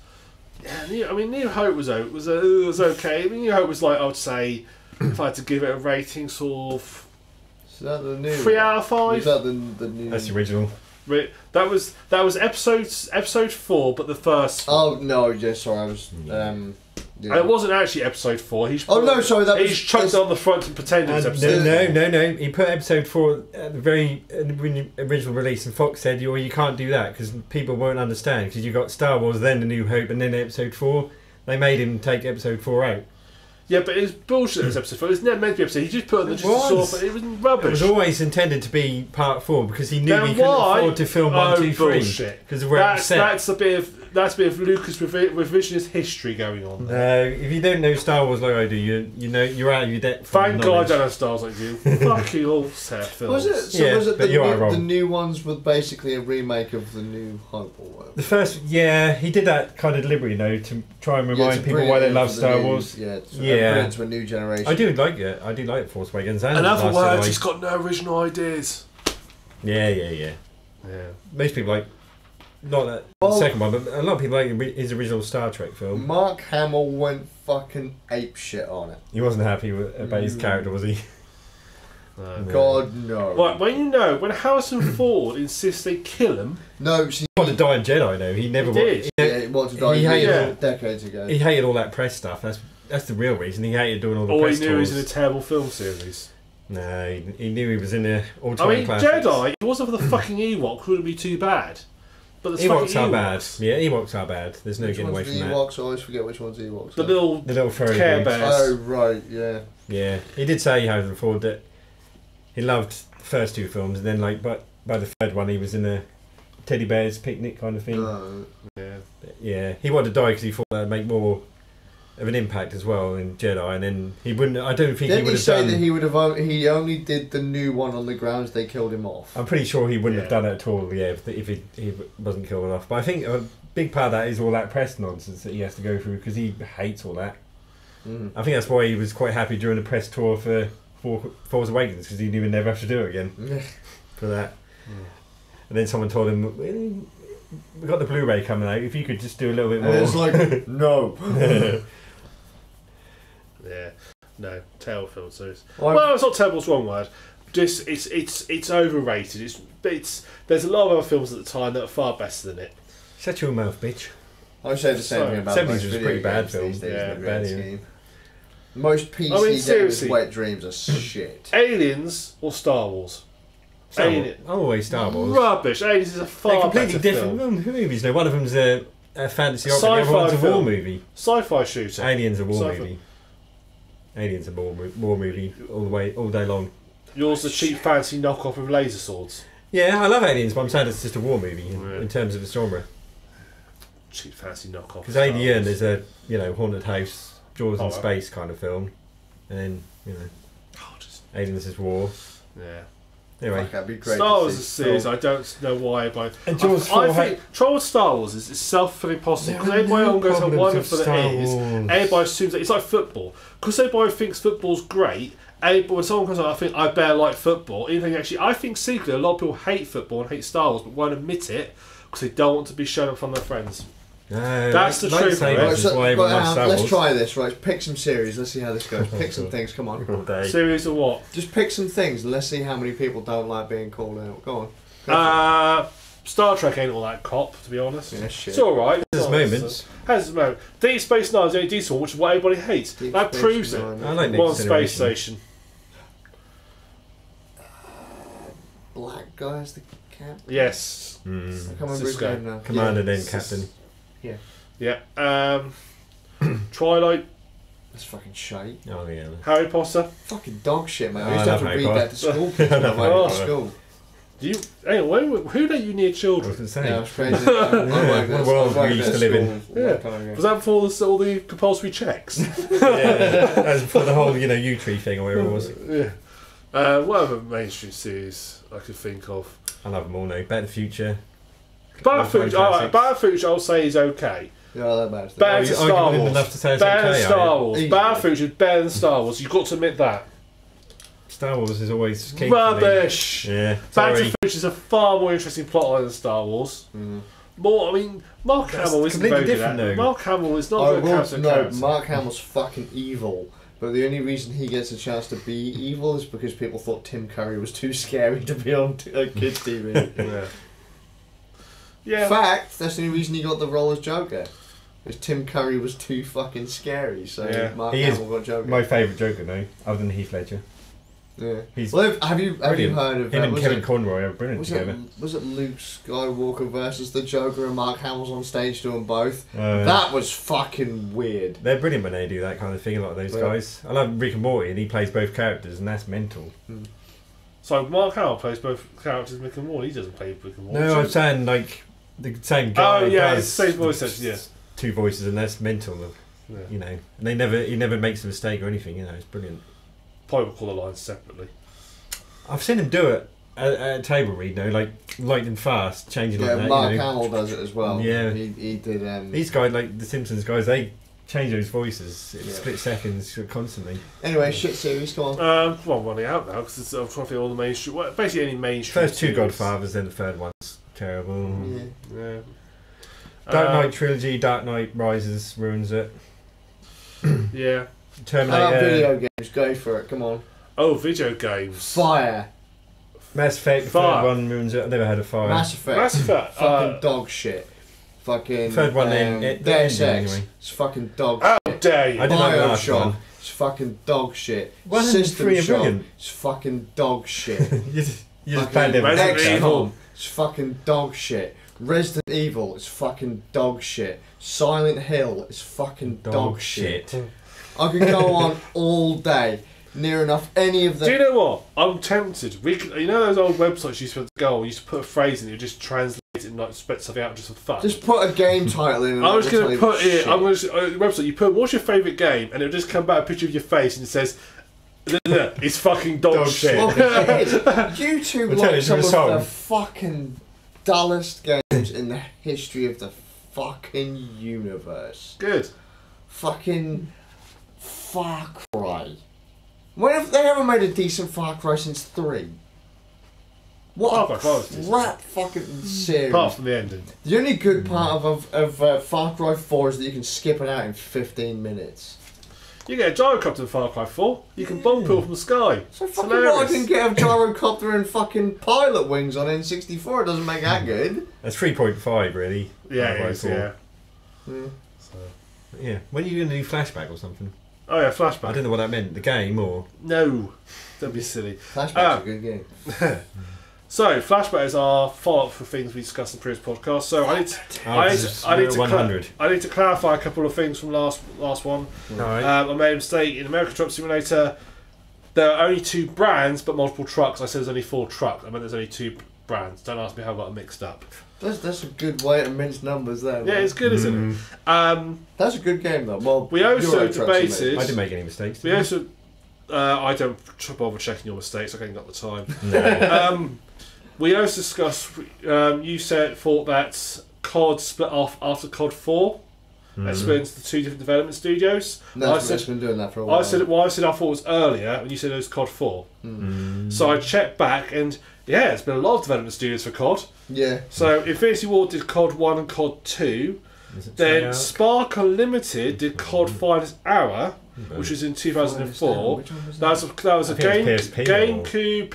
Yeah, New Hope was okay. I mean, New Hope was like, I would say, if I had to give it a rating, sort of Is that the new 3 out of 5. Is that the new? That's the original. That was episode 4, but the first. Oh no, yeah, sorry, I was. Yeah. And it wasn't actually episode 4. He's chucked it on the front and pretended it's episode 4. No. He put episode 4 at the very original release, and Fox said, you can't do that because people won't understand because you got Star Wars, then The New Hope, and then episode 4. They made him take episode 4 out. Yeah, but it was bullshit. This episode 4. It was never meant to be episode. He just put it but it was rubbish. It was always intended to be part 4 because he knew he couldn't afford to film 1, 2, 3. Bullshit. Because That's a bit of Lucas revisionist history going on there. No, if you don't know Star Wars like I do, you're out of your depth. Thank God I don't know Star Wars like you. Fucking all set films. Was it? So Yeah, was it but you are wrong. the new ones were basically a remake of the New Hope or whatever? The first, he did that kind of deliberately, to try and remind people why they love Star Wars. Yeah, bring it to a new generation. I do like it. I do like Force Awakens. And In other Last words, Jedi. he's got no original ideas. Yeah. Most people like, not that the second one, but a lot of people like his original Star Trek film. Mark Hamill went fucking ape shit on it. He wasn't happy about his character, was he? God, no. Right, when Harrison Ford insists they kill him. No, see, He wanted to die in Jedi, though. He never did. he wanted to die he hated decades ago. He hated all that press stuff. That's the real reason. He hated doing all the press He knew he tours. was in a terrible film series. No, he knew he was in a all-time classics. Jedi, if it wasn't for the fucking Ewok, wouldn't be too bad. But the Ewoks are bad. Yeah, Ewoks are bad. There's no getting away from that. Ewoks? I always forget which one's Ewoks. The little furry Care dudes. Bears. Oh, right, yeah. Yeah, he did say, Harrison Ford, that he loved the first 2 films, and then by the third one he was in a teddy bear's picnic kind of thing. Yeah, he wanted to die because he thought that would make more of an impact as well in Jedi, and then he wouldn't. I don't think he would have done. That he would have? He only did the new one on the grounds they killed him off. I'm pretty sure he wouldn't have done it at all. Yeah, if he wasn't killed off. But I think a big part of that is all that press nonsense that he has to go through because he hates all that. I think that's why he was quite happy during the press tour for Force Awakens because he knew he'd never have to do it again for that. And then someone told him, "We got the Blu-ray coming out. If you could just do a little bit more." And it's like, no. Yeah, no, terrible film series. Well, it's not terrible. It's the wrong word. Just it's overrated. There's a lot of other films at the time that are far better than it. Shut your mouth, bitch. I say the same thing about 70s most was a video pretty bad games film. these days Yeah, in the grand bad, yeah. scheme. Most PC games, seriously. wet dreams are shit. Aliens or Star Wars? Always Star Wars. Rubbish. Aliens is a They're far completely better different film. movies. No, one of them's a fantasy opera, the Sci-fi other one's a war film. movie. Sci-fi shooter. Aliens a war Sci-fi. movie. Aliens a war movie all day long. Yours the cheap fancy knockoff with laser swords. Yeah, I love Aliens, but I'm saying it's just a war movie in terms of the genre. Cheap fancy knockoff. Because Alien is a haunted house, Jaws in space kind of film, and then Aliens is war. Yeah. Anyway, Fuck, that'd be great Star to Wars see. is a series. I don't know why, but And Jaws I 4 think trouble with Star Wars is it's self-fulfilling prophecy because everybody goes how wonderful it is. Everybody assumes that it's like football because everybody thinks football's great. When someone comes out, I better like football. Even actually, I think secretly a lot of people hate football and hate Star Wars, but won't admit it because they don't want to be shown up from their friends. No, That's the truth. Right? Right, Is why everyone loves Star let's Wars. try this, right? Pick some series, let's see how this goes. Pick some things, come on. Series of what? Just pick some things and let's see how many people don't like being called out. Go on. Star Trek ain't all that cop, to be honest. Yeah, shit. It's alright. There's moments. Has its moments. Deep Space Nine is the only decent one, which is what everybody hates. Deep That Space proves it. Nine. I like One Next Space Generation. Station. Black Guy's the Cap? Yes. I can't remember his Cisco. name now. Commander, Yeah. then Captain. Yeah. Twilight, That's fucking shite. Oh, yeah. Harry Potter. Fucking dog shit, man. Oh, I used to I have to love Harry read Potter. that to school kids when I went Oh. to school. Do you? Hang on, who don't you near I children? was going to say. Yeah, I was crazy. The world we used to live in. Was that before all the compulsory checks? That was before the whole, U-Tree thing or whatever it was. Yeah. What other mainstream series I could think of? I love them all now. Back to the Future. Back to the Future. Alright, Classics. Back to the Future I'll say is okay. Yeah, that matters. Better you than Star arguing Wars. enough to say it's Better than okay, are Star you? Wars. Easily. Back to the Future is better than Star Wars. You've got to admit that. Star Wars is always key. Rubbish. Yeah. Back to Sorry. the Future is a far more interesting plotline than Star Wars. More, I mean, Mark That's Hamill isn't completely very good at different, it. though. Mark Hamill is not Oh, a good character. no, Mark Hamill's fucking evil. But the only reason he gets a chance to be evil is because people thought Tim Curry was too scary to be on kids' TV. Yeah. Yeah. Fact, that's the only reason he got the role as Joker. Because Tim Curry was too fucking scary, so Yeah. Mark He is Hamill got Joker. My favourite Joker now, other than Heath Ledger. Yeah. He's Well, have you brilliant. heard of Him and was Kevin it- Conroy are brilliant was together. was it Luke Skywalker versus the Joker and Mark Hamill's on stage doing both? Uh, That was fucking weird. They're brilliant when they do that kind of thing, a lot of those Yeah. guys. I love Rick and Morty, and he plays both characters, and that's mental. So Mark Hamill plays both characters in Rick and Morty. He doesn't play Rick and Morty. No, I'm saying, like, the same guy Oh yeah, does it's the same voice actually. Yeah. two voices, and that's mental, Yeah. And he never makes a mistake or anything, it's brilliant. Probably will call the lines separately. I've seen him do it at a table read, like lightning fast, changing Yeah, like that. Mark Hamill does it as well. Yeah. He did. These guys, like the Simpsons guys, they change those voices in Yeah. split seconds constantly. Anyway, shit series, come on. Well, I'm running out now because I'm trying to think all the mainstream. Well, basically any mainstream. First two series. Godfathers, then the third one's terrible. Yeah. Yeah. Dark Knight trilogy, Dark Knight Rises ruins it. Yeah. How about Terminator, video games? Go for it. Come on. Oh, video games. Fire. Mass Effect, the Fire. third one ruins it. I've never had a fire. Mass Effect. Mass Effect. Fucking dog shit. Fucking. Third one then, Deus the Ex. anyway. It's fucking dog How shit. dare you? I didn't like the last Bioshock. one. It's fucking dog shit. 1 and System 3 are Shock. brilliant. It's fucking dog shit. You just Fucking banned everything. Resident Evil. XCOM. It's fucking dog shit. Resident Evil. It's fucking dog shit. Silent Hill. It's fucking dog shit. I could go on all day. Near enough any of Do you the. know what? I'm tempted. We could, you know those old websites you used to go on? You used to put a phrase in it, you just translate it and like spit something out just for fun. Just put a game title in. And I was it'll going to tell put you it. shit. I'm going to website. You put what's your favourite game, and it'll just come back a picture of your face, and it says, "It's fucking dog shit." Well, it is. YouTube We'll tell you like some it's of a the song. fucking dullest games in the history of the fucking universe. Good. Fucking Far Cry. When have they ever made a decent Far Cry since 3? What Far a Cry 4 was decent. crap fucking series. Apart from the ending. The only good part of Far Cry 4 is that you can skip it out in 15 minutes. You get a gyrocopter in Far Cry 4. You can bomb people from the sky. So It's fucking what I hilarious. can get a gyrocopter and fucking pilot wings on N64, it doesn't make that good. That's 3.5 really. Yeah, Far Cry it is, 4. yeah. So, yeah. When are you going to do flashback or something? Oh yeah, I flashback. don't know what that meant. The game or No, don't be silly. Flashback's a good game. So flashback is our follow-up for things we discussed in previous podcasts. So I need to 100. I need to clarify a couple of things from last one. Alright. I made a mistake in American Truck Simulator. There are only 2 brands, but multiple trucks. I said there's only 4 trucks. I meant there's only 2 brands. Don't ask me how I got it mixed up. That's a good way to mince numbers there. Yeah, man. it's good, isn't it? That's a good game though. Well, We also Euro Truck debated- Simulator. I didn't make any mistakes. We did I? also, I don't bother checking your mistakes. I ain't got the time. No. We also discussed. You thought that COD split off after COD 4. That split into the 2 different development studios. No, I it's said been doing that for a while. I said I thought it was earlier, and you said it was COD 4. So I checked back, and yeah, it's been a lot of development studios for COD. Yeah. So Infinity Ward did COD 1 and COD 2. Is it Then Treyarch? Spark Unlimited did COD Finest Hour, which was in 2004. Which one was That was a I think game, it was PSP or- GameCube,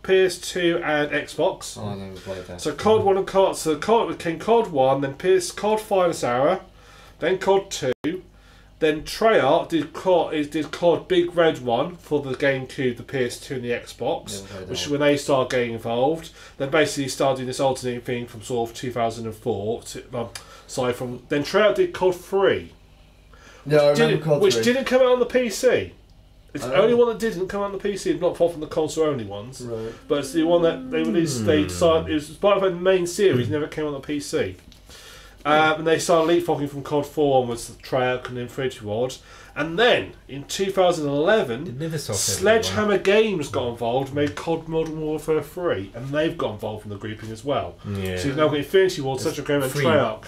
PS2, and Xbox. Oh, I never played that. So COD 1 and COD. So COD came COD 1, then COD Finest Hour, then COD 2, Then Treyarch did COD Big Red one for the GameCube, the PS2 and the Xbox, which is when they started getting involved. Then basically started doing this alternating thing from sort of 2004. Then Treyarch did COD 3. Yeah, I remember COD 3. Which didn't come out on the PC. It's the only one that didn't come out on the PC, not far from the console-only ones. Right. But it's the one that they released. They decided it was part of a main series. Never came on the PC. And they started leapfrogging from COD 4 onwards, Treyarch and Infinity Ward. And then, in 2011, Sledgehammer Games got involved and made COD Modern Warfare 3. And they've got involved in the grouping as well. Yeah. So you've now got Infinity Ward, SledgeHammer and Treyarch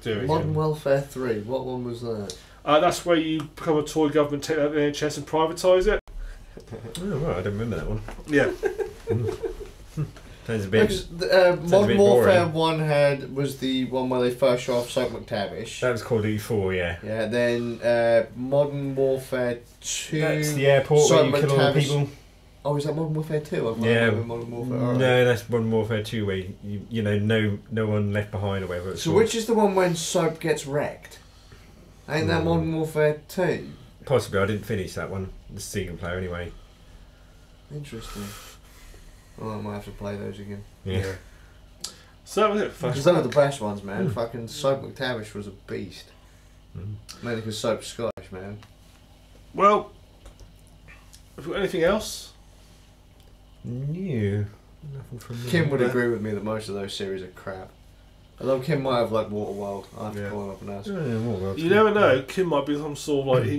doing Modern Warfare 3, what one was that? That's where you become a toy government, take out the NHS and privatise it. Oh, right, I don't remember that one. Yeah. Sounds a bit. Modern Warfare 1 was the one where they first shot off Soap McTavish. That was Call of Duty 4, yeah. Yeah, then Modern Warfare 2. That's the airport where you kill all the people. Oh, is that Modern Warfare 2? Yeah. Modern Warfare. No, that's Modern Warfare 2 where you know no one left behind or whatever. So which is the one when Soap gets wrecked? Ain't that Modern Warfare 2? Possibly, I didn't finish that one. The single player anyway. Interesting. Well, I might have to play those again. Yeah. So that was it. Because those are the best ones, man. Fucking Soap McTavish was a beast. Mainly because Soap's Scottish, man. Well, have you got anything else? New. Nothing from me. Kim would agree with me that most of those series are crap. Although Kim might have liked Waterworld. I'll have to call him up and ask. You never know. Kim might be some sort of like he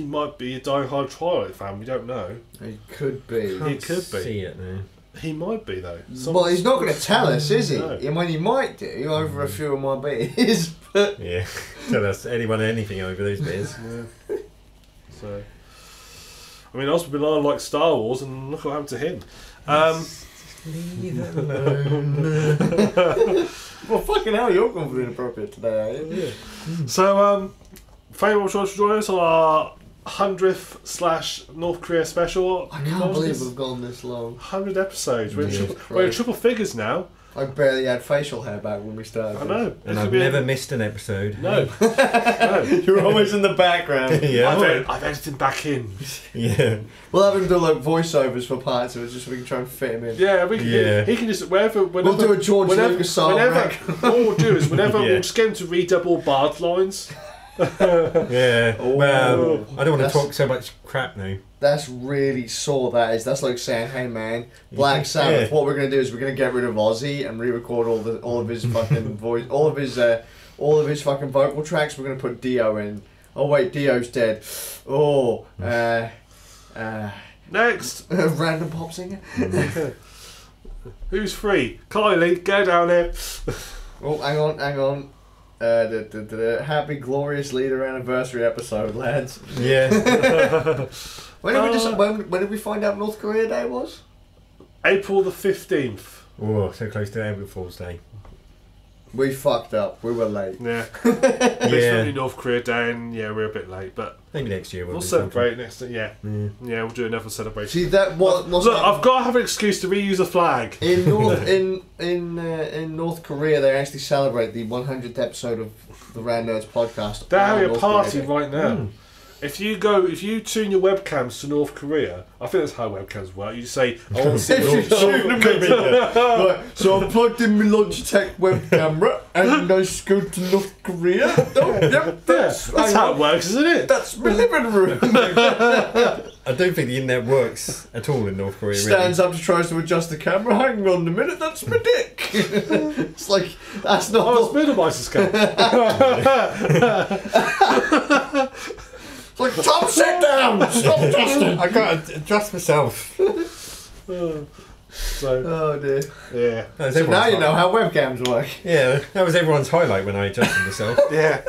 might be a die-hard Twilight fan. We don't know. He could be. He could be. See it now. He might be though. Well, he's not going to tell us, is he? No. I mean, he might do over a few of my beers, but yeah, tell us anything over those beers. Yeah. So, I mean, also been on like Star Wars, and look what happened to him. Leave it alone. Well, fucking hell, you're going to be inappropriate today, are you? Yeah. So, thank you very much for joining us on our 100th / North Korea special. I can't believe we've gone this long. 100 episodes. We're in triple figures now. I barely had facial hair back when we started. I know. And I've never missed an episode. No. No. You're always in the background. Yeah. I've edited back in. Yeah. We'll have him do like voiceovers for parts of it just so we can try and fit him in. Yeah, we can, he can just whenever we'll do a George Lucas style. What we'll do is whenever we'll just get him to redouble Bard lines. Yeah. Oh, well, I don't want to talk so much crap now. That's really sore. That is. That's like saying, "Hey man, Black Sabbath. Yeah. What we're gonna do is we're gonna get rid of Ozzy and re-record all of his fucking voice, all of his fucking vocal tracks. We're gonna put Dio in. Oh wait, Dio's dead. Oh, Next, random pop singer. Who's free? Kylie, go down there. Oh, hang on. The happy glorious leader anniversary episode, lads. Yeah. When did we find out North Korea Day was? April the 15th. Oh, so close to April Fool's Day. We fucked up. We were late. Yeah. Yeah. It's North Korea Day, and we're a bit late, but Maybe next year we'll celebrate next. Yeah, we'll do another celebration. See that? Look, I've got to have an excuse to reuse a flag. In North Korea, they actually celebrate the 100th episode of the Rand Nerds podcast. They're having a party right now. If you tune your webcams to North Korea, I think that's how webcams work. You say, "I want to see North Korea." Right, so I plugged in my Logitech web camera and I just go to North Korea. Oh, yep, That's how it works, isn't it? That's my living room. I don't think the internet works at all in North Korea. Stands up, tries to adjust the camera. Hang on a minute, that's my dick. It's like that's not. Oh, it's Middlemeister's camp. Like, Tom, sit down! Stop adjusting! I can't adjust myself. Oh dear. Yeah. So now you know how webcams work. Yeah, that was everyone's highlight when I adjusted myself. Yeah.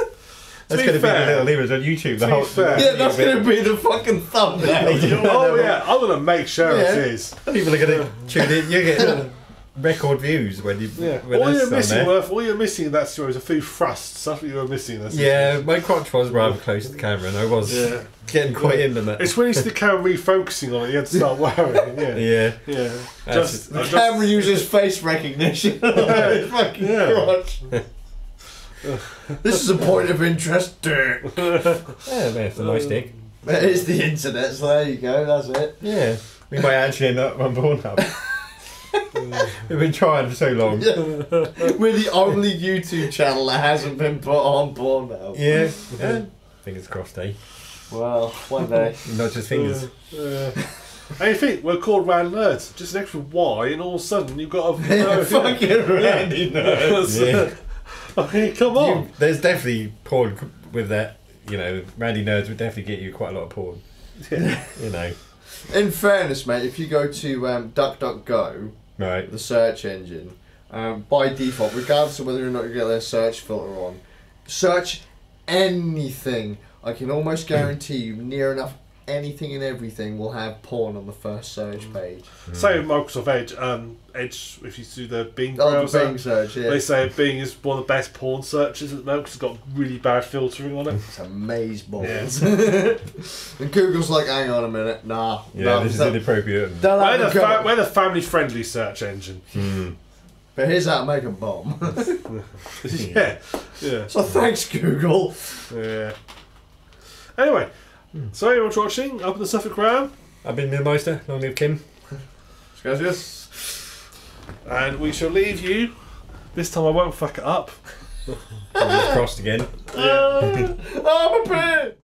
That's going to be the little image on YouTube. The whole Yeah, that's going to be the fucking thumbnail. Oh yeah, I'm gonna make sure it is. People are going to tune in. You get record views when you. When All you're that's missing, on there. all you're missing in that story is a few thrusts. That's what you were missing. That's My crotch was rather close to the camera, and I was getting quite into that. It's when you see the camera refocusing on it, you had to start worrying. Yeah. Yeah. The camera uses face recognition. His fucking crotch. This is a point of interest, dick. Yeah, that's a nice dick. It is the internet, so there you go, that's it. Yeah. We might actually end up on Pornhub. We've been trying for so long. Yeah. We're the only YouTube channel that hasn't been put on Pornhub. Yeah. Fingers crossed, eh? Well, one day. Not just fingers. And you think we're called Rand Nerds, just an extra Y, and all of a sudden you've got a Fucking Randy Nerds. Yeah. I mean, come on. There's definitely porn with that. You know, Randy Nerds would definitely get you quite a lot of porn. Yeah. You know. In fairness, mate, if you go to DuckDuckGo, Right. the search engine, by default, regardless of whether or not you get their search filter on, search anything. I can almost guarantee you, near enough anything and everything will have porn on the first search page. Say Microsoft Edge, if you do the Bing Oh, browser, the Bing search, yeah. they say Bing is one of the best porn searches at the moment because it's got really bad filtering on it. It's amazeballs. Yeah. And Google's like, hang on a minute, nah. Yeah, nah, this is inappropriate. don't have We're a go. we're the family-friendly search engine. But here's how to make a bomb. Yeah, yeah, So thanks, Google. yeah. Anyway, so everyone's watching up at the SuffolkRam, I've been Middlemeister, long live Kim. Skazz. and we shall leave you. This time I won't fuck it up. Fingers crossed again. I'm a pit.